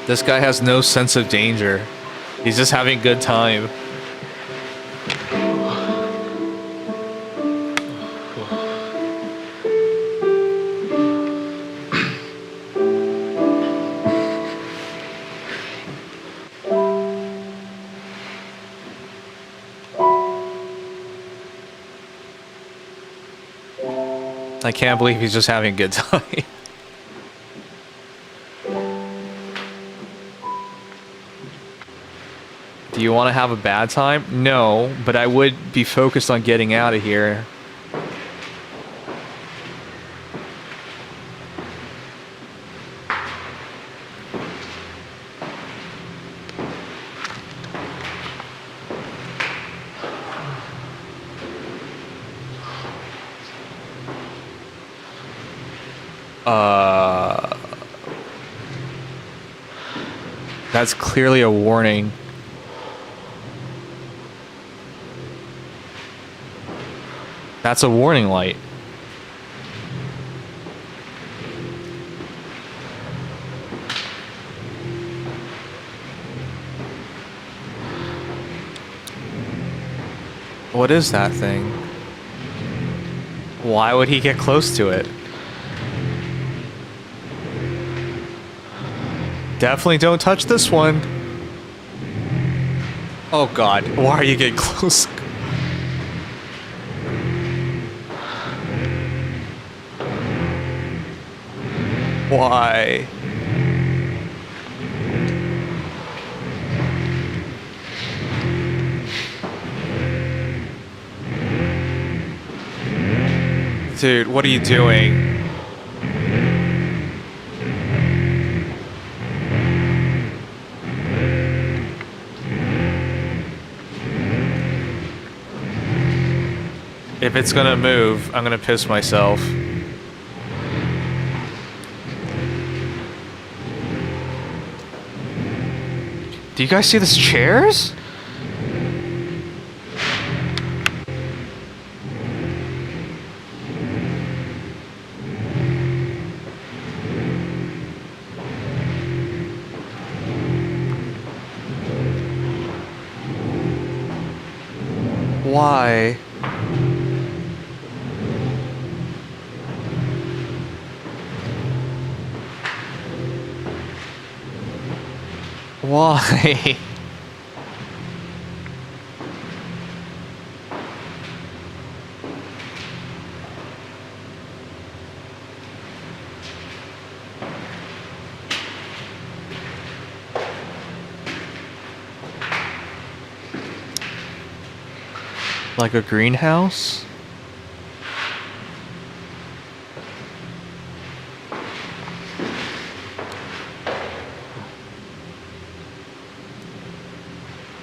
This guy has no sense of danger. He's just having a good time. I can't believe he's just having a good time. Do you want to have a bad time? No, but I would be focused on getting out of here. That's clearly a warning. That's a warning light. What is that thing? Why would he get close to it? Definitely don't touch this one. Oh god, why are you getting close? Why? Dude, what are you doing? If it's gonna move, I'm gonna piss myself. Do you guys see these chairs? Why? Why? Like a greenhouse?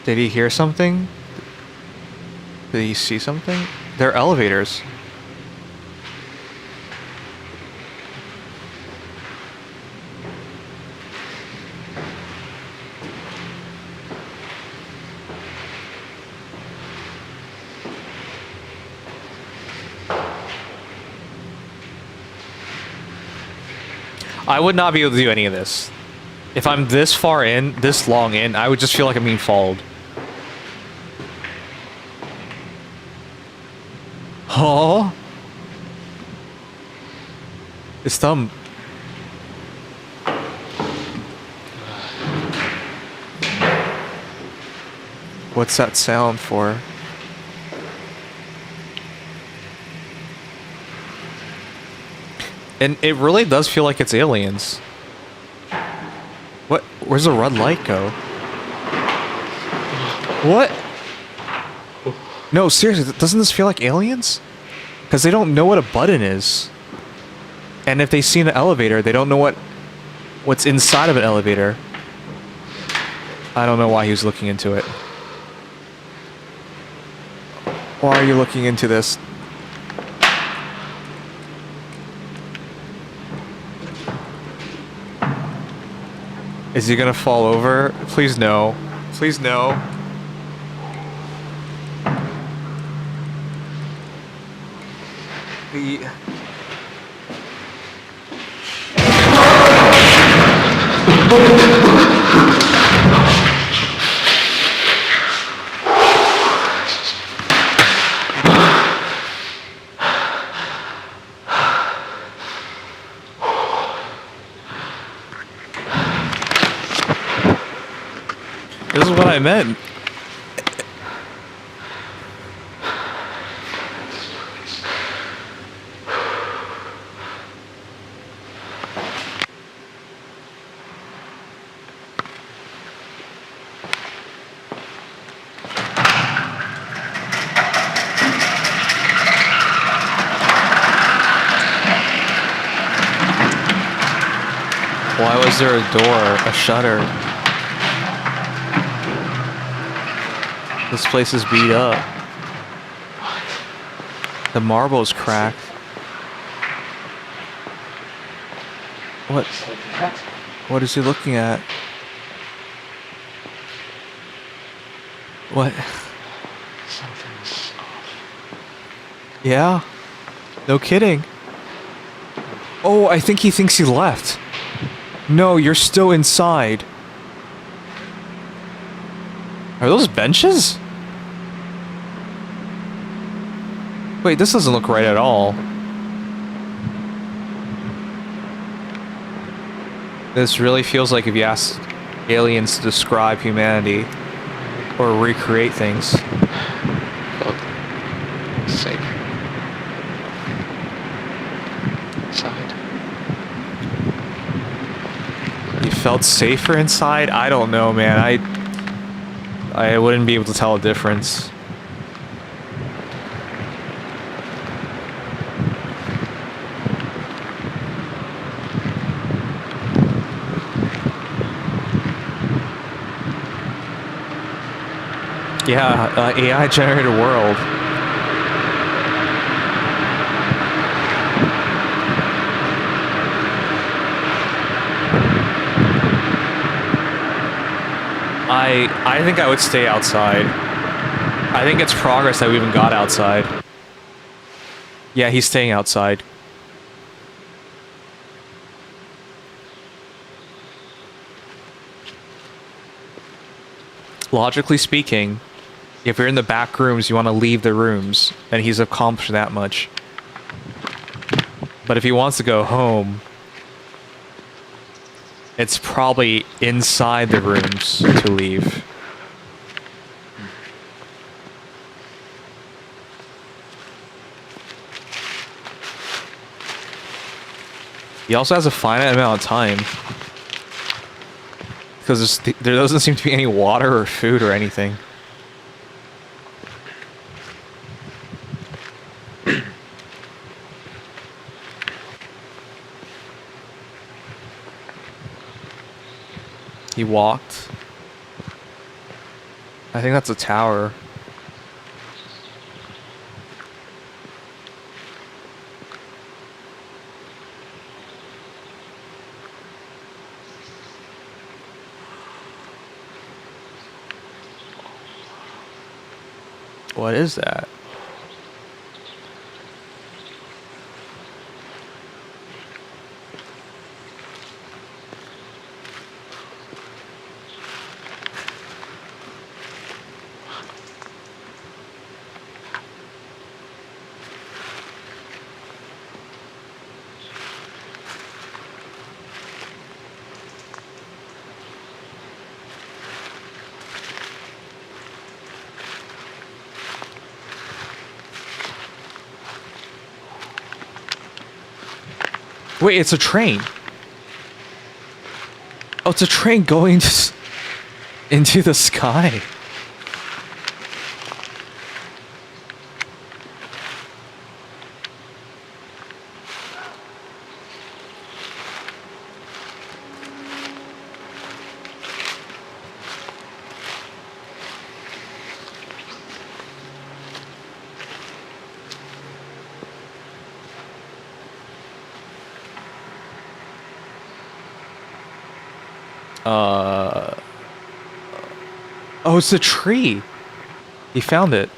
Did he hear something? Did he see something? They're elevators. I would not be able to do any of this. If I'm this far in, this long in, I would just feel like I'm being followed. Oh, his thumb. What's that sound for? And it really does feel like it's aliens. What? Where's the red light go? What? No, seriously, doesn't this feel like aliens? Because they don't know what a button is. And if they see an elevator, they don't know what's inside of an elevator. I don't know why he was looking into it. Why are you looking into this? Is he gonna fall over? Please no. Please no. This is what I meant. Why was there a door, a shutter? This place is beat up. The marble's cracked. What? What is he looking at? What? Something's off. Yeah. No kidding. Oh, I think he thinks he left. No, you're still inside. Are those benches? Wait, this doesn't look right at all. This really feels like if you asked aliens to describe humanity or recreate things. Felt safe. Inside. You felt safer inside? I don't know, man. I wouldn't be able to tell a difference. Yeah, AI generated world. I think I would stay outside. I think it's progress that we even got outside. Yeah, he's staying outside. Logically speaking, if you're in the back rooms, you want to leave the rooms, and he's accomplished that much. But if he wants to go home, it's probably inside the rooms to leave. He also has a finite amount of time. Because there doesn't seem to be any water or food or anything. He walked. I think that's a tower. What is that? Wait, it's a train. Oh, it's a train going into the sky. Oh, it's a tree. He found it.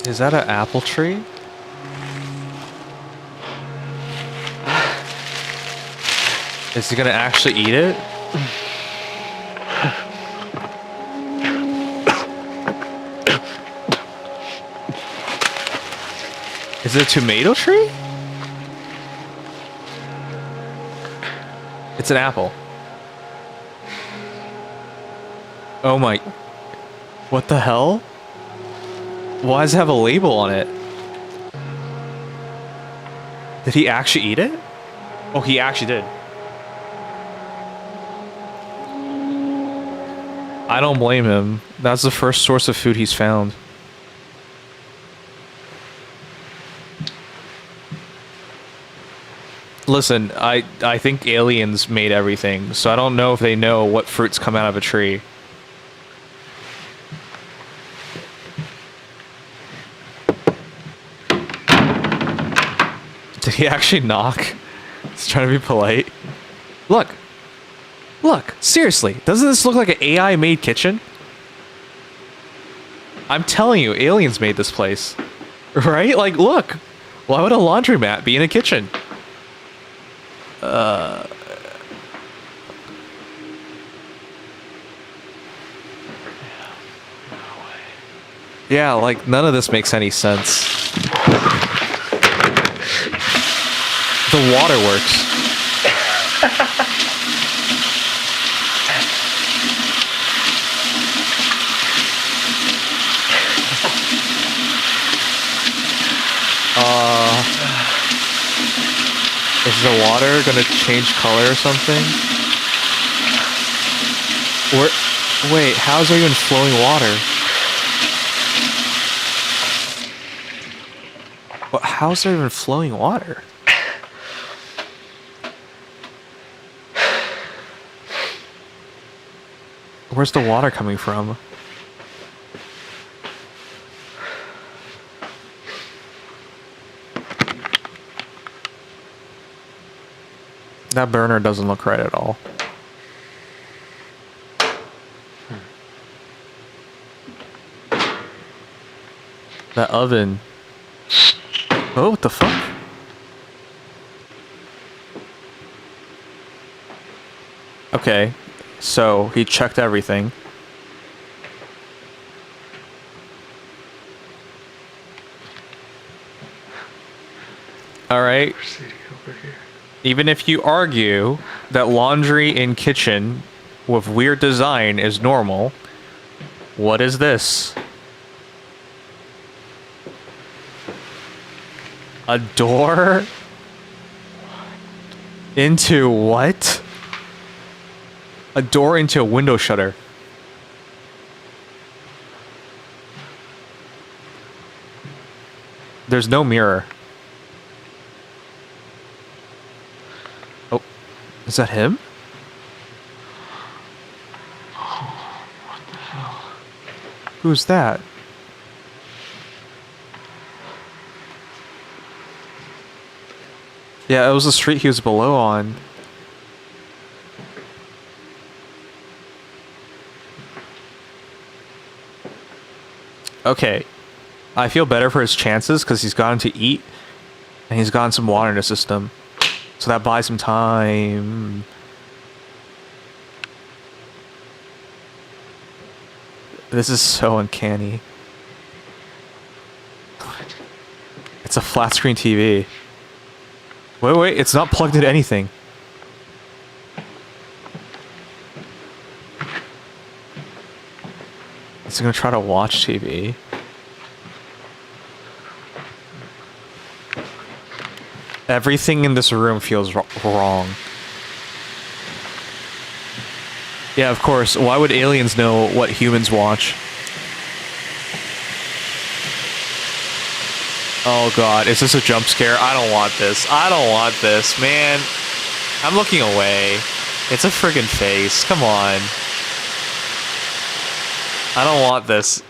Is that an apple tree? Is he gonna actually eat it? Is it a tomato tree? It's an apple. Oh my... What the hell? Why does it have a label on it? Did he actually eat it? Oh, he actually did. I don't blame him. That's the first source of food he's found. Listen, I think aliens made everything, so I don't know if they know what fruits come out of a tree. Did he actually knock? He's trying to be polite. Look. Look, seriously, doesn't this look like an AI-made kitchen? I'm telling you, aliens made this place. Right? Like, look. Why would a laundromat be in a kitchen? Yeah, like, none of this makes any sense. The water works. Is the water gonna change color or something? Wait, how's there even flowing water? What, how's there even flowing water? Where's the water coming from? That burner doesn't look right at all. That oven. Oh, what the fuck? Okay, so he checked everything. Alright. Even if you argue that laundry in kitchen with weird design is normal, what is this? A door? Into what? A door into a window shutter. There's no mirror. Oh, is that him? Oh, what the hell? Who's that? Yeah, it was the street he was below on. Okay. I feel better for his chances because he's gotten to eat and he's gotten some water in the system. So that buys him time. This is so uncanny. It's a flat screen TV. Wait, it's not plugged into anything. Is he gonna try to watch TV? Everything in this room feels wrong. Yeah, of course. Why would aliens know what humans watch? Oh god, is this a jump scare? I don't want this. I don't want this, man. I'm looking away. It's a friggin' face. Come on. I don't want this.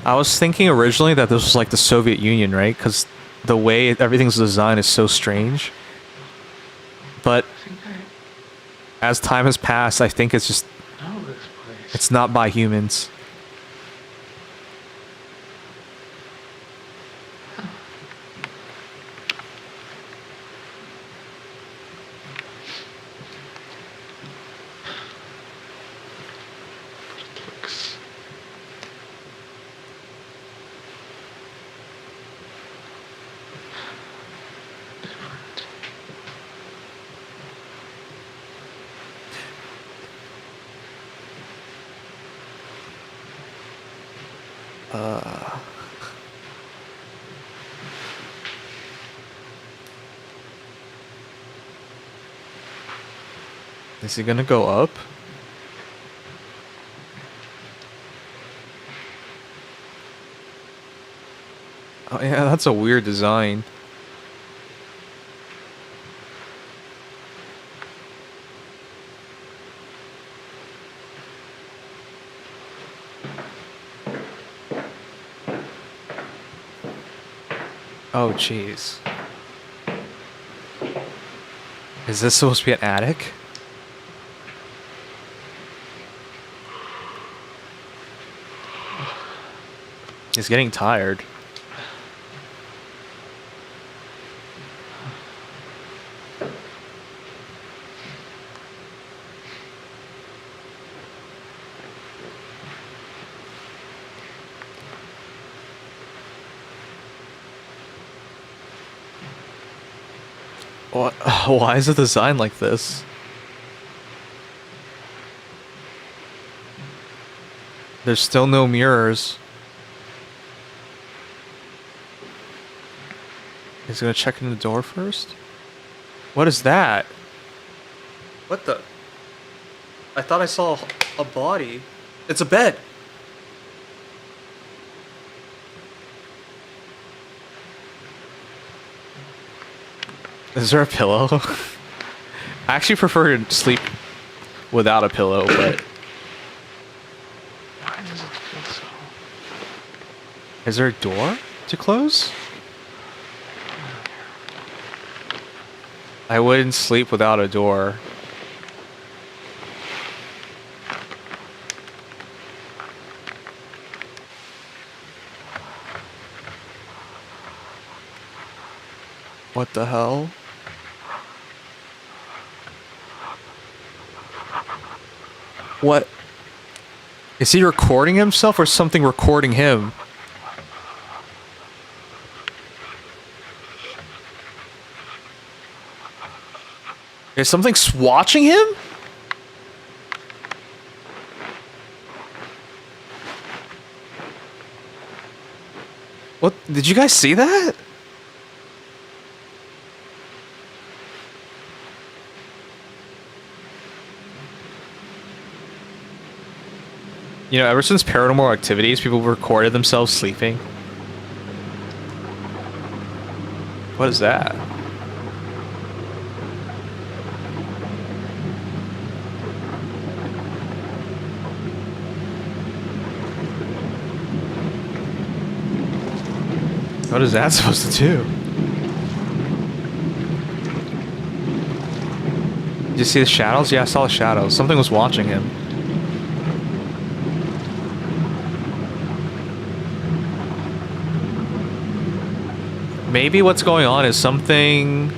I was thinking originally that this was like the Soviet Union, right? Because the way everything's designed is so strange. But as time has passed, I think it's just... it's not by humans. Is he gonna go up? Oh yeah, that's a weird design. Oh jeez. Is this supposed to be an attic? He's getting tired. What? Why is it designed like this? There's still no mirrors. He's gonna check in the door first? What is that? What the? I thought I saw a body. It's a bed. Is there a pillow? I actually prefer to sleep without a pillow, but... Why does it feel so? Is there a door to close? I wouldn't sleep without a door. What the hell? What? Is he recording himself or something recording him? Is something watching him? What? Did you guys see that? You know, ever since Paranormal Activities, people recorded themselves sleeping. What is that? What is that supposed to do? Did you see the shadows? Yeah, I saw the shadows. Something was watching him. Maybe what's going on is something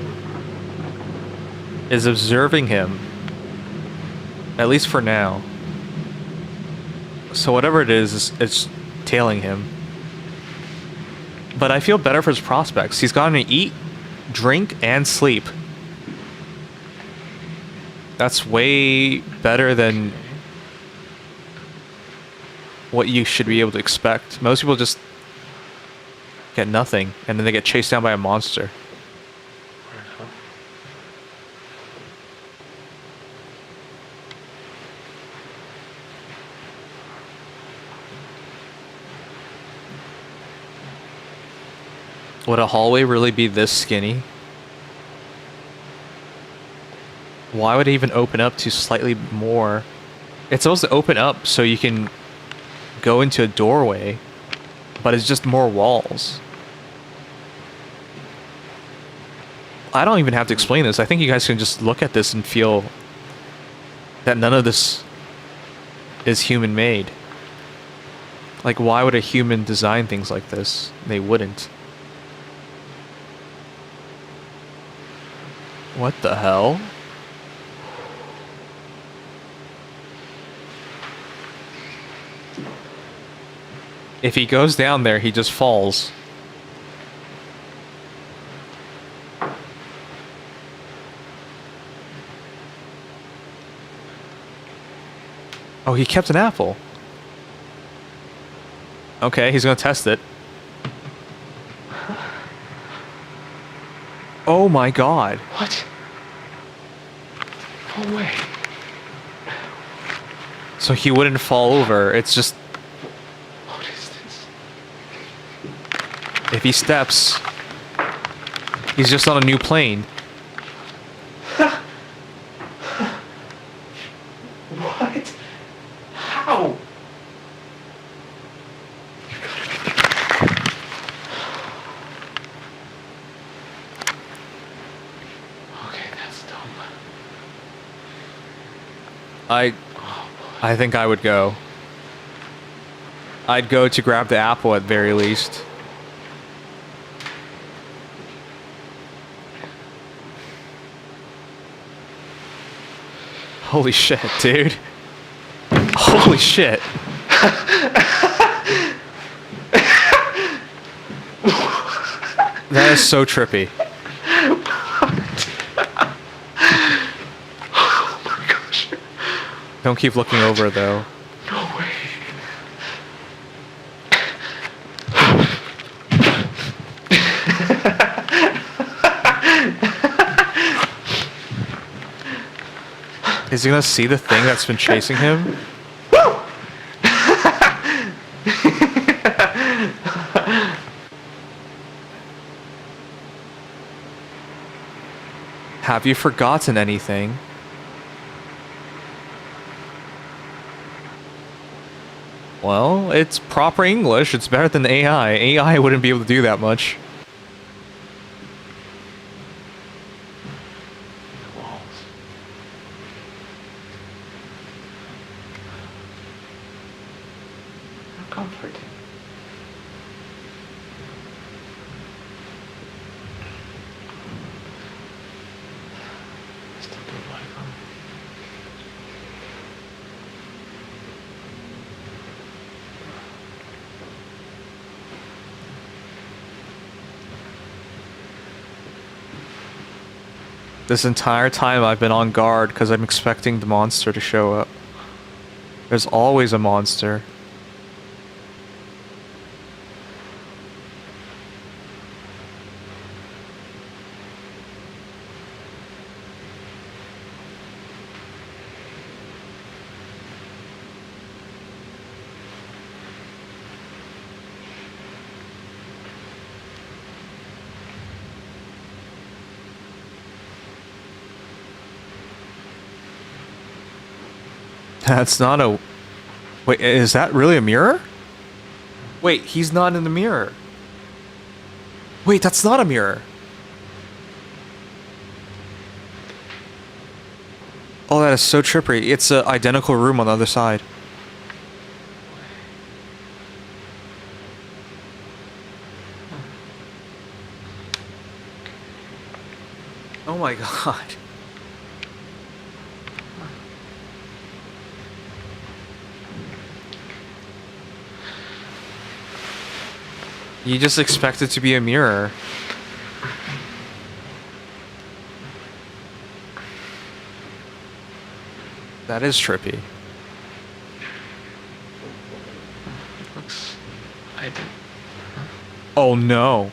is observing him. At least for now. So whatever it is, it's tailing him. But I feel better for his prospects. He's gotten to eat, drink, and sleep. That's way better than what you should be able to expect. Most people just get nothing, and then they get chased down by a monster. Would a hallway really be this skinny? Why would it even open up to slightly more? It's supposed to open up so you can go into a doorway, but it's just more walls. I don't even have to explain this. I think you guys can just look at this and feel that none of this is human made. Like, why would a human design things like this? They wouldn't. What the hell? If he goes down there, he just falls. Oh, he kept an apple. Okay, he's gonna test it. Oh my god. What? No way. So he wouldn't fall over, it's just... What is this? If he steps, he's just on a new plane. What? How? Okay, that's dumb. I think I would go. I'd go to grab the apple at very least. Holy shit, dude. Holy shit. That is so trippy. Don't keep looking over, though. No way. Is he gonna see the thing that's been chasing him? Have you forgotten anything? Well, it's proper English. It's better than AI. AI wouldn't be able to do that much. Comforting. I still don't like them. This entire time I've been on guard because I'm expecting the monster to show up. There's always a monster. That's not a... Wait, is that really a mirror? Wait, he's not in the mirror. Wait, that's not a mirror. Oh, that is so trippy. It's an identical room on the other side. Oh my god. You just expect it to be a mirror. That is trippy. Looks... I didn't... Oh no.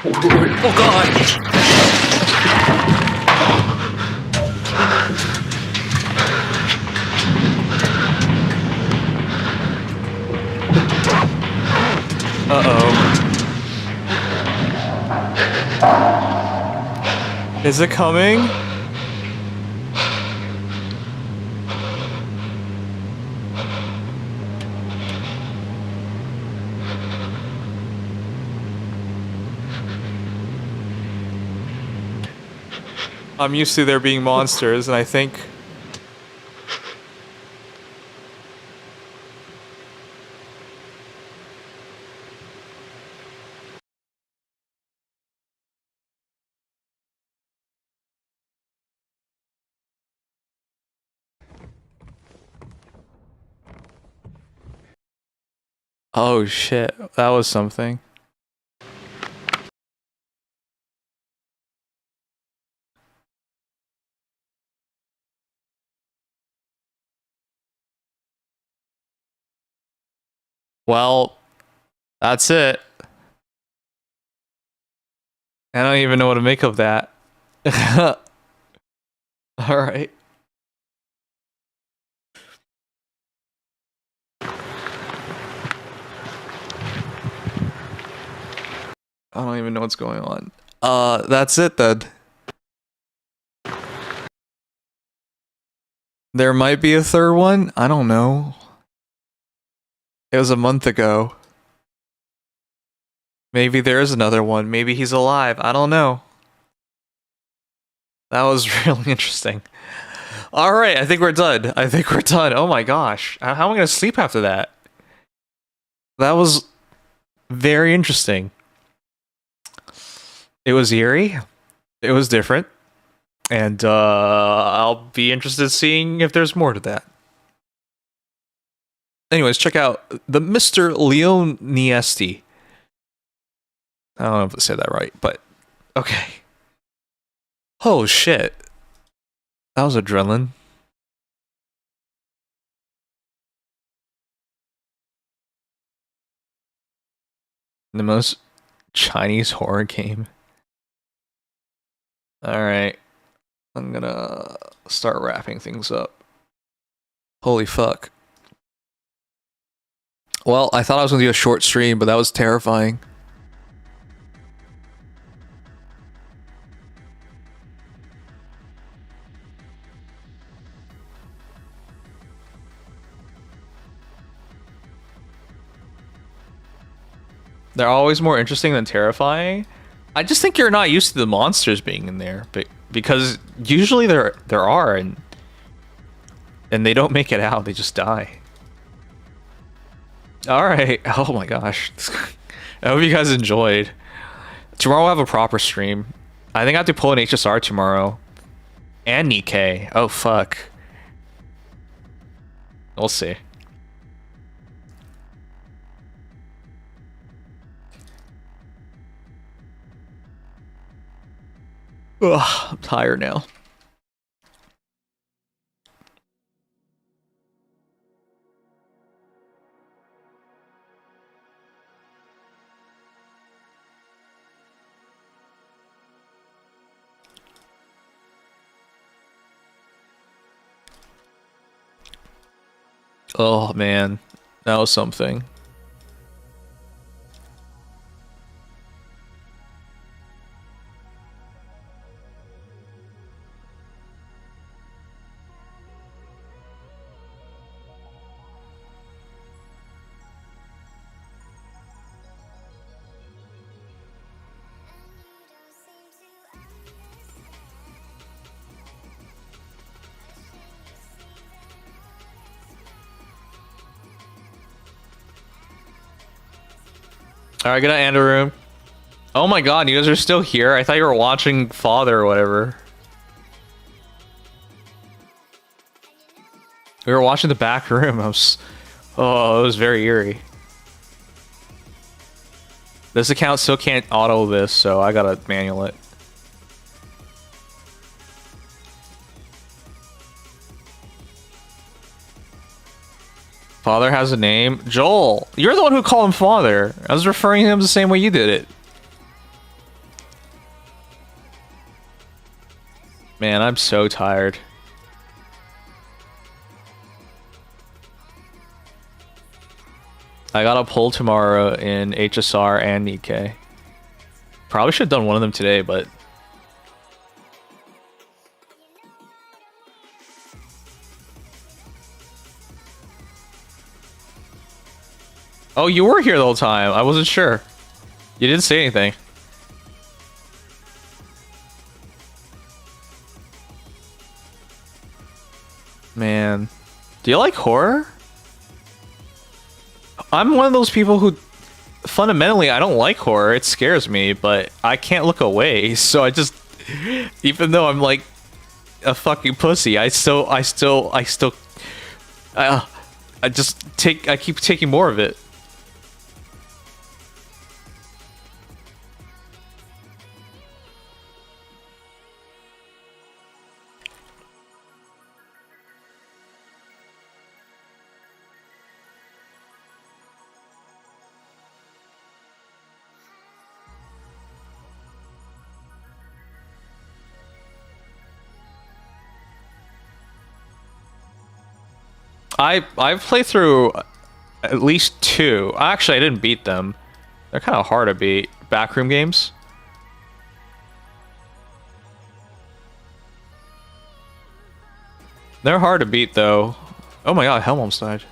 Oh god! Uh-oh. Is it coming? I'm used to there being monsters, and I think... Oh shit, that was something. Well, that's it. I don't even know what to make of that. Alright. I don't even know what's going on. That's it then. There might be a third one? I don't know. It was a month ago. Maybe there is another one. Maybe he's alive. I don't know. That was really interesting. Alright, I think we're done. I think we're done. Oh my gosh. How am I going to sleep after that? That was very interesting. It was eerie. It was different. And I'll be interested in seeing if there's more to that. Anyways, check out the Mr. Leoniesti. I don't know if I said that right, but okay. Oh shit. That was adrenaline. The most Chinese horror game. Alright. I'm gonna start wrapping things up. Holy fuck. Well, I thought I was gonna do a short stream, but that was terrifying. They're always more interesting than terrifying. I just think you're not used to the monsters being in there, but because usually there are, and they don't make it out, they just die. Alright, oh my gosh. I hope you guys enjoyed. Tomorrow we'll have a proper stream. I think I have to pull an HSR tomorrow. And Nikke. Oh fuck. We'll see. Ugh, I'm tired now. Oh man, that was something. Alright, get out of the room. Oh my god, you guys are still here? I thought you were watching Father or whatever. We were watching the back room. Oh, it was very eerie. This account still can't auto this, so I gotta manual it. Father has a name. Joel, you're the one who called him Father. I was referring to him the same way you did it. Man, I'm so tired. I got a pull tomorrow in HSR and Nikke. Probably should have done one of them today, but... Oh, you were here the whole time. I wasn't sure. You didn't say anything. Man. Do you like horror? I'm one of those people who... Fundamentally, I don't like horror. It scares me, but I can't look away. So I just... Even though I'm like... a fucking pussy, I keep taking more of it. I've played through at least 2. Actually, I didn't beat them. They're kind of hard to beat. Backroom games. They're hard to beat, though. Oh my god, Helmholtz died.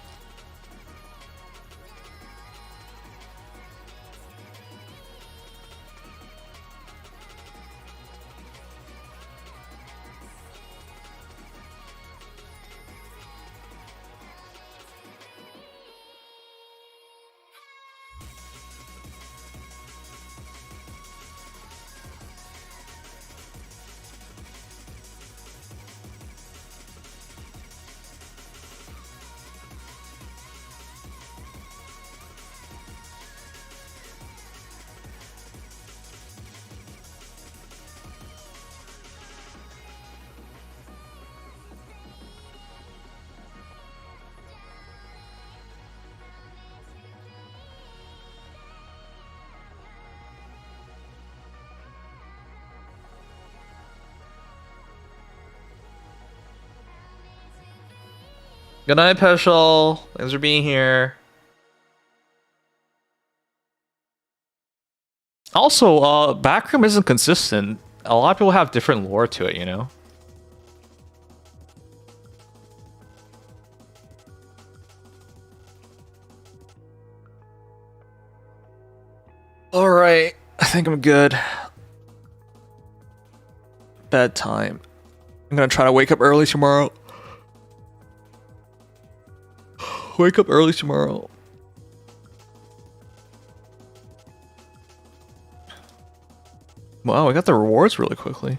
Good night, Peschel. Thanks for being here. Also, Backroom isn't consistent. A lot of people have different lore to it, you know? Alright, I think I'm good. Bedtime. I'm gonna try to wake up early tomorrow. Wake up early tomorrow. Wow, we got the rewards really quickly.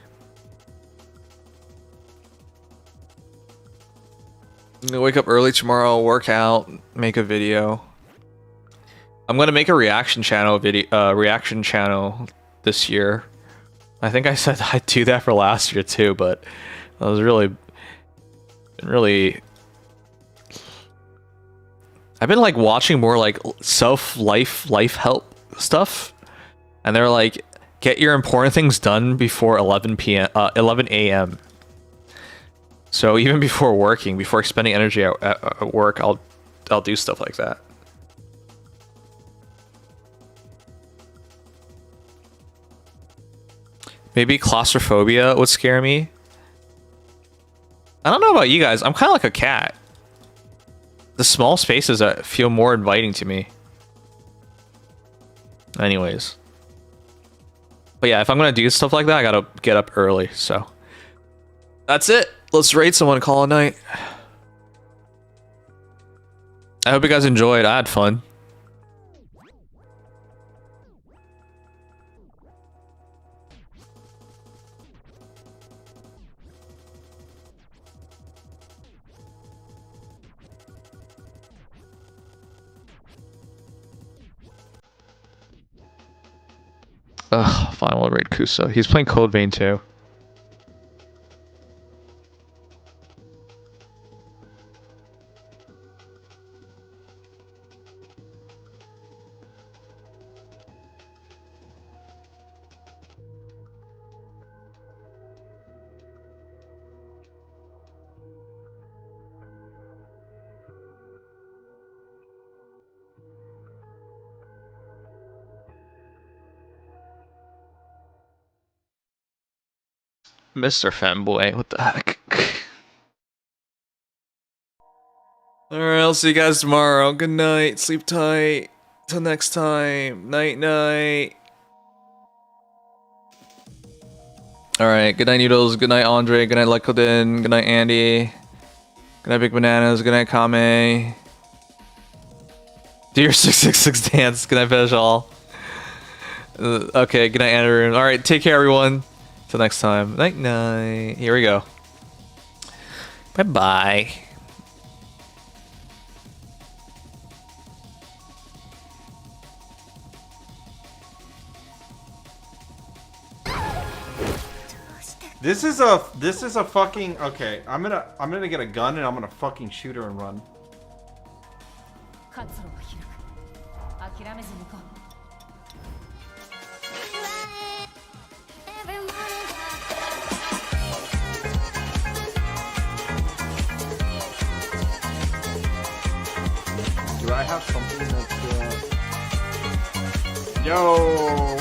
I'm gonna wake up early tomorrow, work out, make a video. I'm gonna make a reaction channel this year. I think I said I'd do that for last year too, but I was really I've been like watching more like life help stuff, and they're like, get your important things done before 11 a.m. So even before working, before expending energy at work, I'll do stuff like that. Maybe claustrophobia would scare me. I don't know about you guys. I'm kind of like a cat. The small spaces feel more inviting to me. Anyways. But yeah, if I'm gonna do stuff like that, I gotta get up early, so. That's it. Let's raid someone and call it a night. I hope you guys enjoyed. I had fun. Ugh, final raid Kusa. He's playing Code Vein too. Mr. Femboy, what the heck? Alright, I'll see you guys tomorrow. Good night, sleep tight. Till next time. Night night. Alright, good night Noodles, good night Andre, good night Lekodin, good night Andy. Good night Big Bananas, good night Kame. Do your 666 dance, good night Vishal. Okay, good night Andrew. Alright, take care everyone. Till next time. Night night. Here we go. Bye bye. This is a fucking okay. I'm gonna get a gun and I'm gonna fucking shoot her and run. Do I have something that's yo?